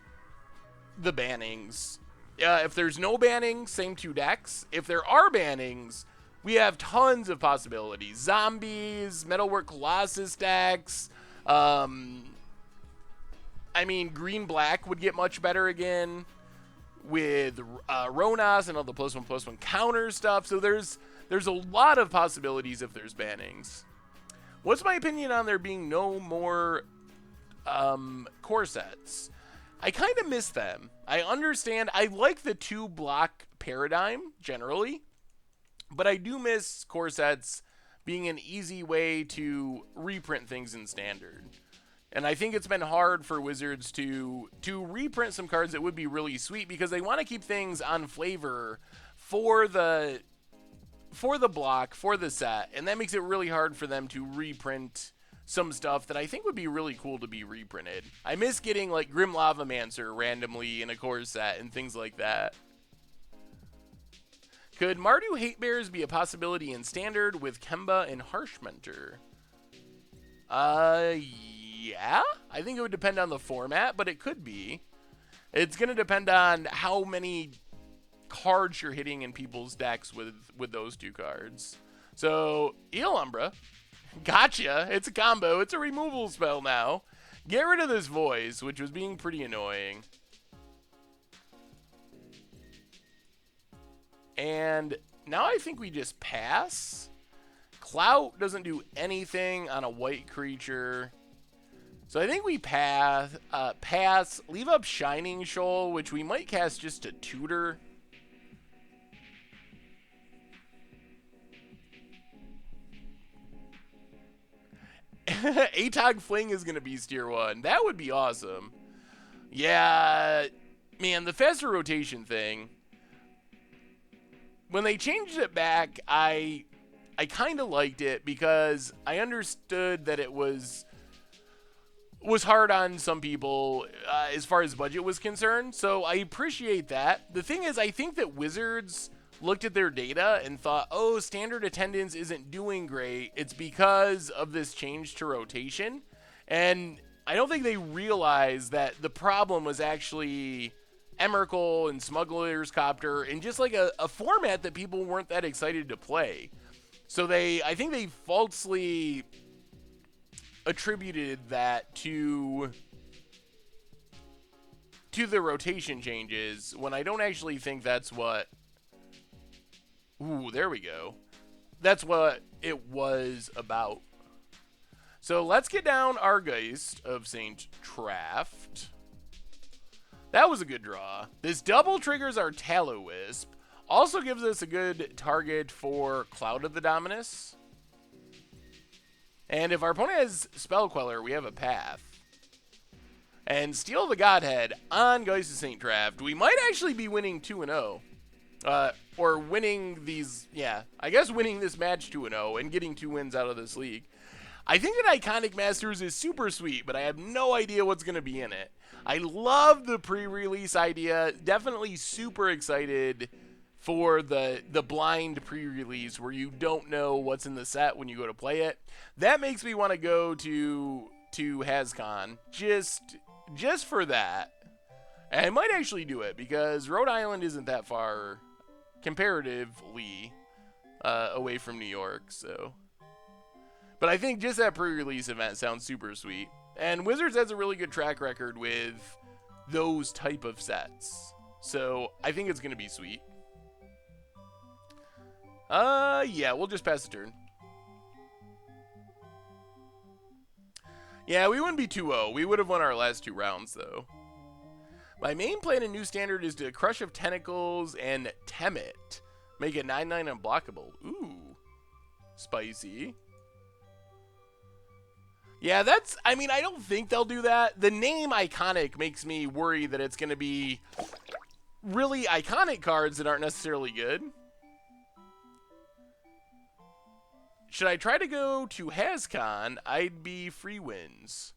the bannings. If there's no banning, same 2 decks. If there are bannings, we have tons of possibilities. Zombies, Metalwork Colossus decks. I mean, green-black would get much better again with Ronas and all the +1/+1 counter stuff. So there's a lot of possibilities if there's bannings. What's my opinion on there being no more core sets? I kind of miss them. I understand. I like the 2-block paradigm generally, but I do miss core sets being an easy way to reprint things in standard. And I think it's been hard for Wizards to reprint some cards that would be really sweet because they want to keep things on flavor for the block, for the set, and that makes it really hard for them to reprint some stuff that I think would be really cool to be reprinted. I miss getting like Grim Lavamancer randomly in a core set and things like that. Could Mardu Hate Bears be a possibility in standard with Kemba and Harshmentor? Yeah. I think it would depend on the format, but it could be. It's going to depend on how many cards you're hitting in people's decks with those 2 cards. So, Eel Umbra. Gotcha. It's a combo. It's a removal spell now. Get rid of this voice, which was being pretty annoying. And now I think we just pass. Clout doesn't do anything on a white creature. So I think we pass. Leave up Shining Shoal, which we might cast just to tutor. Atog Fling is going to be tier 1. That would be awesome. Yeah, man, the faster rotation thing. When they changed it back, I kind of liked it because I understood that it was hard on some people as far as budget was concerned. So I appreciate that. The thing is, I think that Wizards looked at their data and thought, oh, standard attendance isn't doing great. It's because of this change to rotation. And I don't think they realized that the problem was actually Emrakul and Smuggler's Copter and just like a format that people weren't that excited to play. So I think they falsely attributed that to the rotation changes when I don't actually think that's what... Ooh, there we go. That's what it was about. So let's get down Argeist of St. Traft. That was a good draw. This double triggers our Tallowisp. Also gives us a good target for Cloud of the Dominus. And if our opponent has Spell Queller, we have a path. And Steal the Godhead on Geist of St. Traft. We might actually be winning 2-0. Or winning these, yeah, I guess winning this match 2-0 and getting 2 wins out of this league. I think that Iconic Masters is super sweet, but I have no idea what's going to be in it. I love the pre-release idea. Definitely super excited for the blind pre-release where you don't know what's in the set when you go to play it. That makes me want to go to HasCon just for that. And I might actually do it because Rhode Island isn't that far comparatively away from New York, so. But I think just that pre-release event sounds super sweet. And Wizards has a really good track record with those type of sets. So I think it's going to be sweet. Yeah, we'll just pass the turn. Yeah, we wouldn't be 2-0. We would have won our last 2 rounds, though. My main plan in New Standard is to Crush of Tentacles and Temet. Make it 9/9 unblockable. Ooh. Spicy. Yeah, I mean, I don't think they'll do that. The name Iconic makes me worry that it's going to be really iconic cards that aren't necessarily good. Should I try to go to HasCon? I'd be free wins.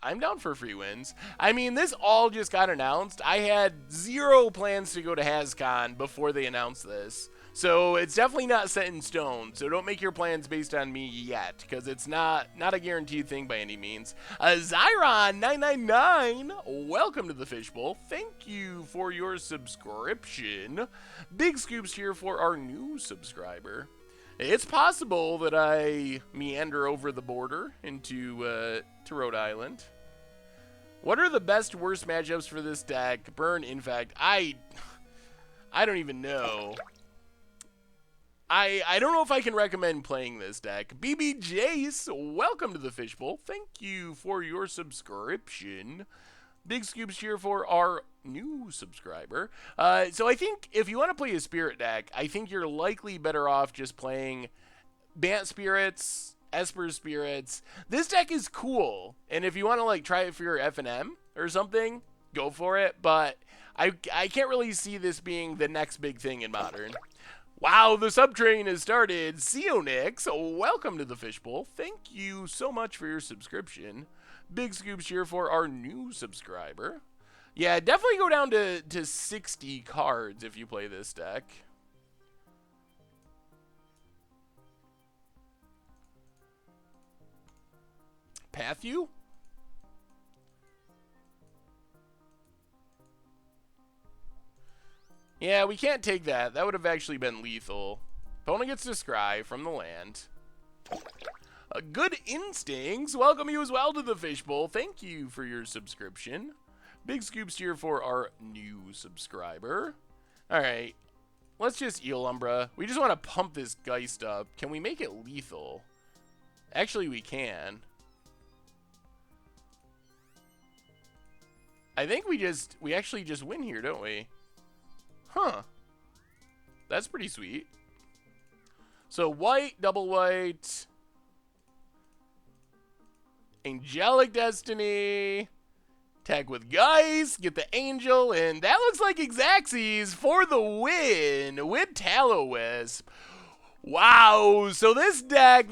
I'm down for free wins. I mean, this all just got announced. I had 0 plans to go to HasCon before they announced this. So it's definitely not set in stone. So don't make your plans based on me yet, because it's not a guaranteed thing by any means. Zyron999, welcome to the Fishbowl. Thank you for your subscription. Big scoops here for our new subscriber. It's possible that I meander over the border into to Rhode Island. What are the best worst matchups for this deck? Burn, in fact, I don't even know. I don't know if I can recommend playing this deck. BB Jace, welcome to the Fishbowl. Thank you for your subscription. Big scoops here for our new subscriber. So I think if you want to play a Spirit deck, I think you're likely better off just playing Bant Spirits, Esper Spirits. This deck is cool, and if you want to like try it for your FNM or something, go for it. But I can't really see this being the next big thing in Modern. Wow, the subtrain has started. Sionix, welcome to the Fishbowl. Thank you so much for your subscription. Big scoops here for our new subscriber. Yeah, definitely go down to 60 cards if you play this deck. Pathu? Yeah, we can't take that. That would have actually been lethal. Opponent gets to scry from the land. Good Instincts, welcome you as well to the Fishbowl. Thank you for your subscription. Big scoops here for our new subscriber. Alright, let's just Eel Umbra. We just want to pump this Geist up. Can we make it lethal? Actually, we can. I think we actually just win here, don't we? Huh. That's pretty sweet. So white, double white. Angelic Destiny. Tag with Geist. Get the Angel. And that looks like Xaxes for the win with Tallowisp. Wow. So this deck.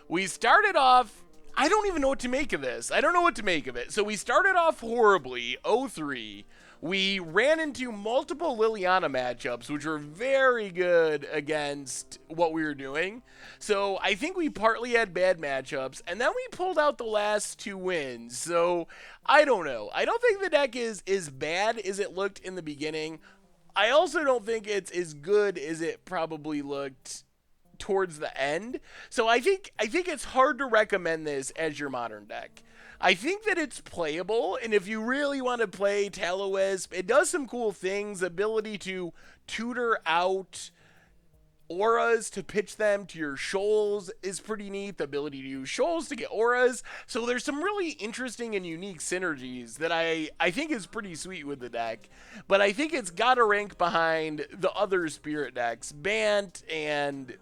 We started off. I don't even know what to make of this. I don't know what to make of it. So we started off horribly, 0-3. We ran into multiple Liliana matchups, which were very good against what we were doing. So I think we partly had bad matchups, and then we pulled out the last 2 wins. So I don't know. I don't think the deck is as bad as it looked in the beginning. I also don't think it's as good as it probably looked towards the end. So I think it's hard to recommend this as your modern deck. I think that it's playable, and if you really want to play Tallowisp, it does some cool things. Ability to tutor out auras to pitch them to your shoals is pretty neat. The ability to use shoals to get auras. So there's some really interesting and unique synergies that I think is pretty sweet with the deck. But I think it's got to rank behind the other Spirit decks, Bant and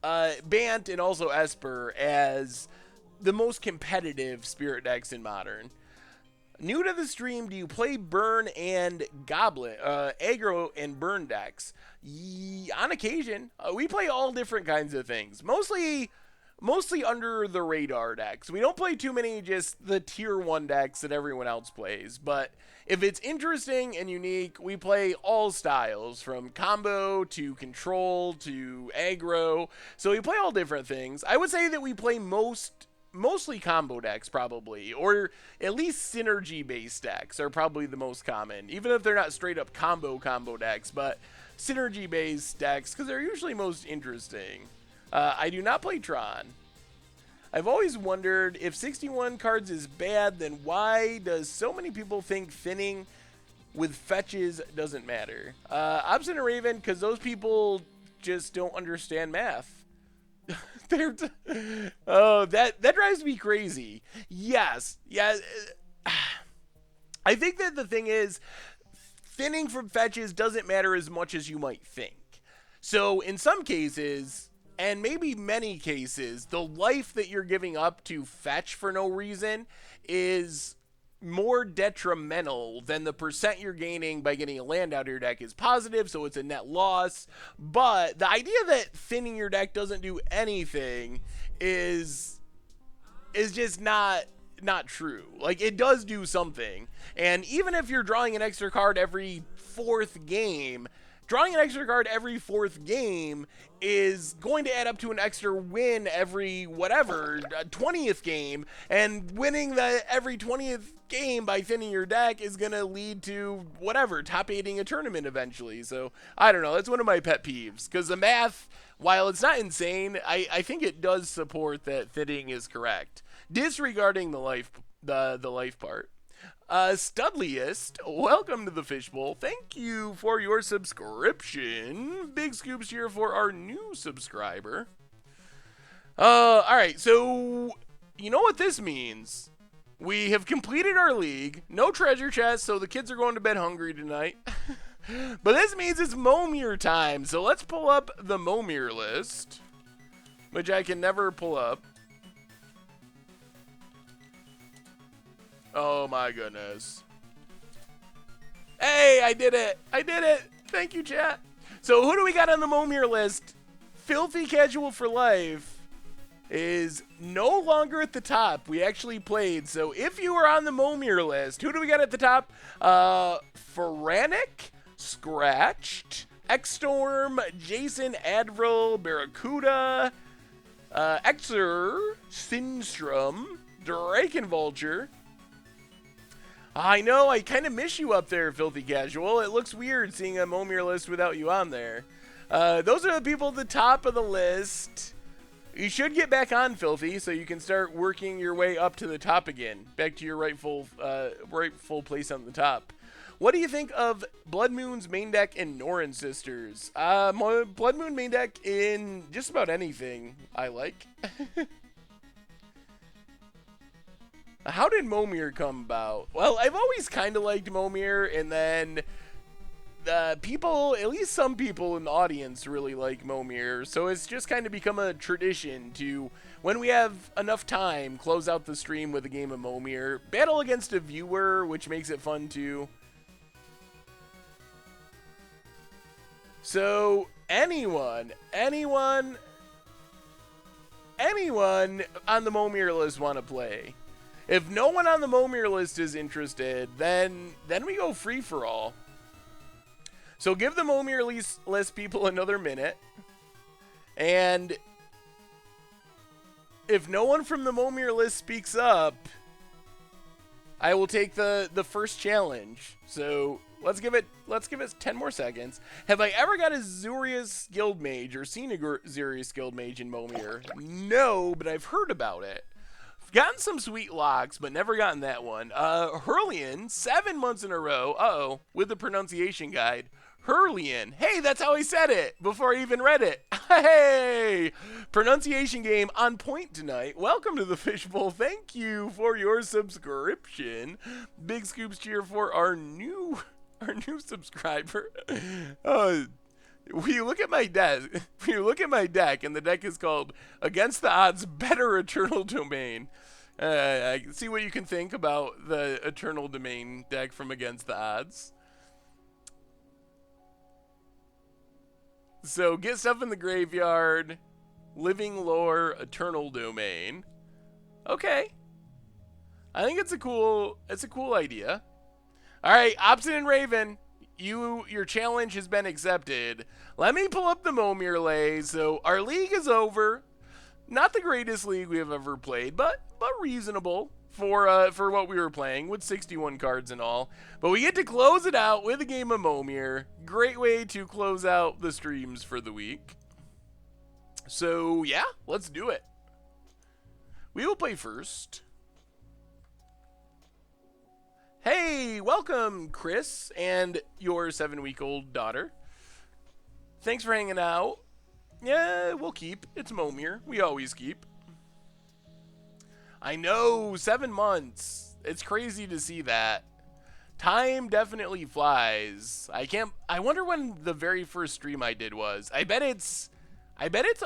also Esper, as the most competitive Spirit decks in Modern. New to the stream, do you play Burn and Goblin, aggro and Burn decks? On occasion. We play all different kinds of things. Mostly under the radar decks. We don't play too many just the tier 1 decks that everyone else plays. But if it's interesting and unique, we play all styles, from combo to control to aggro. So we play all different things. I would say that we play mostly combo decks, probably, or at least synergy based decks are probably the most common, even if they're not straight up combo decks, but synergy based decks, because they're usually most interesting. I do not play Tron. I've always wondered, if 61 cards is bad, then why does so many people think thinning with fetches doesn't matter? Obstinate Raven, because those people just don't understand math. Oh, that drives me crazy. Yes. I think that the thing is, thinning from fetches doesn't matter as much as you might think. So in some cases, and maybe many cases, the life that you're giving up to fetch for no reason is more detrimental than the percent you're gaining by getting a land out of your deck is positive, so it's a net loss. But the idea that thinning your deck doesn't do anything is just not true. Like, it does do something. And even if you're drawing an extra card every 4th game, drawing an extra card every 4th game is going to add up to an extra win every 20th game, and winning every 20th game by thinning your deck is going to lead to top 8ing a tournament eventually. So I don't know, that's one of my pet peeves, because the math, while it's not insane, I think it does support that thinning is correct, disregarding the life part. Studliest, welcome to the Fishbowl. Thank you for your subscription. Big scoops here for our new subscriber. Alright, so you know what this means. We have completed our league. No treasure chest, so the kids are going to bed hungry tonight. But this means it's Momir time, so let's pull up the Momir list, which I can never pull up. Oh my goodness. Hey, I did it. Thank you, chat. So who do we got on the Momir list? Filthy Casual for Life is no longer at the top. We actually played. So if you were on the Momir list, who do we got at the top? Feranic, Scratched, X-Storm, Jason, Advril, Barracuda, Exer, Sinstrom, Drakenvulture. I know, I kind of miss you up there, Filthy Casual. It looks weird seeing a Momir list without you on there. Those are the people at the top of the list. You should get back on, Filthy, so you can start working your way up to the top again. Back to your rightful place on the top. What do you think of Blood Moon's main deck and Norin Sisters? Blood Moon main deck in just about anything I like. How did Momir come about? Well, I've always kind of liked Momir, and then people, at least some people in the audience, really like Momir, so it's just kind of become a tradition to, when we have enough time, close out the stream with a game of Momir, battle against a viewer, which makes it fun too. So anyone on the Momir list want to play? If no one on the Momir list is interested, then we go free for all. So give the Momir list people another minute. And if no one from the Momir list speaks up, I will take the first challenge. So let's give it 10 more seconds. Have I ever got a Zurius Guild Mage or seen a Zurius Guild Mage in Momir? No, but I've heard about it. I've gotten some sweet locks, but never gotten that one. Hurlian, 7 months in a row, with the pronunciation guide. Hurlian. Hey, that's how I said it before I even read it. Hey! Pronunciation game on point tonight. Welcome to the Fishbowl. Thank you for your subscription. Big scoops cheer for our new subscriber. We look at my deck, and the deck is called Against the Odds Better Eternal Domain. I can see what you can think about the Eternal Domain deck from Against the Odds. So get stuff in the graveyard, living lore, eternal domain. Okay, I think it's a cool idea. All right, Obstinate Raven, your challenge has been accepted. Let me pull up the Momir lay. So our league is over. Not the greatest league we have ever played, but reasonable for what we were playing, with 61 cards and all. But we get to close it out with a game of Momir. Great way to close out the streams for the week. So yeah, let's do it. We will play first. Hey, welcome Chris and your 7-week-old daughter. Thanks for hanging out. Yeah, we'll keep. It's Momir. We always keep. I know, 7 months. It's crazy to see that. Time definitely flies. I wonder when the very first stream I did was. I bet it's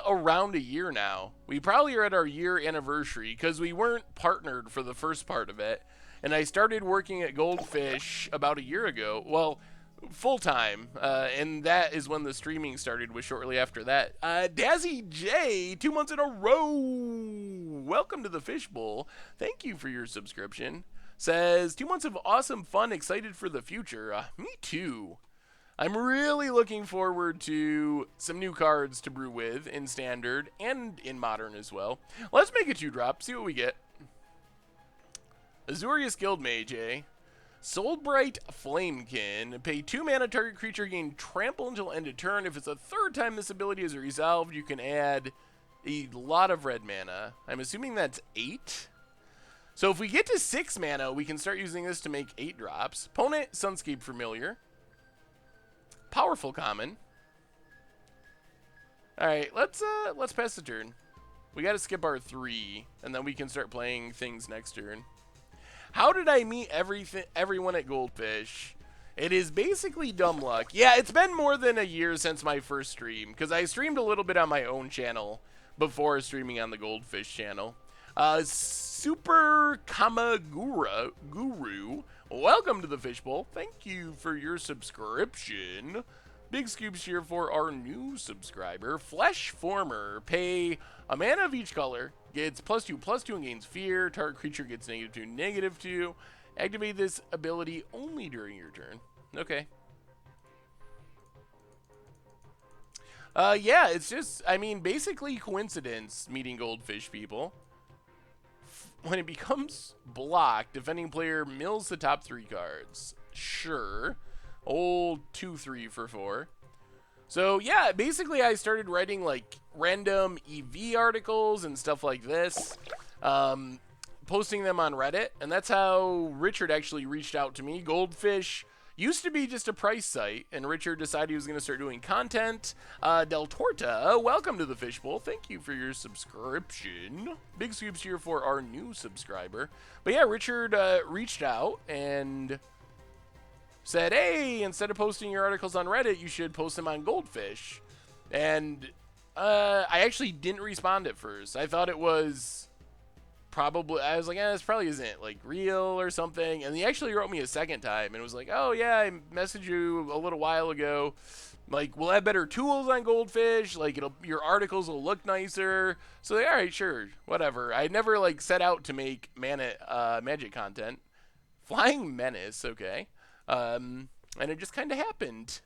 around a year now. We probably are at our year anniversary because we weren't partnered for the first part of it. And I started working at Goldfish about a year ago. Well, full-time. And that is when the streaming started, was shortly after that. Dazzy J, 2 months in a row. Welcome to the Fishbowl. Thank you for your subscription. Says, 2 months of awesome fun, excited for the future. Me too. I'm really looking forward to some new cards to brew with in Standard and in Modern as well. Let's make a 2-drop, see what we get. Azurius Guild Mage, eh? Soulbright Flamekin. Pay 2 mana, target creature, gain trample until end of turn. If it's the 3rd time this ability is resolved, you can add a lot of red mana. I'm assuming that's 8. So if we get to 6 mana, we can start using this to make 8 drops. Opponent, Sunscape Familiar. Powerful common. Alright, let's pass the turn. We gotta skip our 3, and then we can start playing things next turn. How did I meet everyone at Goldfish? It is basically dumb luck. Yeah, it's been more than a year since my first stream, because I streamed a little bit on my own channel before streaming on the Goldfish channel. Super Kamaguru, welcome to the Fishbowl. Thank you for your subscription. Big scoops here for our new subscriber. Flesh Former. Pay a mana of each color. Gets +2/+2 and gains fear. Target creature gets -2, -2. Activate this ability only during your turn. Okay. Yeah, it's just, I mean, basically coincidence meeting Goldfish people. When it becomes blocked, defending player mills the top 3 cards. Sure. Old 2/3 for 4. So yeah, basically I started writing like random EV articles and stuff like this, posting them on Reddit, and that's how Richard actually reached out to me. Goldfish used to be just a price site, and Richard decided he was going to start doing content. Del Torta, welcome to the Fishbowl. Thank you for your subscription. Big scoops here for our new subscriber. But yeah, Richard reached out, and said, hey, instead of posting your articles on Reddit, you should post them on Goldfish. And I actually didn't respond at first. I thought it was probably, I was like, this probably isn't like real or something. And he actually wrote me a second time and was like, oh yeah, I messaged you a little while ago. Like, we'll have better tools on Goldfish. Like, your articles will look nicer. So, like, all right, sure, whatever. I never like set out to make magic content. Flying Menace, okay. And it just kind of happened.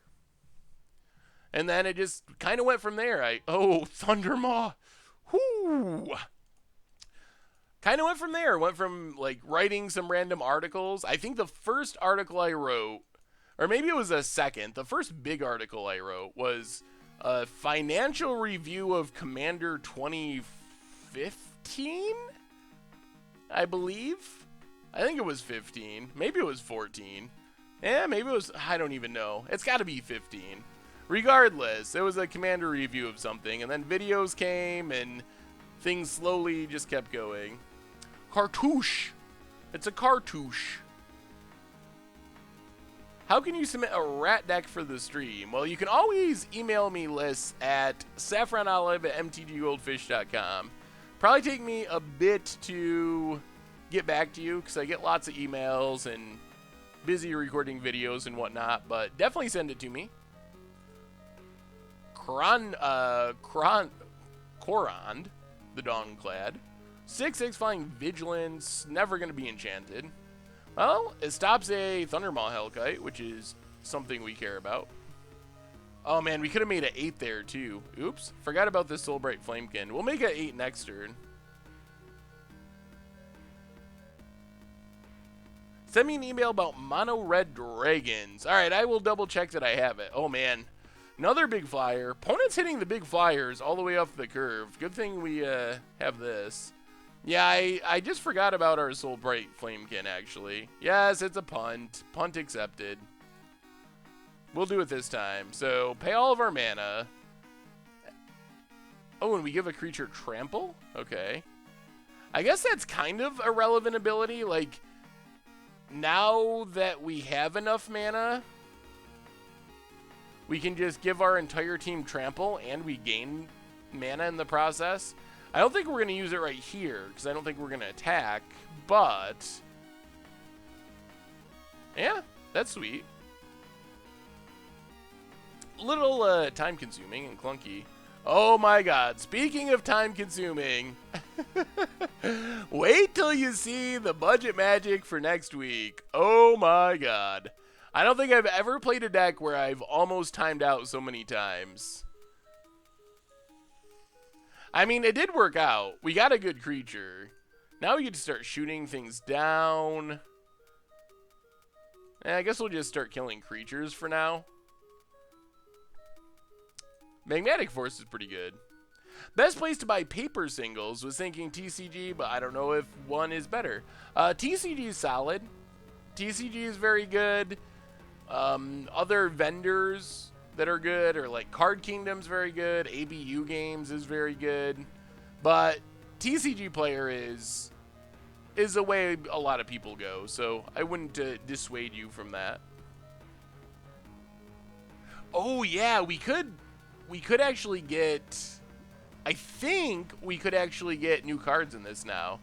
And then it just kind of went from there. Oh, Thundermaw. Whoo. Kind of went from there. Went from like writing some random articles. I think the first article I wrote, or maybe it was a second, the first big article I wrote was a financial review of Commander 2015, I believe. I think it was 15. Maybe it was 14. Yeah, maybe it was, I don't even know. It's got to be 15. Regardless, it was a Commander review of something, and then videos came, and things slowly just kept going. Cartouche. It's a cartouche. How can you submit a rat deck for the stream? Well, you can always email me lists at saffronolive@mtggoldfish.com. Probably take me a bit to get back to you because I get lots of emails and busy recording videos and whatnot, but definitely send it to me. Korond, the Dawnclad. 6/6 flying Vigilance, never going to be enchanted. Well, it stops a Thundermaw Hellkite, which is something we care about. Oh man, we could have made an 8 there too. Oops, forgot about this Soulbright Flamekin. We'll make an 8 next turn. Send me an email about Mono Red Dragons. Alright, I will double check that I have it. Oh man, another big flyer. Opponent's hitting the big flyers all the way up the curve. Good thing we have this. Yeah, I just forgot about our Soulbright Flamekin, actually. Yes, it's a punt. Punt accepted. We'll do it this time. So, pay all of our mana. Oh, and we give a creature trample? Okay. I guess that's kind of a relevant ability. Like, now that we have enough mana, we can just give our entire team trample, and we gain mana in the process. I don't think we're going to use it right here, because I don't think we're going to attack, but yeah, that's sweet. Little time-consuming and clunky. Oh my god, speaking of time-consuming, wait till you see the budget magic for next week. Oh my god. I don't think I've ever played a deck where I've almost timed out so many times. I mean, it did work out. We got a good creature. Now we get to start shooting things down. I guess we'll just start killing creatures for now. Magnetic Force is pretty good. Best place to buy paper singles was thinking TCG, but I don't know if one is better. TCG is solid. TCG is very good. Other vendors that are good are like Card Kingdom's very good. ABU Games is very good. But TCG Player is the way a lot of people go, so I wouldn't dissuade you from that. Oh yeah, we could actually get, I think we could actually get new cards in this now.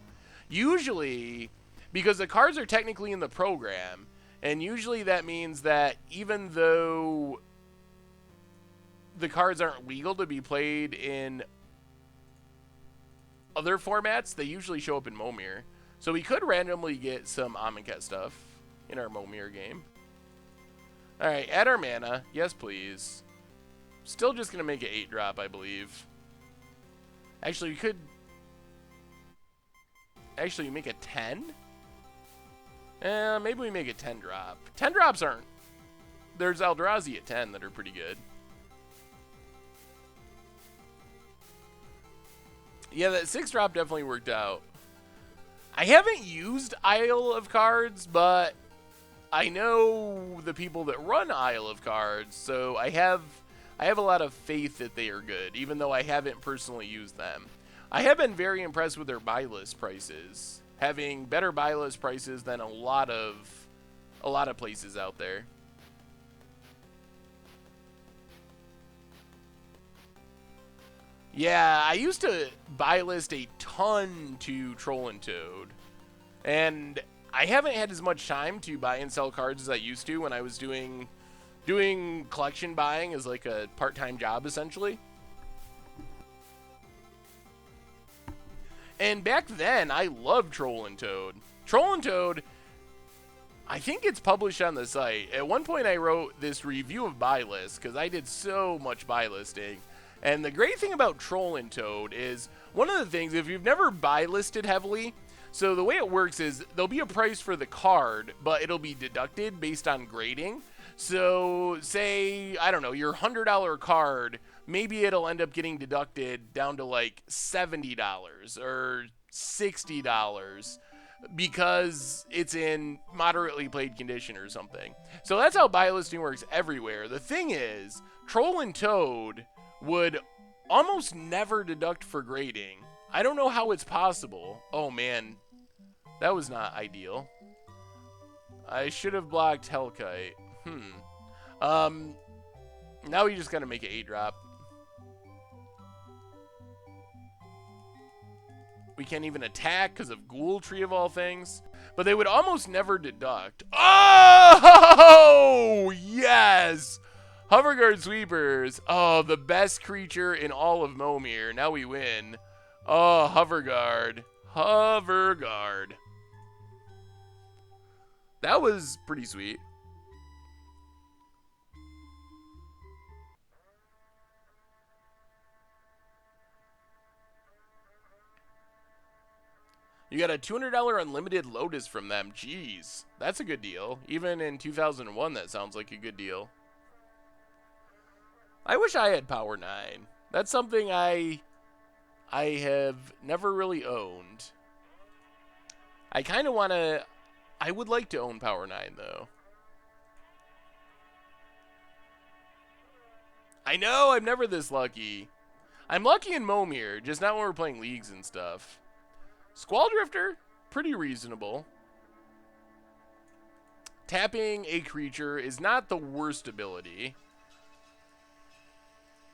Usually, because the cards are technically in the program, and usually that means that even though the cards aren't legal to be played in other formats, they usually show up in Momir. So we could randomly get some Amonkhet stuff in our Momir game. Alright, add our mana. Yes, please. Still just going to make an 8-drop, I believe. Actually, we could actually make a 10? Maybe we make a 10-drop. 10 drops aren't. There's Eldrazi at 10 that are pretty good. Yeah, that 6-drop definitely worked out. I haven't used Isle of Cards, but I know the people that run Isle of Cards, so I have a lot of faith that they are good, even though I haven't personally used them. I have been very impressed with their buy list prices, having better buy list prices than a lot of places out there. Yeah, I used to buy list a ton to Troll and Toad. And I haven't had as much time to buy and sell cards as I used to when I was doing collection buying as like a part-time job, essentially. And back then, I loved Troll and Toad. Troll and Toad, I think it's published on the site. At one point, I wrote this review of buy lists because I did so much buy listing. And the great thing about Troll and Toad is, one of the things, if you've never buy listed heavily, so the way it works is there'll be a price for the card, but it'll be deducted based on grading. So say, I don't know, your $100 card, maybe it'll end up getting deducted down to like $70 or $60 because it's in moderately played condition or something. So that's how buy listing works everywhere. The thing is, Troll and Toad would almost never deduct for grading. I don't know how it's possible. Oh man, that was not ideal. I should have blocked Hellkite. Now we just gotta make an 8-drop. We can't even attack because of Ghoul Tree of all things. But they would almost never deduct. Oh, yes! Hoverguard Sweepers. Oh, the best creature in all of Momir. Now we win. Oh, Hoverguard. Hoverguard. That was pretty sweet. You got a $200 unlimited Lotus from them. Jeez, that's a good deal. Even in 2001, that sounds like a good deal. I wish I had Power 9. That's something I have never really owned. I kind of want to... I would like to own Power 9, though. I know, I'm never this lucky. I'm lucky in Momir, just not when we're playing leagues and stuff. Squall Drifter, pretty reasonable. Tapping a creature is not the worst ability.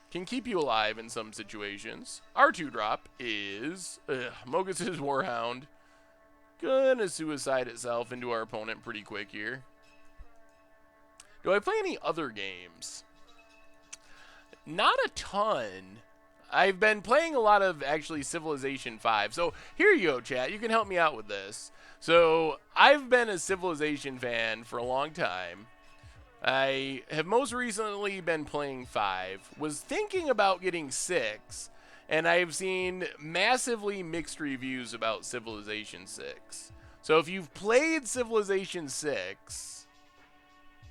Can keep you alive in some situations. Our 2-drop is Mogus's Warhound. Gonna suicide itself into our opponent pretty quick here. Do I play any other games? Not a ton. I've been playing a lot of, actually, Civilization 5. So, here you go, chat. You can help me out with this. So, I've been a Civilization fan for a long time. I have most recently been playing 5. Was thinking about getting 6. And I've seen massively mixed reviews about Civilization 6. So, if you've played Civilization 6,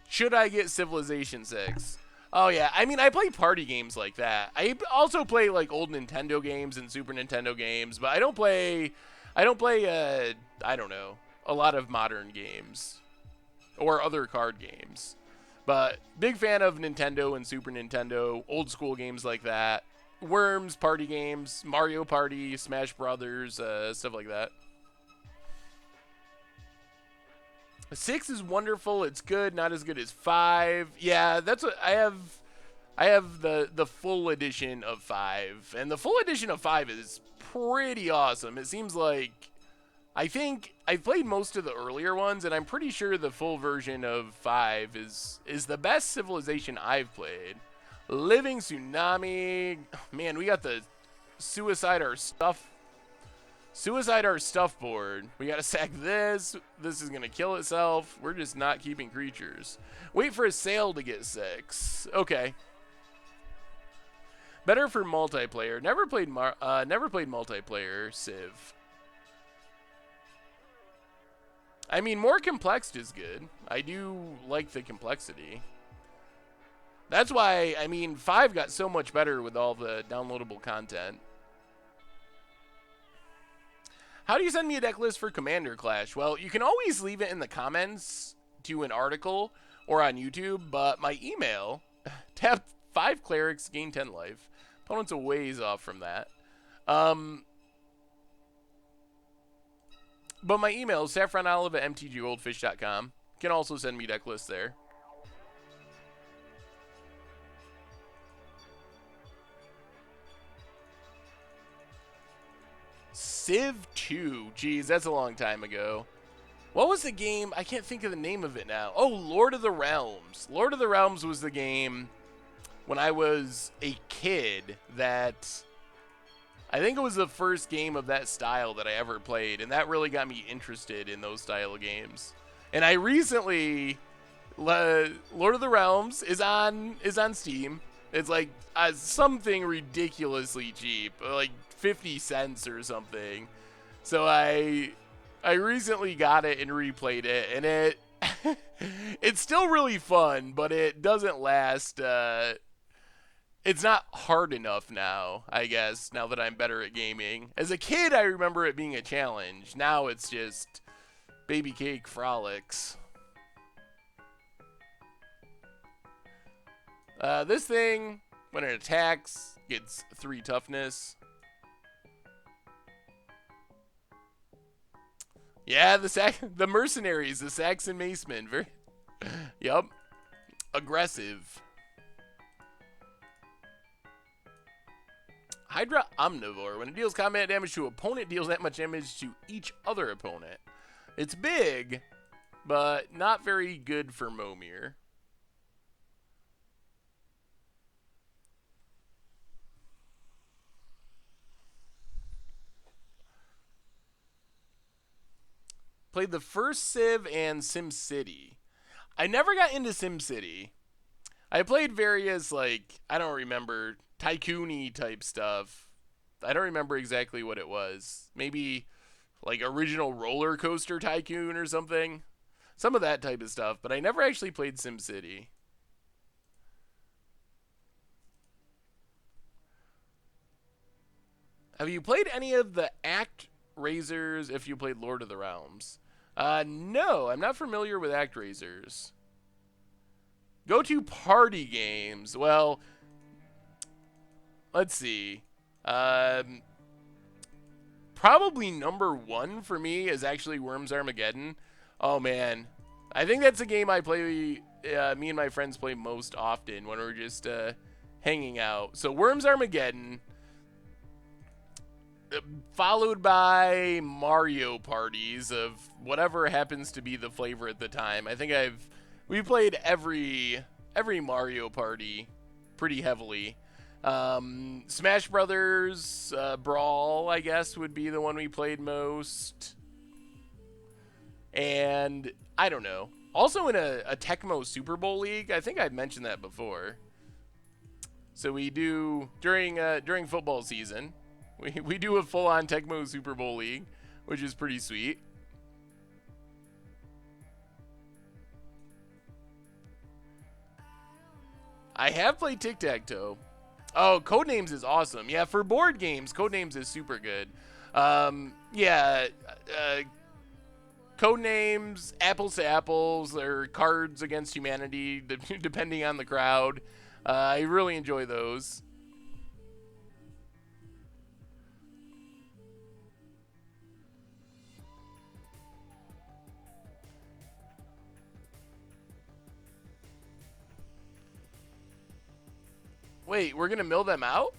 should I get Civilization 6? Oh yeah, I mean, I play party games like that. I also play like old Nintendo games and Super Nintendo games, but I don't play I don't know, a lot of modern games or other card games. But big fan of Nintendo and Super Nintendo, old school games like that. Worms, party games, Mario Party, Smash Brothers, stuff like that. 6 is wonderful. It's good, not as good as 5. Yeah, that's what I have. I have the full edition of 5, and the full edition of 5 is pretty awesome. It seems like, I think I've played most of the earlier ones, and I'm pretty sure the full version of 5 is the best Civilization I've played. Living Tsunami, man, we got the Suicide Our Stuff board. We gotta sack this. This is gonna kill itself. We're just not keeping creatures. Wait for a sale to get 6. Okay. Better for multiplayer. Never played multiplayer Civ. I mean, more complexed is good. I do like the complexity. That's why, I mean, 5 got so much better with all the downloadable content. How do you send me a deck list for Commander Clash? Well, you can always leave it in the comments to an article or on YouTube, but my email, tap 5 clerics, gain 10 life. Opponent's a ways off from that. But my email is saffronolive@mtgoldfish.com. You can also send me deck lists there. Civ 2. Geez, that's a long time ago. What was the game? I can't think of the name of it now. Oh, Lord of the Realms. Lord of the Realms was the game when I was a kid that I think it was the first game of that style that I ever played, and that really got me interested in those style of games. And I recently, Lord of the Realms is on Steam. It's like something ridiculously cheap, like 50 cents or something. So I recently got it and replayed it, and it's still really fun, but it doesn't last. It's not hard enough now, I guess, now that I'm better at gaming. As a kid, I remember it being a challenge. Now it's just baby cake frolics. This thing, when it attacks, gets 3 toughness. Yeah, the mercenaries, the Saxon Macemen. Very, yep, aggressive. Hydra Omnivore. When it deals combat damage to an opponent, it deals that much damage to each other opponent. It's big, but not very good for Momir. Played the first Civ and SimCity. I never got into SimCity. I played various, like, I don't remember, tycoon-y type stuff. I don't remember exactly what it was. Maybe like original roller coaster tycoon or something. Some of that type of stuff, but I never actually played SimCity. Have you played any of the ActRaisers if you played Lord of the Realms? No, I'm not familiar with ActRaisers. Go to party games. Well, let's see. Probably number 1 for me is actually Worms Armageddon. Oh man, I think that's a game I play. Me and my friends play most often when we're just hanging out. So Worms Armageddon, followed by Mario parties of whatever happens to be the flavor at the time. I think we played every Mario party pretty heavily. Smash Brothers Brawl, I guess, would be the one we played most. And I don't know. Also in a Tecmo Super Bowl League. I think I've mentioned that before. So we do during football season, we do a full-on Tecmo Super Bowl League, which is pretty sweet. I have played Tic-Tac-Toe. Oh, Codenames is awesome. Yeah, for board games, Codenames is super good. Yeah, Codenames, Apples to Apples, or Cards Against Humanity, depending on the crowd. I really enjoy those. Wait, we're going to mill them out?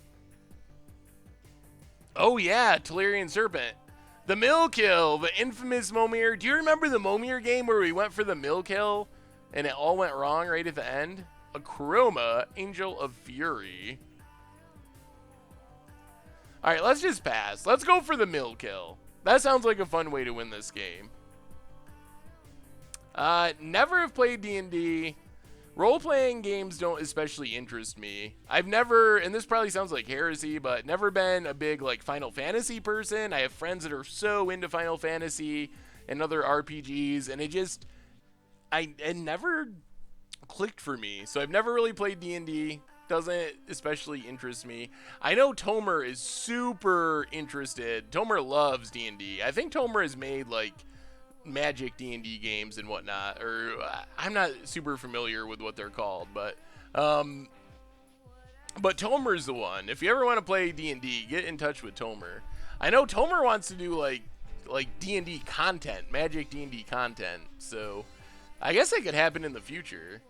Oh, yeah, Tolarian Serpent. The mill kill, the infamous Momir. Do you remember the Momir game where we went for the mill kill and it all went wrong right at the end? Akroma, Angel of Fury. All right, let's just pass. Let's go for the mill kill. That sounds like a fun way to win this game. Never have played D&D. Role-playing games don't especially interest me. I've never, and this probably sounds like heresy, but never been a big like Final Fantasy person. I have friends that are so into Final Fantasy and other RPGs, and it never clicked for me. So I've never really played D&D. Doesn't especially interest me. I know Tomer is super interested. Tomer loves D&D. I think Tomer has made like Magic D&D games and whatnot, or I'm not super familiar with what they're called, but Tomer's the one. If you ever want to play D&D, get in touch with Tomer. I know Tomer wants to do like D&D content, Magic D&D content, so I guess it could happen in the future.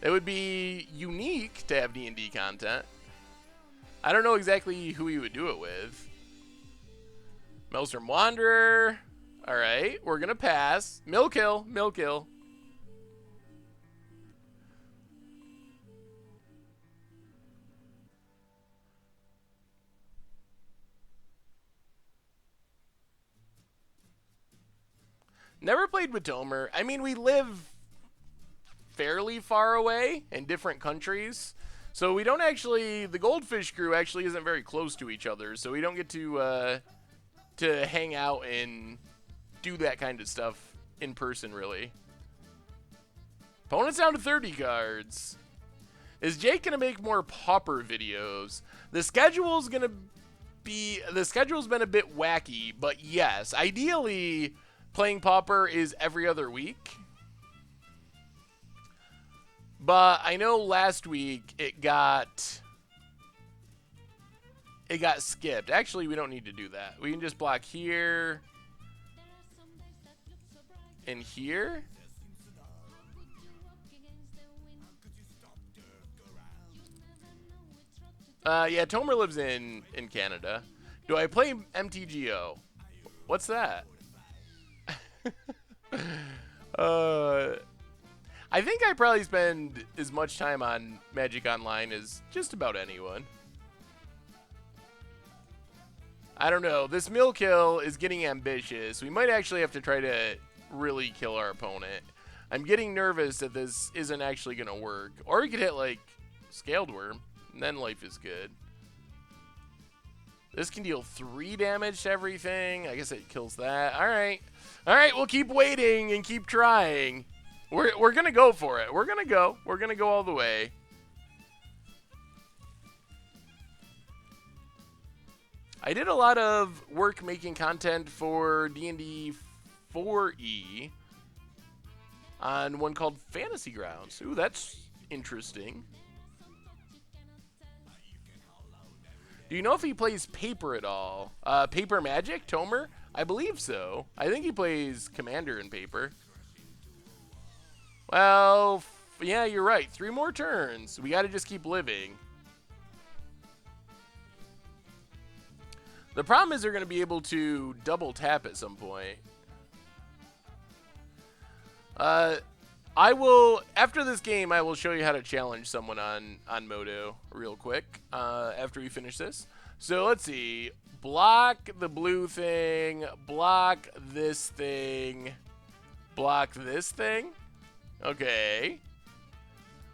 It would be unique to have D&D content. I don't know exactly who he would do it with. Maelstrom Wanderer. All right, we're gonna pass. Mill kill, mill kill. Never played with Tomer. I mean, we live fairly far away in different countries, so we don't actually. The Goldfish crew actually isn't very close to each other, so we don't get to hang out and do that kind of stuff in person, really. Opponent's down to 30 cards. Is Jake gonna make more Pauper videos? The schedule's been a bit wacky, but yes, ideally. Playing Pauper is every other week. But I know last week it got skipped. Actually, we don't need to do that. We can just block here and here. Yeah, Tomer lives in Canada. Do I play MTGO? What's that? I think I probably spend as much time on Magic Online as just about anyone. I don't know. This mill kill is getting ambitious. We might actually have to try to really kill our opponent. I'm getting nervous that this isn't actually going to work. Or we could hit, like, Scaled Worm, and then life is good. This can deal 3 damage to everything. I guess it kills that. All right. All right, we'll keep waiting and keep trying. We're going to go for it. We're going to go. We're going to go all the way. I did a lot of work making content for D&D 4E on one called Fantasy Grounds. Ooh, that's interesting. Do you know if he plays Paper at all? Paper Magic, Tomer? I believe so. I think he plays Commander in Paper. Well, yeah, you're right. 3 more turns. We got to just keep living. The problem is they're going to be able to double tap at some point. I will, after this game, I will show you how to challenge someone on Moto real quick after we finish this. So let's see. Block the blue thing. Block this thing. Block this thing. Okay.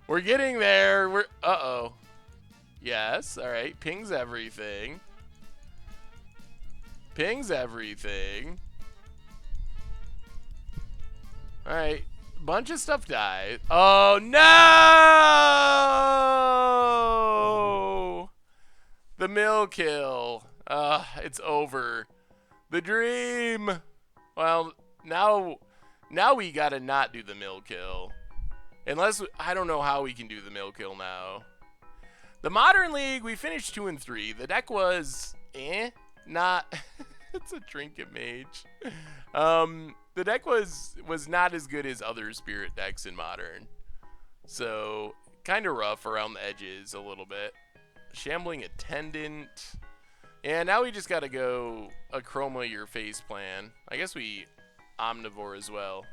We're getting there. Uh-oh. Yes. All right. Pings everything. Pings everything. All right. Bunch of stuff died. Oh, no! The mill kill. It's over. The dream. Well, now we gotta not do the mill kill. Unless, I don't know how we can do the mill kill now. The Modern League, we finished 2 and 3. The deck was, not, it's a Trinket Mage. The deck was not as good as other Spirit decks in Modern. So, kind of rough around the edges a little bit. Shambling Attendant. And now we just got to go a Chroma Your Face plan. I guess we Omnivore as well.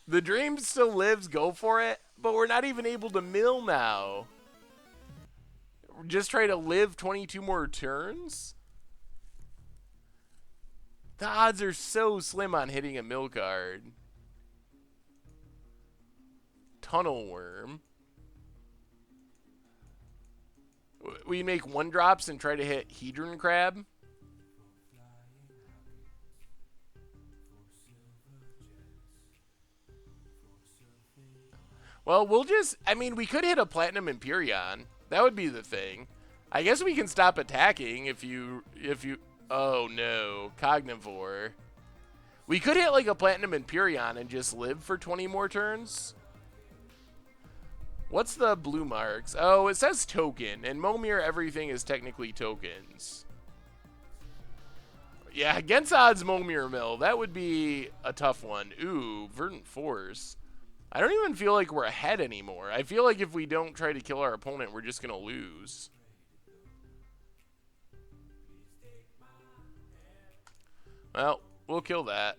The dream still lives, go for it. But we're not even able to mill now. Just try to live 22 more turns? The odds are so slim on hitting a mill card. Tunnel Worm. We make 1-drops and try to hit Hedron Crab. Well, we'll just, I mean, we could hit a Platinum Empyrean. That would be the thing. I guess we can stop attacking if you, oh no, Cognivore. We could hit like a Platinum Empyrean and just live for 20 more turns. What's the blue marks? Oh, it says token, and Momir, everything is technically tokens. Yeah, against odds Momir Mill, that would be a tough one. Ooh, Verdant Force. I don't even feel like we're ahead anymore. I feel like if we don't try to kill our opponent, we're just going to lose. Well, we'll kill that.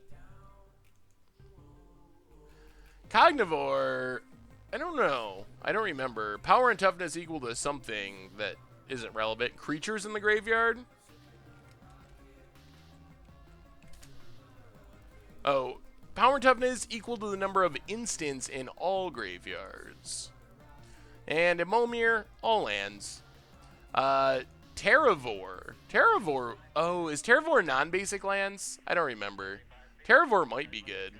Cognivore, I don't know. I don't remember. Power and toughness equal to something that isn't relevant. Creatures in the graveyard? Oh, power and toughness equal to the number of instants in all graveyards. And in Molmir, all lands. Terravore. Terravore, oh, is Terravore non-basic lands? I don't remember. Terravore might be good.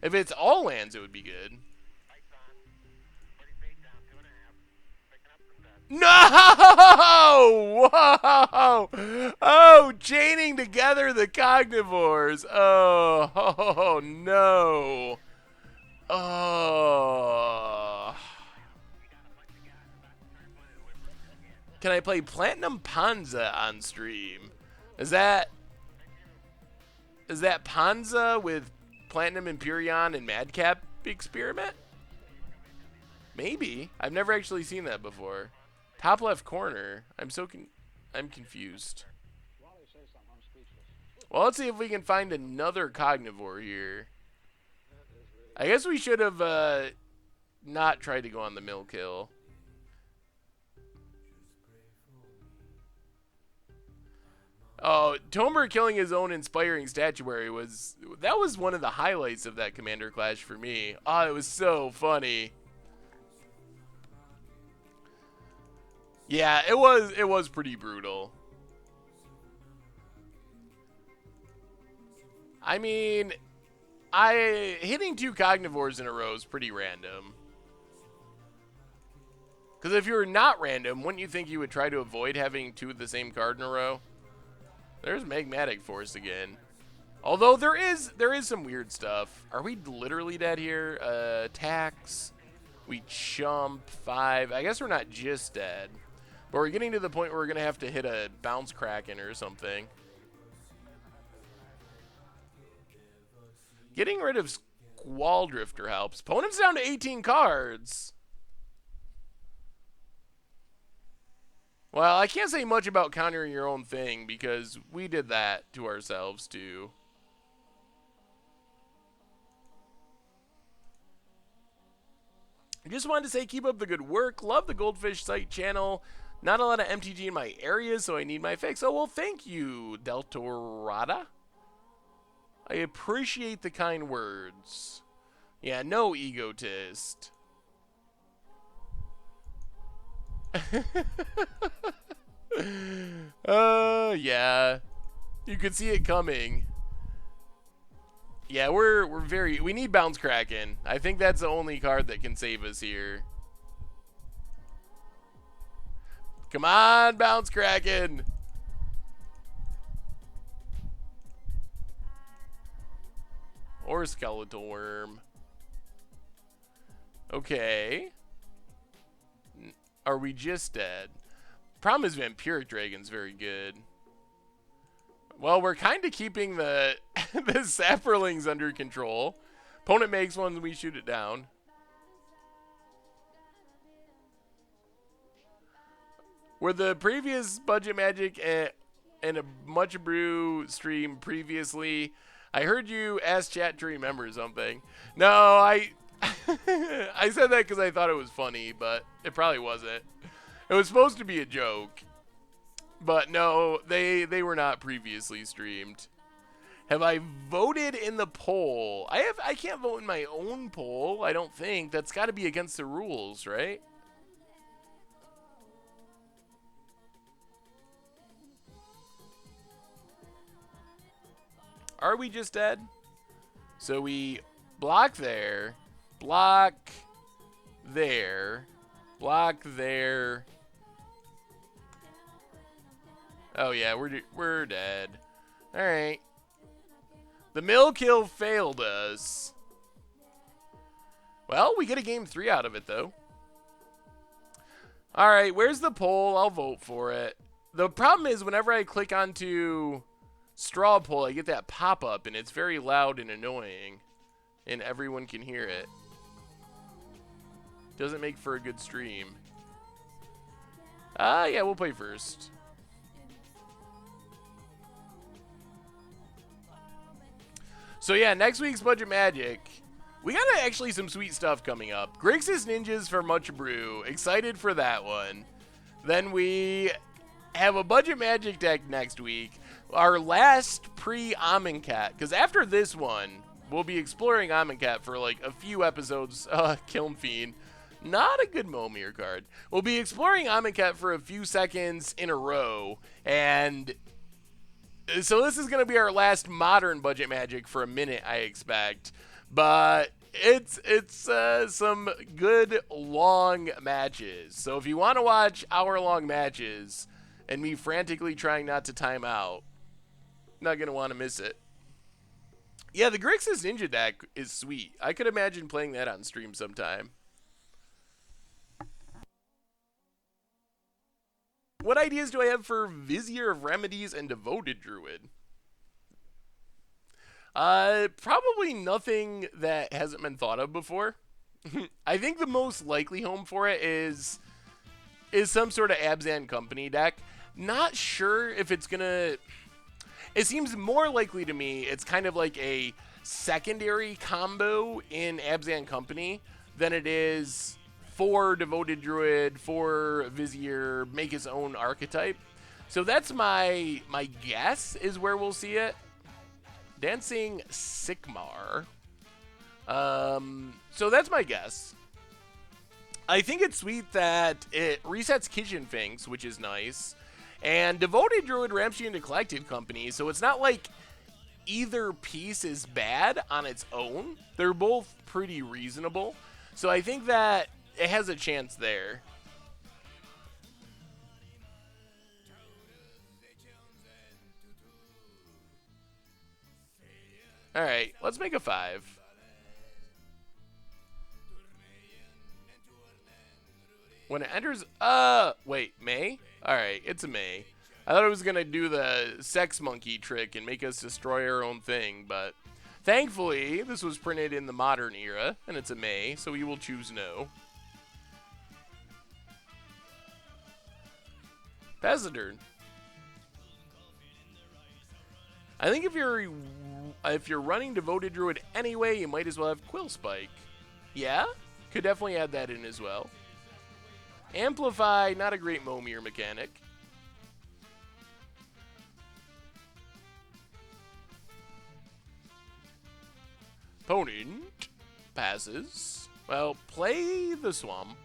If it's all lands, it would be good. No! Whoa! Oh, chaining together the Cognivores. Oh, no. Oh. Can I play Platinum Panza on stream? Is that Panza with Platinum Empyrean and Madcap Experiment? Maybe. I've never actually seen that before. Top left corner. I'm confused. Well, let's see if we can find another Cognivore here. I guess we should have not tried to go on the mill kill. Oh, Tomer killing his own inspiring statuary was one of the highlights of that Commander Clash for me. Oh, it was so funny. Yeah, it was pretty brutal. I mean, hitting 2 Cognivores in a row is pretty random. Because if you were not random, wouldn't you think you would try to avoid having 2 of the same card in a row? There's Magmatic Force again. Although there is some weird stuff. Are we literally dead here? Attacks. We chump 5. I guess we're not just dead. But we're getting to the point where we're going to have to hit a Bounce Kraken or something. Getting rid of Squall Drifter helps. Opponent's down to 18 cards. Well, I can't say much about countering your own thing because we did that to ourselves too. I just wanted to say keep up the good work. Love the Goldfish Site channel. Not a lot of MTG in my area, so I need my fix. Oh, well, thank you, Deltorada. I appreciate the kind words. Yeah, no egotist. Yeah. You could see it coming. Yeah, we need Bounce Kraken. I think that's the only card that can save us here. Come on, Bounce Kraken. Or Skeletal Worm. Okay. Are we just dead? Problem is Vampiric Dragon's very good. Well, we're kind of keeping the the Saprolings under control. Opponent makes one, we shoot it down. Were the previous Budget Magic and a Much Brew stream previously? I heard you ask chat to remember something. No, I said that because I thought it was funny, but it probably wasn't. It was supposed to be a joke. But no, they were not previously streamed. Have I voted in the poll? I can't vote in my own poll, I don't think. That's got to be against the rules, right? Are we just dead? So we block there, block there, block there. Oh yeah, we're dead. All right. The mill kill failed us. Well, we get a game 3 out of it though. All right, where's the poll? I'll vote for it. The problem is whenever I click onto straw poll, I get that pop-up and it's very loud and annoying and everyone can hear it. Doesn't make for a good stream. Yeah, we'll play first. So yeah, next week's Budget Magic. We got actually some sweet stuff coming up. Grixis Ninjas for Much Brew. Excited for that one. Then we have a Budget Magic deck next week. Our last pre-Amonkhet. Because after this one, we'll be exploring Amonkhet for like a few episodes. Kiln Fiend. Not a good Momir card. We'll be exploring Amonkhet for a few seconds in a row. And so this is going to be our last modern Budget Magic for a minute, I expect. But it's some good long matches. So if you want to watch hour-long matches and me frantically trying not to time out, not going to want to miss it. Yeah, the Grixis Ninja deck is sweet. I could imagine playing that on stream sometime. What ideas do I have for Vizier of Remedies and Devoted Druid? Probably nothing that hasn't been thought of before. I think the most likely home for it is some sort of Abzan Company deck. Not sure if it's gonna... It seems more likely to me it's kind of like a secondary combo in Abzan Company than it is for Devoted Druid, for Vizier, make his own archetype. So that's my guess is where we'll see it. Dancing Sigmar. So that's my guess. I think it's sweet that it resets Kitchen Finks, which is nice. And Devoted Druid ramps you into Collective Company, so it's not like either piece is bad on its own. They're both pretty reasonable. So I think that it has a chance there. Alright, let's make a 5. When it enters, wait, May? Alright, it's a May. I thought it was gonna do the sex monkey trick and make us destroy our own thing, but thankfully, this was printed in the modern era, and it's a May, so we will choose no. Peasantern. I think if you're running Devoted Druid anyway, you might as well have Quill Spike. Yeah, could definitely add that in as well. Amplify, not a great Momir mechanic. Opponent passes. Well, play the Swamp.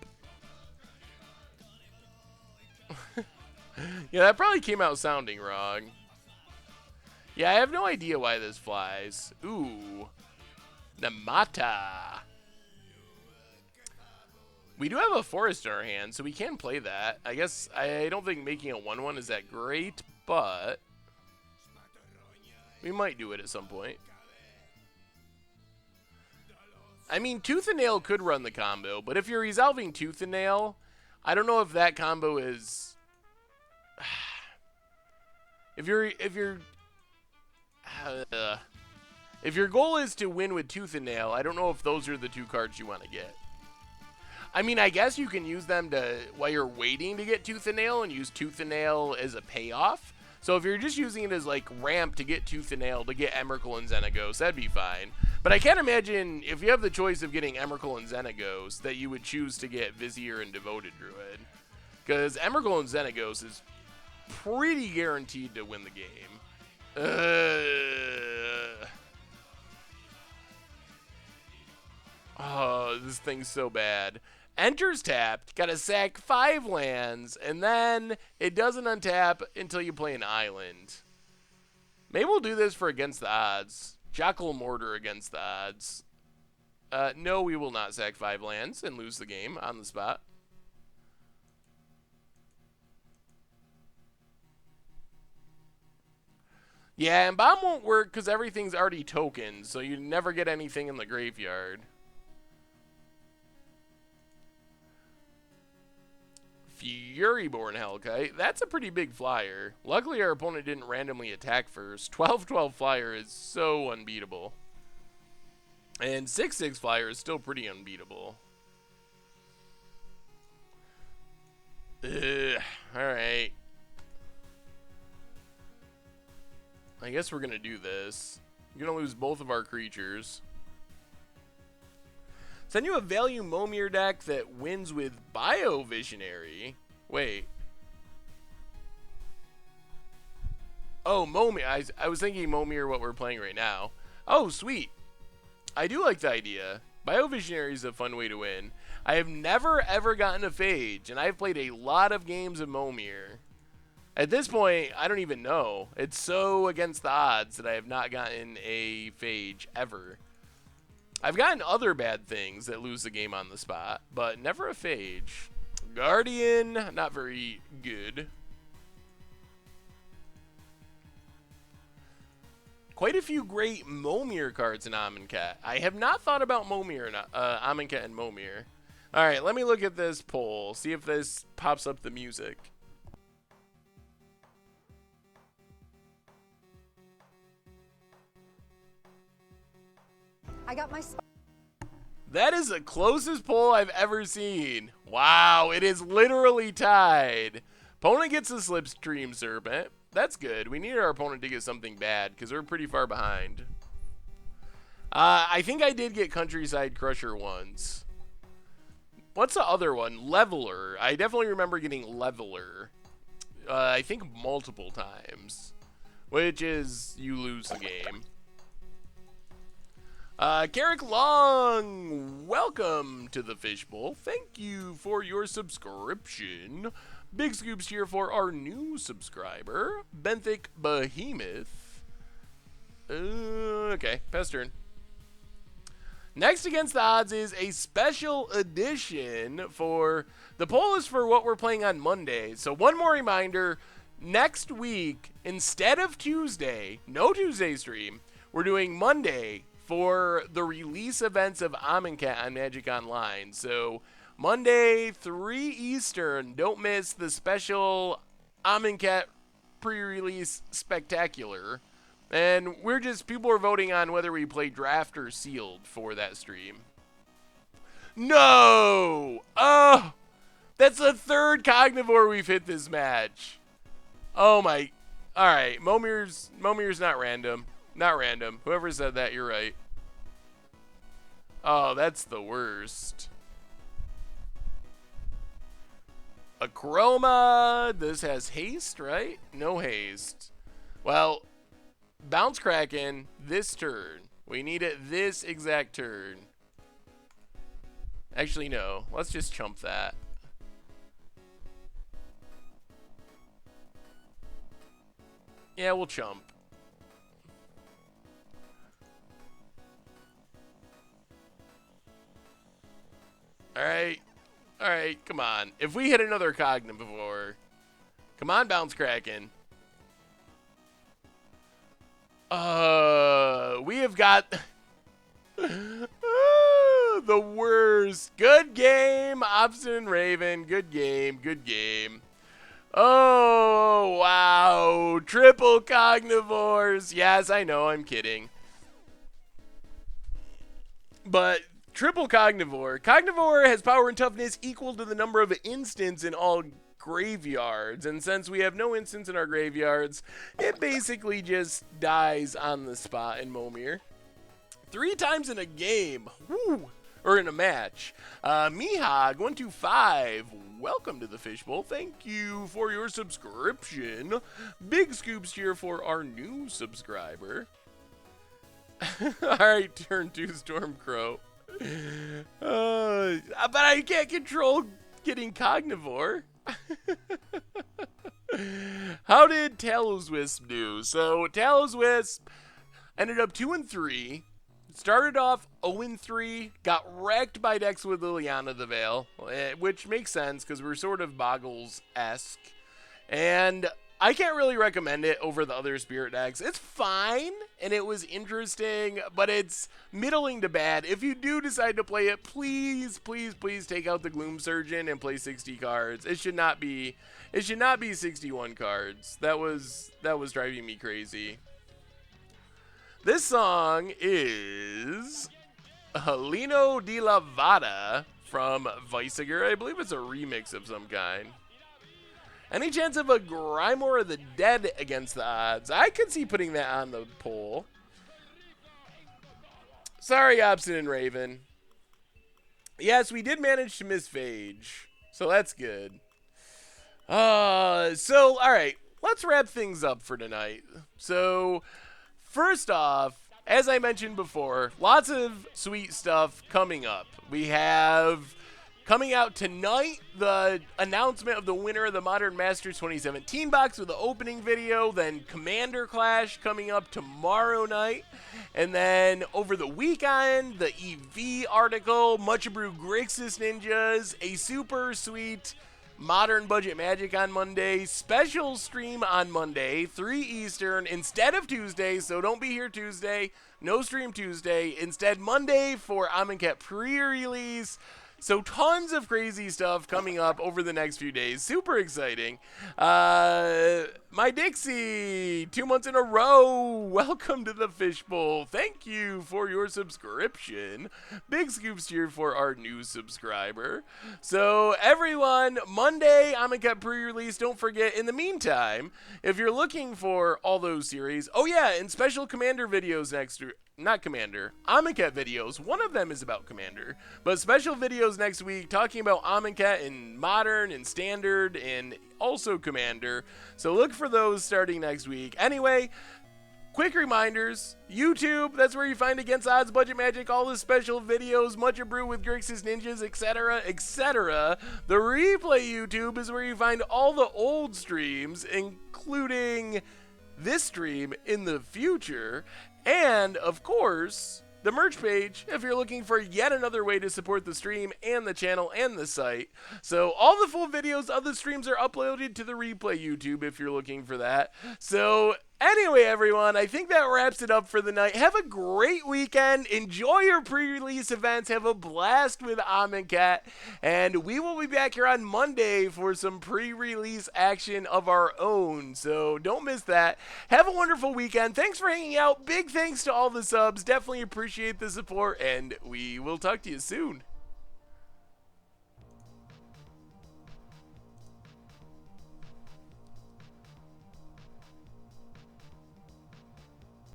Yeah, that probably came out sounding wrong. Yeah, I have no idea why this flies. Ooh. Namata. We do have a Forest in our hand, so we can play that. I guess I don't think making a 1/1 is that great, but we might do it at some point. I mean, Tooth and Nail could run the combo, but if you're resolving Tooth and Nail, I don't know if that combo is... If your goal is to win with Tooth and Nail, I don't know if those are the two cards you want to get. I mean, I guess you can use them to while you're waiting to get Tooth and Nail and use Tooth and Nail as a payoff. So if you're just using it as like ramp to get Tooth and Nail to get Emrakul and Xenagos, that'd be fine. But I can't imagine if you have the choice of getting Emrakul and Xenagos that you would choose to get Vizier and Devoted Druid. Because Emrakul and Xenagos is pretty guaranteed to win the game. Oh, this thing's so bad. Enters tapped, gotta sack 5 lands, and then it doesn't untap until you play an island. Maybe we'll do this for Against the Odds. Jackal Mortar Against the Odds. No, we will not sack 5 lands and lose the game on the spot. Yeah, and Bomb won't work because everything's already tokened, so you never get anything in the graveyard. Furyborn Hellkite. That's a pretty big flyer. Luckily, our opponent didn't randomly attack first. 12/12 flyer is so unbeatable. And 6/6 flyer is still pretty unbeatable. Alright. I guess we're going to do this. You're going to lose both of our creatures. Send you a value Momir deck that wins with Biovisionary. Wait. Oh, Momir. I was thinking Momir what we're playing right now. Oh, sweet. I do like the idea. Biovisionary is a fun way to win. I have never, ever gotten a Phage, and I've played a lot of games of Momir. At this point, I don't even know. It's so against the odds that I have not gotten a Phage ever. I've gotten other bad things that lose the game on the spot, but never a Phage. Guardian, not very good. Quite a few great Momir cards in Amonkhet. I have not thought about Momir, Amonkhet and Momir. Alright, let me look at this poll, see if this pops up the music. I got my That is the closest poll I've ever seen. Wow, it is literally tied. Opponent gets a Slipstream Serpent. That's good. We need our opponent to get something bad because we're pretty far behind. I think I did get Countryside Crusher once. What's the other one? Leveler. I definitely remember getting Leveler. I think multiple times. Which is, you lose the game. Carrick Long, welcome to the Fishbowl. Thank you for your subscription. Big scoops here for our new subscriber, Benthic Behemoth. Okay, pass turn. Next against the odds is a special edition for the poll is for what we're playing on Monday. So one more reminder, next week, instead of Tuesday, no Tuesday stream, we're doing Monday for the release events of Amonkhet on Magic Online. So Monday, 3 Eastern, don't miss the special Amonkhet pre-release spectacular. And people are voting on whether we play draft or sealed for that stream. No! Oh! That's the third Cognivore we've hit this match. Oh my. Alright, Momir's not random. Not random. Whoever said that, you're right. Oh, that's the worst. Acroma. This has haste, right? No haste. Well, Bounce Kraken this turn. We need it this exact turn. Actually, no. Let's just chump that. Yeah, we'll chump. Alright. Alright, come on. If we hit another Cognivore. Come on, Bounce Kraken. We have got the worst. Good game, Obstinate Raven. Good game, good game. Oh, wow. Triple Cognivores. Yes, I know, I'm kidding. But triple Cognivore. Cognivore has power and toughness equal to the number of instants in all graveyards, and since we have no instants in our graveyards, it basically just dies on the spot in Momir. 3 times in a game. Woo! Or in a match. Mihag125, welcome to the Fishbowl. Thank you for your subscription. Big scoops here for our new subscriber. Alright, turn 2 Stormcrow. But I can't control getting Cognivore. How did Tallowisp do? So Tallowisp ended up 2-3. Started off 0-3. Got wrecked by decks with Liliana the Veil, which makes sense because we're sort of Boggles-esque. And I can't really recommend it over the other Spirit decks. It's fine, and it was interesting, but it's middling to bad. If you do decide to play it, please, please, please take out the Gloom Surgeon and play 60 cards. It should not be 61 cards. That was driving me crazy. This song is Helino di la Vada from Weisiger. I believe it's a remix of some kind. Any chance of a Grimoire of the Dead against the odds? I could see putting that on the poll. Sorry, Obstinate Raven. Yes, we did manage to miss Phage, so that's good. So, alright, let's wrap things up for tonight. So, first off, as I mentioned before, lots of sweet stuff coming up. We have coming out tonight the announcement of the winner of the Modern Masters 2017 box with the opening video, then Commander Clash coming up tomorrow night, and then over the weekend, the EV article, Much Brew Grixis Ninjas, a super sweet Modern Budget Magic on Monday, special stream on Monday, 3 Eastern, instead of Tuesday, so don't be here Tuesday, no stream Tuesday, instead Monday for Amonkhet pre-release. So tons of crazy stuff coming up over the next few days. Super exciting. My Dixie, 2 months in a row. Welcome to the Fishbowl. Thank you for your subscription. Big scoops here for our new subscriber. So everyone, Monday, Amonkhet pre-release. Don't forget, in the meantime, if you're looking for all those series, oh yeah, and special Commander videos next week. Not Commander, Amonkhet videos. One of them is about Commander, but special videos next week talking about Amonkhet in Modern and Standard and also Commander. So look for those starting next week. Anyway, quick reminders, YouTube, that's where you find Against Odds, Budget Magic, all the special videos, Much Brew with Grixis Ninjas, etc., etc. The replay YouTube is where you find all the old streams, including this stream in the future. And, of course, the merch page if you're looking for yet another way to support the stream and the channel and the site. So all the full videos of the streams are uploaded to the replay YouTube if you're looking for that. So anyway, everyone, I think that wraps it up for the night. Have a great weekend. Enjoy your pre-release events. Have a blast with Amonkhet. And we will be back here on Monday for some pre-release action of our own. So don't miss that. Have a wonderful weekend. Thanks for hanging out. Big thanks to all the subs. Definitely appreciate the support. And we will talk to you soon.